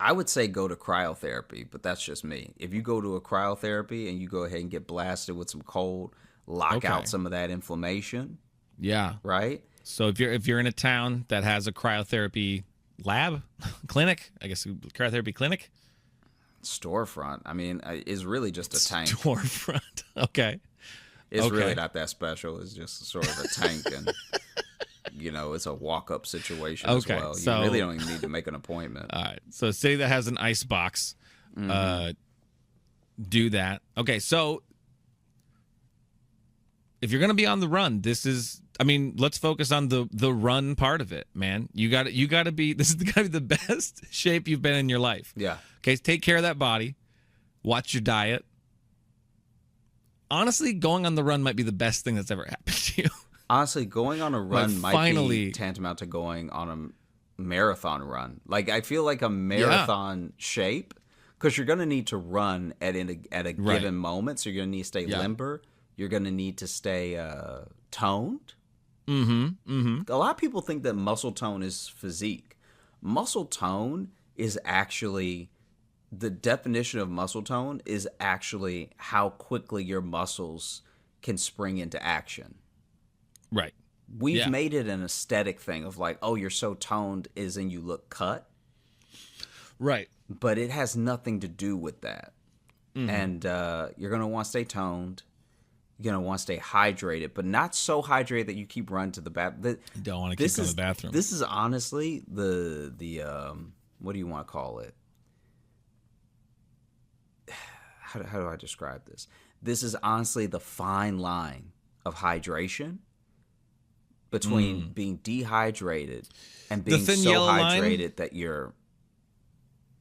Speaker 4: I would say go to cryotherapy, but that's just me. If you go to a cryotherapy and you go ahead and get blasted with some cold, lock
Speaker 3: Okay.
Speaker 4: out some of that inflammation,
Speaker 3: Yeah.
Speaker 4: right?
Speaker 3: So if you're in a town that has a cryotherapy lab, clinic, I guess cryotherapy clinic,
Speaker 4: Storefront, I mean, is really just a tank.
Speaker 3: storefront. Okay.
Speaker 4: It's
Speaker 3: Okay.
Speaker 4: really not that special. It's just sort of a tank, and it's a walk-up situation
Speaker 3: Okay,
Speaker 4: as well. You
Speaker 3: so-
Speaker 4: really don't even need to make an appointment.
Speaker 3: All right. So a city that has an ice box, do that. Okay. So if you're gonna be on the run, let's focus on the run part of it, man. You got to be. This is gotta be the best shape you've been in your life.
Speaker 4: Yeah.
Speaker 3: Okay. Take care of that body. Watch your diet. Honestly, going on the run might be the best thing that's ever happened to you.
Speaker 4: Honestly, going on a run
Speaker 3: Like,
Speaker 4: might
Speaker 3: finally-
Speaker 4: be tantamount to going on a marathon run. Like I feel like a marathon shape, because you're going to need to run at a given moment. So you're going to need to stay limber. You're going to need to stay toned.
Speaker 3: Mm-hmm. Mm-hmm.
Speaker 4: A lot of people think that muscle tone is physique. Muscle tone is actually, the definition of muscle tone is actually how quickly your muscles can spring into action.
Speaker 3: Right.
Speaker 4: We've made it an aesthetic thing of like, oh, you're so toned is in you look cut.
Speaker 3: Right.
Speaker 4: But it has nothing to do with that.
Speaker 3: Mm-hmm.
Speaker 4: And you're going to want to stay toned. You're going to want to stay hydrated, but not so hydrated that you keep running to the bathroom.
Speaker 3: You don't want to keep going to the bathroom.
Speaker 4: This is honestly the what do you want to call it? How do I describe this? This is honestly the fine line of hydration between being dehydrated and being
Speaker 3: thin
Speaker 4: so
Speaker 3: yellow line?
Speaker 4: hydrated that you're.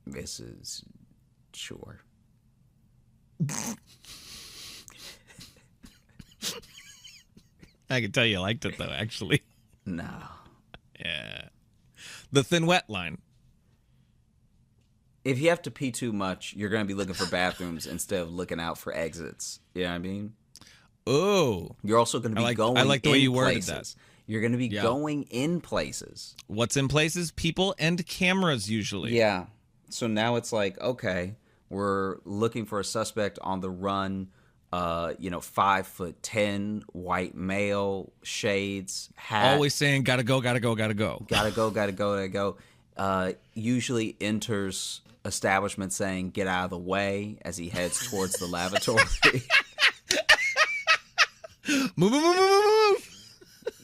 Speaker 4: This is sure.
Speaker 3: I can tell you liked it though, actually.
Speaker 4: No.
Speaker 3: Yeah. The thin wet line.
Speaker 4: If you have to pee too much, you're going to be looking for bathrooms instead of looking out for exits. You know what I mean?
Speaker 3: Oh.
Speaker 4: You're also going to be going
Speaker 3: I like the way
Speaker 4: in
Speaker 3: you worded
Speaker 4: places.
Speaker 3: that.
Speaker 4: You're going to be going in places.
Speaker 3: What's in places? People and cameras usually.
Speaker 4: Yeah. So now it's like, okay, we're looking for a suspect on the run. 5'10", white male, shades, hat.
Speaker 3: Always saying gotta go, gotta go, gotta go.
Speaker 4: Gotta go, gotta go, gotta go. Usually enters establishment saying get out of the way as he heads towards the lavatory.
Speaker 3: Move.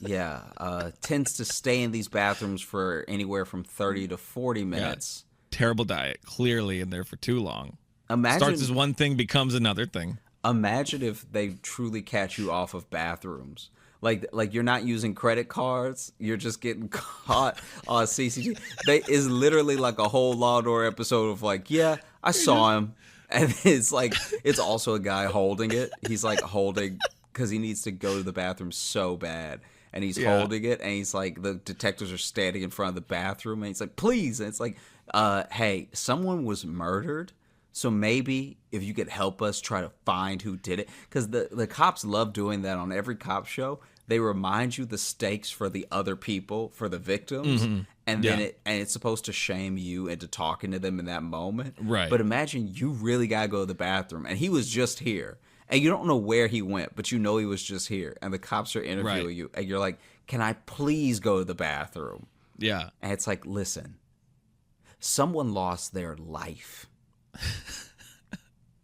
Speaker 4: Yeah. Tends to stay in these bathrooms for anywhere from 30 to 40 minutes.
Speaker 3: Terrible diet. Clearly in there for too long.
Speaker 4: Imagine,
Speaker 3: Starts as one thing, becomes another thing.
Speaker 4: Imagine if they truly catch you off of bathrooms. Like you're not using credit cards. You're just getting caught on CCTV. It's literally like a whole Law and Order episode of like, yeah, I saw him. And it's like, it's also a guy holding it. He's like holding because he needs to go to the bathroom so bad. And he's holding it, and he's like, the detectives are standing in front of the bathroom, and he's like, please. And it's like, hey, someone was murdered, so maybe if you could help us try to find who did it. Because the cops love doing that on every cop show. They remind you the stakes for the other people, for the victims, and then it's supposed to shame you into talking to them in that moment.
Speaker 3: Right.
Speaker 4: But imagine you really got to go to the bathroom, and he was just here. And you don't know where he went, but you know he was just here. And the cops are interviewing you. And you're like, can I please go to the bathroom?
Speaker 3: Yeah.
Speaker 4: And it's like, listen, someone lost their life.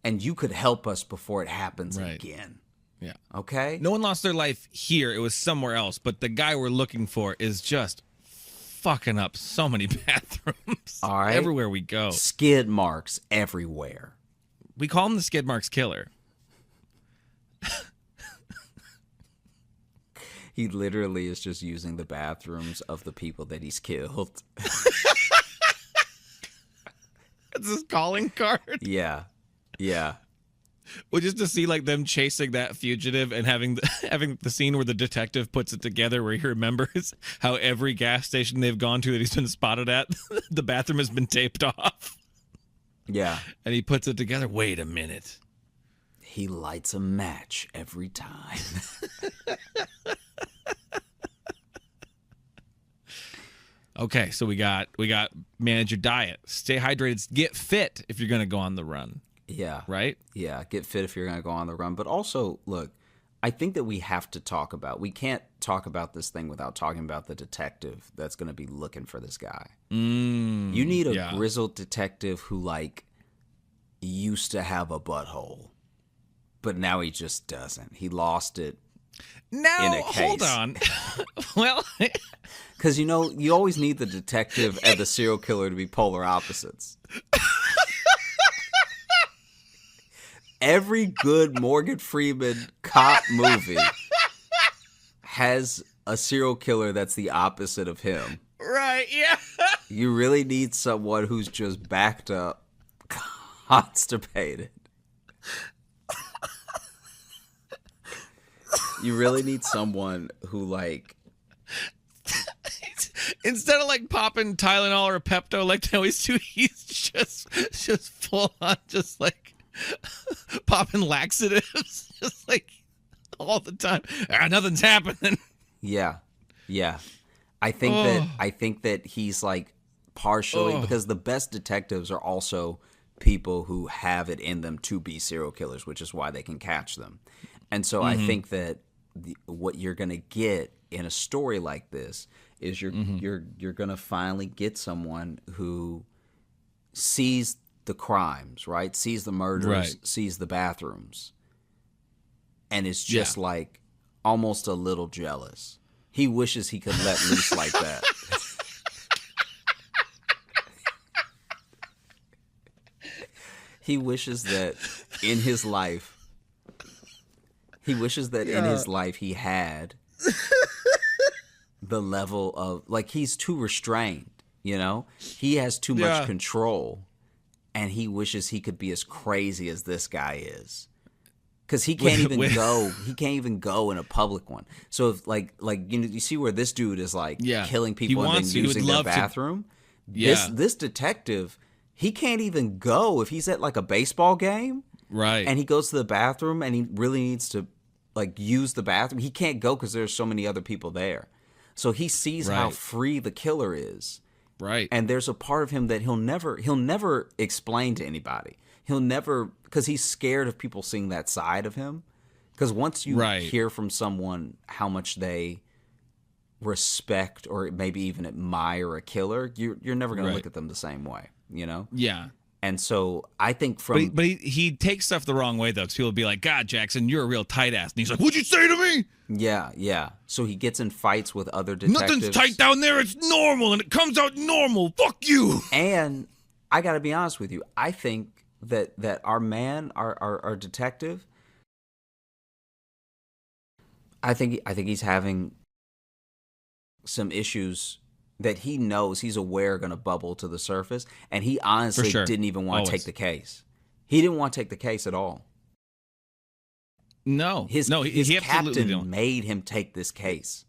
Speaker 4: And you could help us before it happens again.
Speaker 3: Yeah.
Speaker 4: Okay?
Speaker 3: No one lost their life here. It was somewhere else. But the guy we're looking for is just fucking up so many bathrooms.
Speaker 4: All right.
Speaker 3: Everywhere we go.
Speaker 4: Skid marks everywhere.
Speaker 3: We call him the Skid Marks Killer.
Speaker 4: He literally is just using the bathrooms of the people that he's killed.
Speaker 3: That's his calling card.
Speaker 4: Yeah. Yeah.
Speaker 3: Well, just to see like them chasing that fugitive and having the scene where the detective puts it together, where he remembers how every gas station they've gone to that he's been spotted at, the bathroom has been taped off.
Speaker 4: Yeah.
Speaker 3: And he puts it together. Wait a minute.
Speaker 4: He lights a match every time.
Speaker 3: Okay, so we got manage your diet, stay hydrated, get fit if you're gonna go on the run.
Speaker 4: Yeah.
Speaker 3: Right?
Speaker 4: Yeah, get fit if you're going to go on the run. But also, look, I think that we have to talk about, we can't talk about this thing without talking about the detective that's going to be looking for this guy. You need a grizzled detective who, like, used to have a butthole, but now he just doesn't. He lost it
Speaker 3: Now,
Speaker 4: in a case.
Speaker 3: hold on. Well,
Speaker 4: because, you know, you always need the detective and the serial killer to be polar opposites. Every good Morgan Freeman cop movie has a serial killer that's the opposite of him.
Speaker 3: right, yeah.
Speaker 4: You really need someone who's just backed up, constipated. You really need someone who, like...
Speaker 3: Instead of like popping Tylenol or Pepto like they always do, he's just full on just like popping laxatives just like all the time. Nothing's happening.
Speaker 4: Yeah. I think that he's like partially because the best detectives are also people who have it in them to be serial killers, which is why they can catch them. And so I think that what you're going to get in a story like this is you're going to finally get someone who sees the crimes, right? Sees the murders, sees the bathrooms, and is just like almost a little jealous. He wishes he could let loose like that. He wishes that in his life, he had the level of, like, he's too restrained, you know? He has too much control, and he wishes he could be as crazy as this guy is. Because he can't even go in a public one. So if like you know, you see where this dude is like killing people and then using their bathroom. This detective, he can't even go if he's at like a baseball game,
Speaker 3: right?
Speaker 4: And he goes to the bathroom and he really needs to like use the bathroom. He can't go because there's so many other people there. So he sees how free the killer is,
Speaker 3: right?
Speaker 4: And there's a part of him that he'll never explain to anybody. He'll never, because he's scared of people seeing that side of him. Because once you hear from someone how much they respect or maybe even admire a killer, you're never going to look at them the same way, you know?
Speaker 3: Yeah.
Speaker 4: And so I think from...
Speaker 3: But he takes stuff the wrong way, though, because people will be like, God, Jackson, you're a real tight ass. And he's like, what'd you say to me?
Speaker 4: Yeah. So he gets in fights with other detectives.
Speaker 3: Nothing's tight down there. It's normal, and it comes out normal. Fuck you.
Speaker 4: And I got to be honest with you. I think that our man, our detective, I think he's having some issues that he knows, he's aware, going to bubble to the surface, and he honestly didn't even want to take the case. He didn't want to take the case at all.
Speaker 3: No,
Speaker 4: His
Speaker 3: he absolutely
Speaker 4: captain
Speaker 3: don't.
Speaker 4: made him take this case.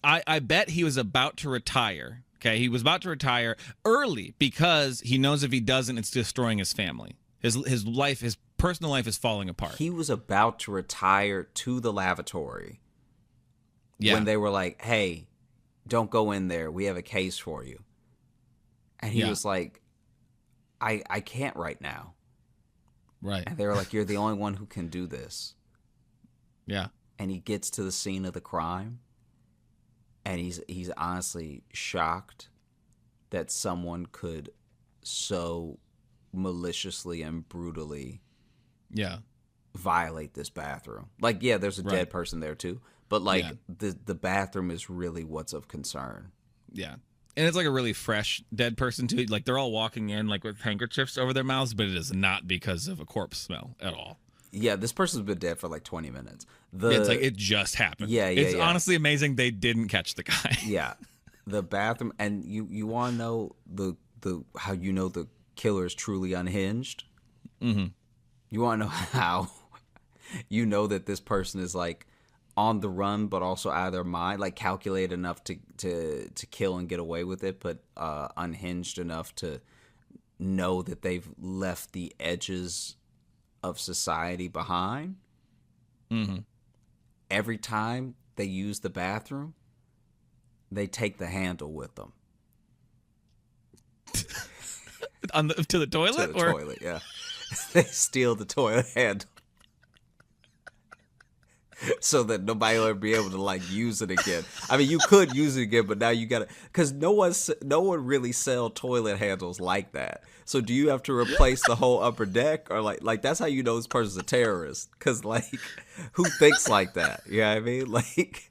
Speaker 3: I bet he was about to retire. Okay, he was about to retire early because he knows if he doesn't, it's destroying his family. His life, his personal life is falling apart.
Speaker 4: He was about to retire to the lavatory
Speaker 3: Yeah,
Speaker 4: when they were like, "Hey, don't go in there. We have a case for you." And he
Speaker 3: Yeah.
Speaker 4: was like, I can't right now.
Speaker 3: right.
Speaker 4: And they were like, "You're the only one who can do this."
Speaker 3: Yeah,
Speaker 4: And he gets to the scene of the crime, and he's honestly shocked that someone could so maliciously and brutally
Speaker 3: yeah,
Speaker 4: violate this bathroom. Like, yeah, there's a
Speaker 3: Right.
Speaker 4: dead person there too, but like
Speaker 3: Yeah.
Speaker 4: the bathroom is really what's of concern.
Speaker 3: yeah. And it's like a really fresh dead person too. Like they're all walking in like with handkerchiefs over their mouths, but it is not because of a corpse smell at all.
Speaker 4: Yeah, this person's been dead for like 20 minutes.
Speaker 3: It's like it just happened.
Speaker 4: Yeah,
Speaker 3: It's
Speaker 4: yeah.
Speaker 3: honestly amazing they didn't catch the guy.
Speaker 4: Yeah, the bathroom, and you want to know the how you know the killer is truly unhinged.
Speaker 3: Mm-hmm.
Speaker 4: You want to know how you know that this person is like on the run, but also out of their mind, like calculated enough to kill and get away with it, but unhinged enough to know that they've left the edges of society behind.
Speaker 3: Mm-hmm.
Speaker 4: Every time they use the bathroom, they take the handle with them
Speaker 3: To the toilet?
Speaker 4: to the
Speaker 3: or?
Speaker 4: toilet. Yeah, they steal the toilet handle so that nobody will ever be able to like use it again. I mean, you could use it again, but now you gotta, because no one really sell toilet handles like that. So do you have to replace the whole upper deck, or like that's how you know this person's a terrorist? Because like, who thinks like that? You know what I mean? Like,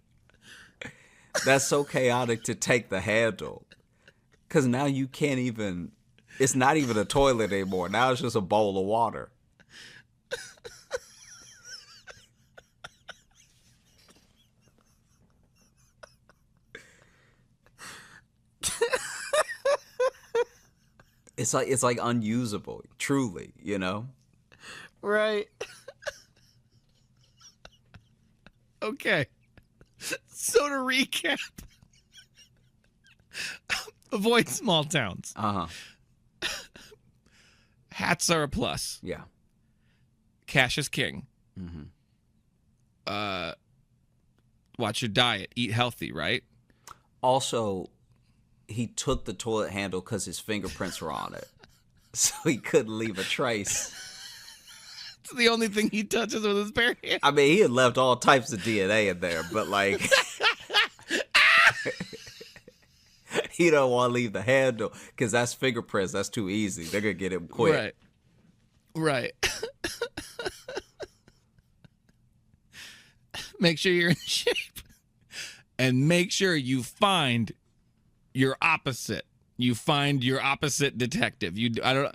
Speaker 4: that's so chaotic to take the handle, because now you can't even. It's not even a toilet anymore. Now it's just a bowl of water. It's like unusable, truly, you know?
Speaker 3: Right. Okay. So to recap, avoid small towns.
Speaker 4: Uh-huh.
Speaker 3: Hats are a plus.
Speaker 4: Yeah.
Speaker 3: Cash is king.
Speaker 4: Mm-hmm.
Speaker 3: Watch your diet. Eat healthy, right?
Speaker 4: Also, he took the toilet handle because his fingerprints were on it. So he couldn't leave a trace.
Speaker 3: It's the only thing he touches with his bare hand.
Speaker 4: I mean, he had left all types of DNA in there, but like... he don't want to leave the handle because that's fingerprints. That's too easy. They're going to get him quick.
Speaker 3: Right. Make sure you're in shape. And make sure you find your opposite. You find your opposite detective.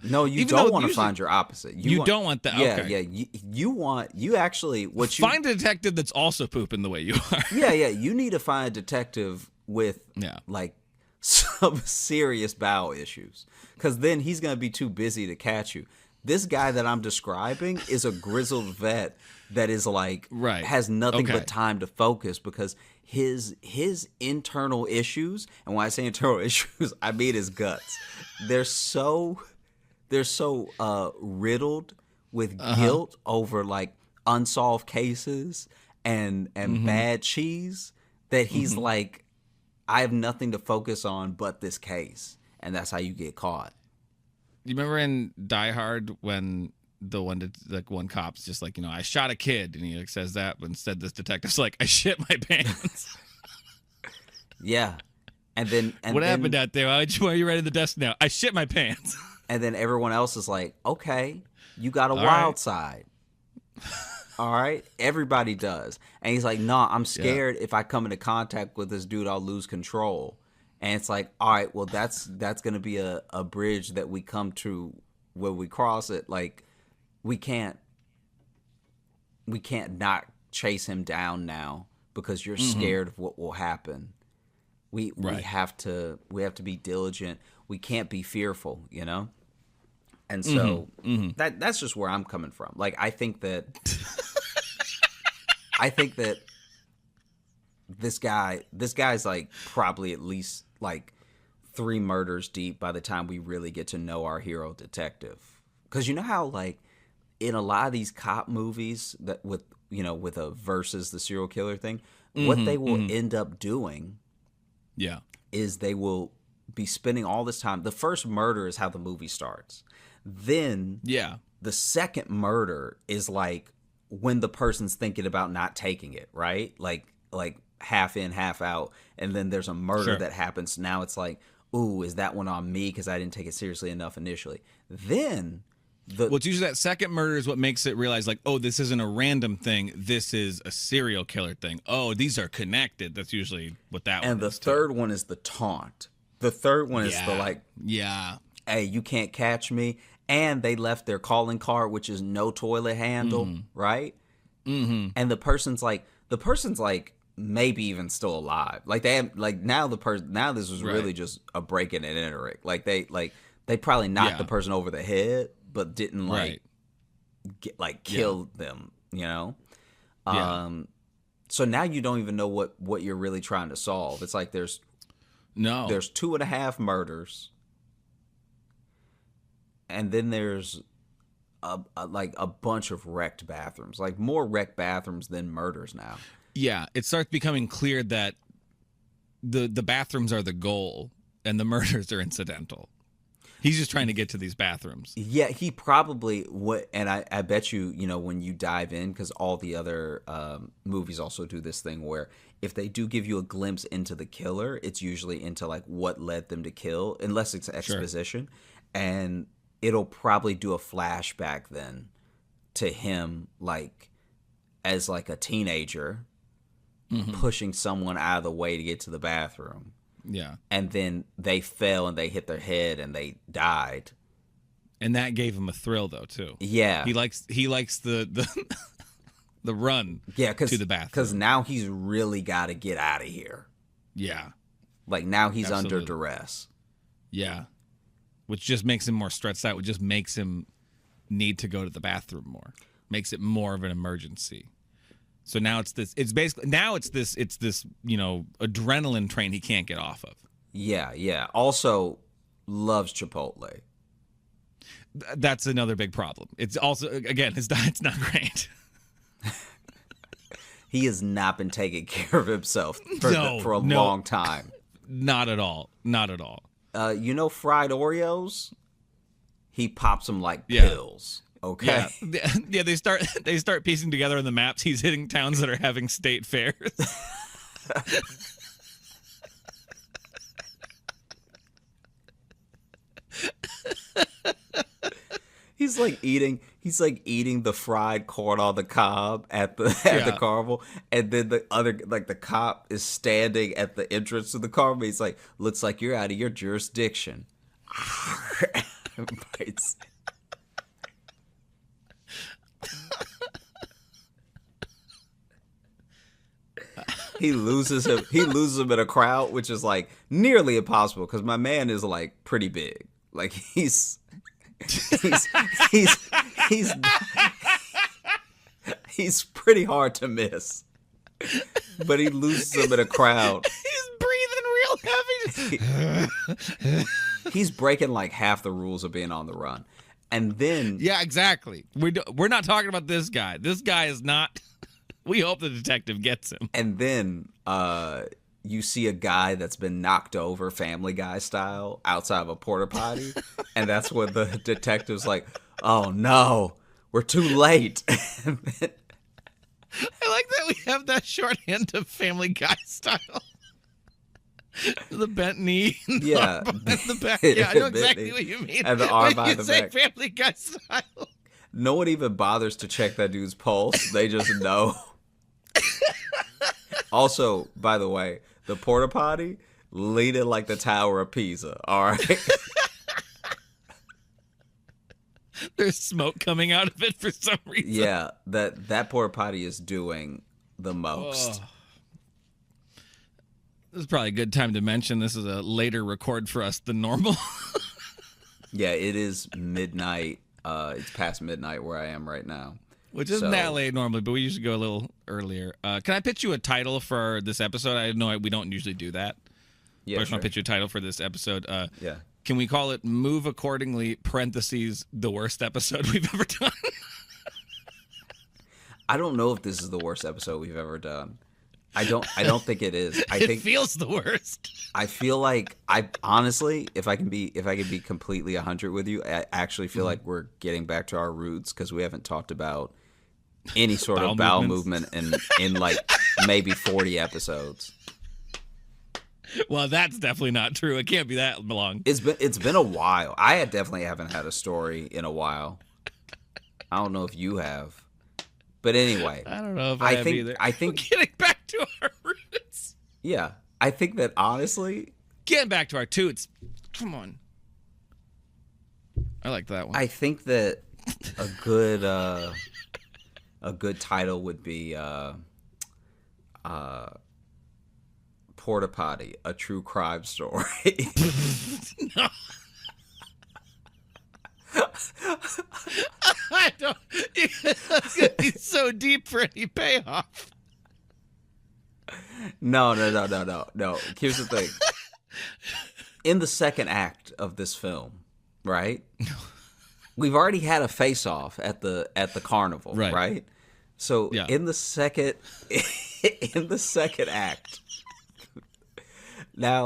Speaker 4: No, you don't want to find your opposite.
Speaker 3: You don't want that.
Speaker 4: Yeah,
Speaker 3: Okay.
Speaker 4: yeah. You actually
Speaker 3: Find a detective that's also pooping the way you are.
Speaker 4: Yeah. You need to find a detective with
Speaker 3: Yeah.
Speaker 4: like some serious bowel issues, because then he's gonna be too busy to catch you. This guy that I'm describing is a grizzled vet that is like
Speaker 3: Right.
Speaker 4: has nothing
Speaker 3: Okay.
Speaker 4: but time to focus, because his internal issues, and when I say internal issues, I mean his guts. They're so riddled with guilt over like unsolved cases and bad cheese that he's like, I have nothing to focus on but this case, and that's how you get caught.
Speaker 3: You remember in Die Hard when the one cop's just like, I shot a kid, and he like says that, but instead this detective's like, I shit my pants.
Speaker 4: Yeah, and then
Speaker 3: What happened out there? Why are you writing the desk now? I shit my pants.
Speaker 4: And then everyone else is like, okay, you got a
Speaker 3: All
Speaker 4: wild
Speaker 3: right.
Speaker 4: side. All right, everybody does, and he's like, "No, I'm scared. If I come into contact with this dude, I'll lose control." And it's like, all right, well, that's gonna be a bridge that we come to when we cross it. Like, we can't not chase him down now because you're scared of what will happen. We have to be diligent. We can't be fearful, And so that's just where I'm coming from. Like, I think that I think that this guy's like probably at least like 3 murders deep by the time we really get to know our hero detective. Because you know how like in a lot of these cop movies that with a versus the serial killer thing, what they will end up doing is they will be spending all this time. The first murder is how the movie starts. Then the second murder is like when the person's thinking about not taking it, right? Like half in, half out. And then there's a murder that happens. Now it's like, ooh, is that one on me because I didn't take it seriously enough initially? Then well,
Speaker 3: it's usually that second murder is what makes it realize, like, oh, this isn't a random thing. This is a serial killer thing. Oh, these are connected. That's usually what that one is.
Speaker 4: And the third one is the taunt. The third one is the like, hey, you can't catch me. And they left their calling card, which is no toilet handle, right? Mm-hmm. And the person's like maybe even still alive. Like they have, like now this was really just a break-in and entering. Like they probably knocked the person over the head, but didn't kill them, you know? So now you don't even know what you're really trying to solve. It's like there's 2.5 murders. And then there's a bunch of wrecked bathrooms, like more wrecked bathrooms than murders now.
Speaker 3: Yeah, it starts becoming clear that the bathrooms are the goal and the murders are incidental. He's just trying to get to these bathrooms.
Speaker 4: Yeah, he probably would. And I bet you, when you dive in, because all the other movies also do this thing where if they do give you a glimpse into the killer, it's usually into like what led them to kill, unless it's exposition. Sure. And it'll probably do a flashback then to him, like as like a teenager pushing someone out of the way to get to the bathroom.
Speaker 3: Yeah. And
Speaker 4: then they fell and they hit their head and they died.
Speaker 3: And that gave him a thrill though too.
Speaker 4: Yeah.
Speaker 3: He likes the the run to the bathroom.
Speaker 4: Because now he's really got to get out of here.
Speaker 3: Yeah.
Speaker 4: Like now he's under duress.
Speaker 3: Yeah. Which just makes him more stressed out, which just makes him need to go to the bathroom more. Makes it more of an emergency. So now it's this adrenaline train he can't get off of.
Speaker 4: Yeah. Also loves Chipotle.
Speaker 3: That's another big problem. It's also, again, his diet's not great.
Speaker 4: He has not been taking care of himself for a long time.
Speaker 3: Not at all. Not at all.
Speaker 4: Fried Oreos? He pops them like pills. Okay.
Speaker 3: Yeah. They start piecing together on the maps. He's hitting towns that are having state fairs.
Speaker 4: He's like eating the fried corn on the cob at the carnival, and then the other, like the cop is standing at the entrance to the carnival. He's like, looks like you're out of your jurisdiction. Bites. He loses him in a crowd, which is like nearly impossible because my man is like pretty big. Like he's pretty hard to miss. But he loses him in a crowd.
Speaker 3: He's breathing real heavy.
Speaker 4: He's breaking like half the rules of being on the run. And then
Speaker 3: yeah, exactly. We're not talking about this guy. This guy is not. We hope the detective gets him.
Speaker 4: And then you see a guy that's been knocked over, Family Guy style, outside of a porta potty. And that's when the detective's like, oh no, we're too late.
Speaker 3: I like that we have that shorthand of Family Guy style. The bent knee.
Speaker 4: Yeah.
Speaker 3: The back. Yeah, I know exactly what you mean.
Speaker 4: And the arm by the back.
Speaker 3: Family Guy style.
Speaker 4: No one even bothers to check that dude's pulse. They just know. Also, by the way, the porta potty leaning like the Tower of Pisa. All right.
Speaker 3: There's smoke coming out of it for some reason.
Speaker 4: Yeah, that porta potty is doing the most.
Speaker 3: Oh. This is probably a good time to mention this is a later record for us than normal.
Speaker 4: Yeah, it is midnight. It's past midnight where I am right now.
Speaker 3: Which isn't that late normally, but we usually go a earlier. Can I pitch you a title for this episode? I know we don't usually do that.
Speaker 4: Yeah,
Speaker 3: I just
Speaker 4: sure.
Speaker 3: want to pitch you a title for this episode.
Speaker 4: Yeah.
Speaker 3: Can we call it "Move Accordingly" (parentheses) the worst episode we've ever done?
Speaker 4: I don't know if this is the worst episode we've ever done. I don't think it is.
Speaker 3: It feels the worst.
Speaker 4: I feel like I honestly, if I can be completely 100 with you, I actually feel like we're getting back to our roots because we haven't talked about any sort of bowel movement in like maybe 40 episodes.
Speaker 3: Well, that's definitely not true. It can't be that long.
Speaker 4: It's been a while. I definitely haven't had a story in a while. I don't know if you have. But anyway,
Speaker 3: I don't know if I have either.
Speaker 4: I think
Speaker 3: getting back to our roots.
Speaker 4: Yeah, I think that honestly,
Speaker 3: getting back to our toots. Come on, I like that one.
Speaker 4: I think that a good title would be Porta Potty, a true crime story.
Speaker 3: No. I don't. It's gonna be so deep for any payoff.
Speaker 4: No. Here's the thing. In the second act of this film, right? We've already had a face-off at the carnival, right? So
Speaker 3: yeah.
Speaker 4: in the second act, now